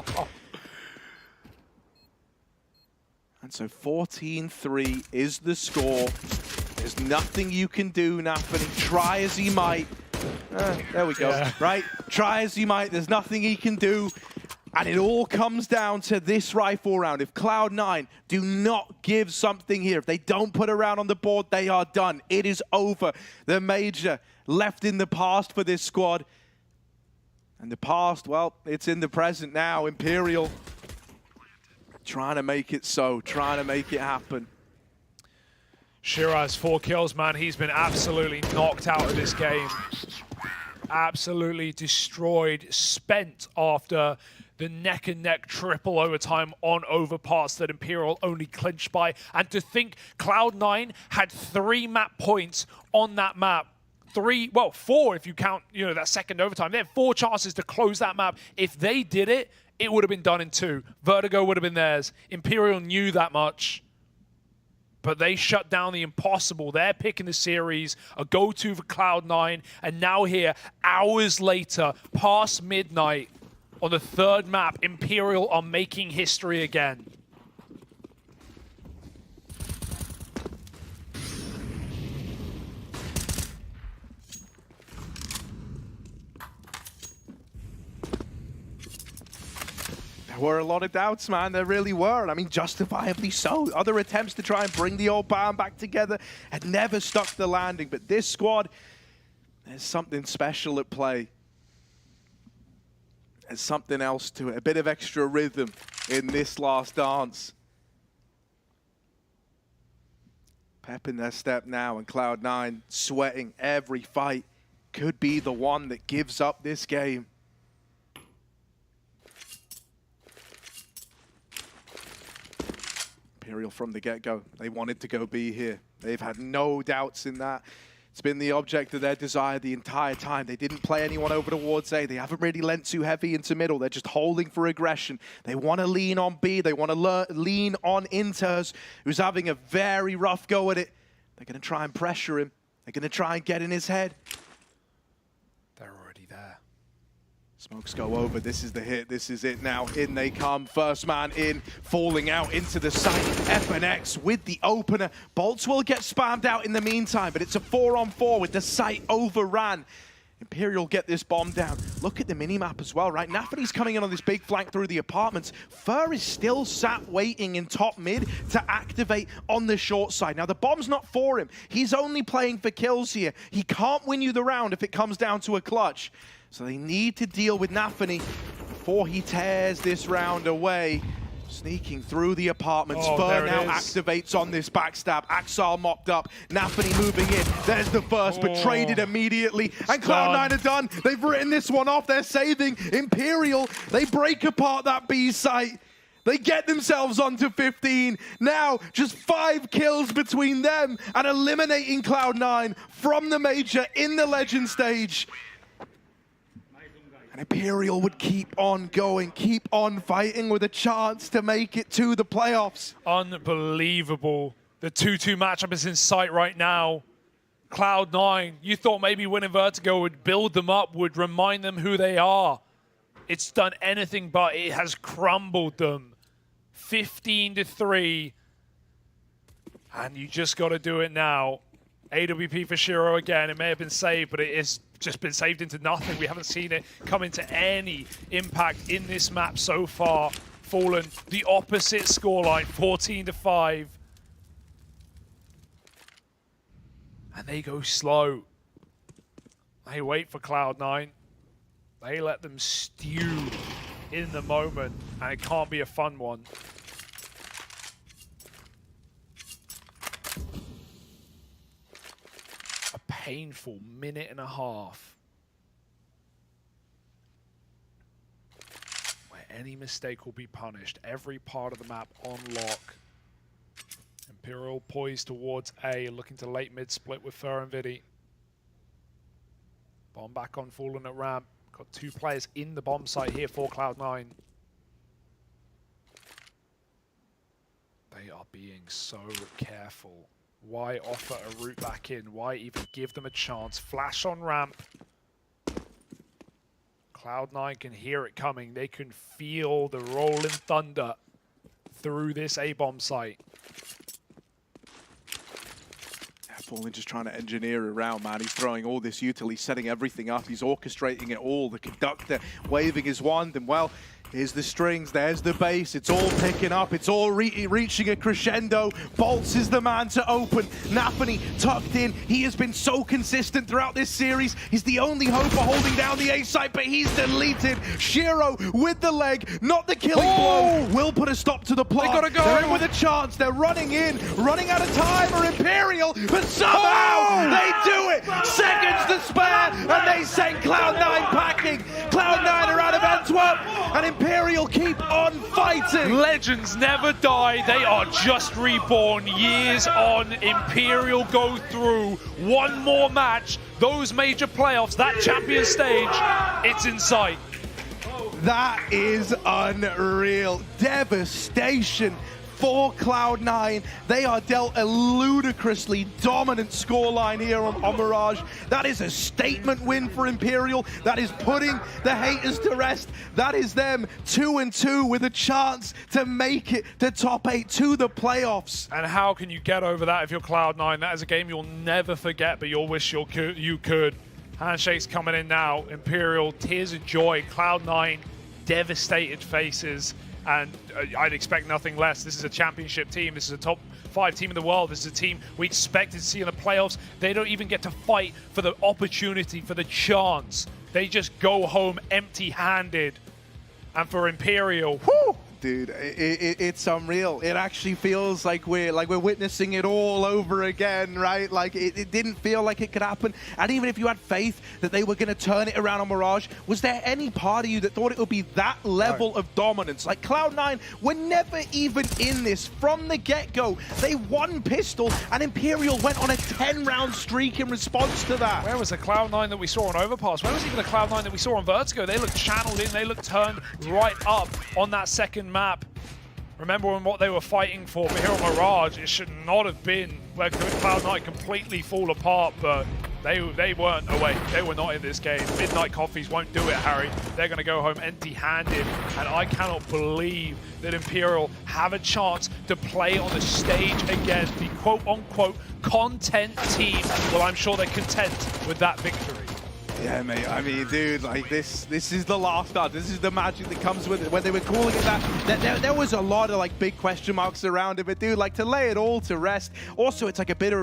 And so 14-3 is the score. There's nothing you can do, Nafany. Try as he might. There we go, right? Try as he might, there's nothing he can do. And it all comes down to this rifle round. If Cloud9 do not give something here, if they don't put a round on the board, they are done. It is over. The major left in the past for this squad. And the past, well, it's in the present now. Imperial trying to make it so, trying to make it happen. Shiraz 4 kills, man. He's been absolutely knocked out of this game. Absolutely destroyed, spent after the neck-and-neck triple overtime on overpass that Imperial only clinched by. And to think Cloud9 had 3 map points on that map. 3, well, 4 if you count, you know, that second overtime. They had 4 chances to close that map. If they did it, it would have been done in 2. Vertigo would have been theirs. Imperial knew that much. But they shut down the impossible. They're picking the series, a go-to for Cloud9, and now here, hours later, past midnight, on the 3rd map, Imperial are making history again. There were a lot of doubts, man. There really were. I mean, justifiably so. Other attempts to try and bring the old band back together had never stuck the landing. But this squad, there's something special at play. There's something else to it. A bit of extra rhythm in this last dance. Pep in their step now, and Cloud9 sweating every fight. Could be the one that gives up this game. Imperial from the get-go. They wanted to go B here. They've had no doubts in that. It's been the object of their desire the entire time. They didn't play anyone over towards A. They haven't really lent too heavy into middle. They're just holding for aggression. They want to lean on B. They want to lean on Inters, who's having a very rough go at it. They're going to try and pressure him. They're going to try and get in his head. They're already there. Smokes go over. This is the hit. This is it now. In they come. First man in. Falling out into the site. FNX with the opener. Bolts will get spammed out in the meantime, but it's a 4-on-4 with the site overran. Imperial get this bomb down. Look at the minimap as well, right? Nafany's coming in on this big flank through the apartments. Fur is still sat waiting in top mid to activate on the short side. Now, the bomb's not for him. He's only playing for kills here. He can't win you the round if it comes down to a clutch. So they need to deal with Nafany before he tears this round away. Sneaking through the apartments. Oh, Fur there it now is. activates on this backstab. Axar mopped up. Nafany moving in. There's the first, but traded immediately. And Cloud9 are done. They've written this one off. They're saving Imperial. They break apart that B site. They get themselves onto 15. Now, just 5 kills between them and eliminating Cloud9 from the major in the Legend stage. And Imperial would keep on going, keep on fighting with a chance to make it to the playoffs. Unbelievable. The 2-2 matchup is in sight right now. Cloud9, you thought maybe winning Vertigo would build them up, would remind them who they are. It's done anything but. It has crumbled them. 15-3. And you just got to do it now. AWP for Shiro again. It may have been saved, but it has just been saved into nothing. We haven't seen it come into any impact in this map so far. Fallen the opposite scoreline, 14-5. And they go slow. They wait for Cloud9. They let them stew in the moment, and it can't be a fun one. A painful minute and a half where any mistake will be punished. Every part of the map on lock. Imperial poised towards A, looking to late mid split with Fur and Vidi. Bomb back on Fallen at ramp. Got 2 players in the bomb site here for Cloud9. They are being so careful. Why offer a route back in? Why even give them a chance? Flash on ramp. Cloud9 can hear it coming. They can feel the rolling thunder through this A-bomb site. Fallen just trying to engineer around, man. He's throwing all this util, he's setting everything up, he's orchestrating it all. The conductor waving his wand, and well, here's the strings, there's the bass, it's all picking up, it's all reaching a crescendo. Bolts is the man to open. Nafany tucked in. He has been so consistent throughout this series. He's the only hope for holding down the A site, but he's deleted. Shiro with the leg, not the killing blow, will put a stop to the plot. They gotta go. They're in with a chance, they're running in, running out of time for Imperial, but somehow they do it. Seconds to spare, and they send Cloud9 packing. Cloud9 are out of Antwerp, and Imperial keep on fighting. Legends never die, they are just reborn. Years on, Imperial go through one more match. Those major playoffs, that champion stage, it's in sight. That is unreal. Devastation for Cloud9. They are dealt a ludicrously dominant scoreline here on Mirage. That is a statement win for Imperial. That is putting the haters to rest. That is them 2-2 with a chance to make it to top 8 to the playoffs. And how can you get over that if you're Cloud9? That is a game you'll never forget, but you'll wish you could. Handshakes coming in now. Imperial, tears of joy. Cloud9, devastated faces. And I'd expect nothing less. This is a championship team. This is a top 5 team in the world. This is a team we expected to see in the playoffs. They don't even get to fight for the opportunity, for the chance. They just go home empty-handed. And for Imperial, whew, Dude, it's unreal. It actually feels like we're witnessing it all over again, right? Like it didn't feel like it could happen. And even if you had faith that they were going to turn it around on Mirage, was there any part of you that thought it would be that level of dominance? Like Cloud9 were never even in this from the get-go. They won Pistol, and Imperial went on a 10-round streak in response to that. where was the Cloud9 that we saw on Overpass? Where was even the Cloud9 that we saw on Vertigo? They looked channeled in, they looked turned right up on that second map. Remember what they were fighting for, but here on Mirage, it should not have been where Cloud9 completely fall apart, but they weren't awake. They were not in this game. Midnight Coffees won't do it, Harry. They're going to go home empty-handed, and I cannot believe that Imperial have a chance to play on the stage against the quote-unquote content team. Well, I'm sure they're content with that victory. Yeah, mate. I mean, dude, like this is the last dance. This is the magic that comes with it. When they were calling it that, there was a lot of like big question marks around it. But dude, like to lay it all to rest. Also, it's like a bit of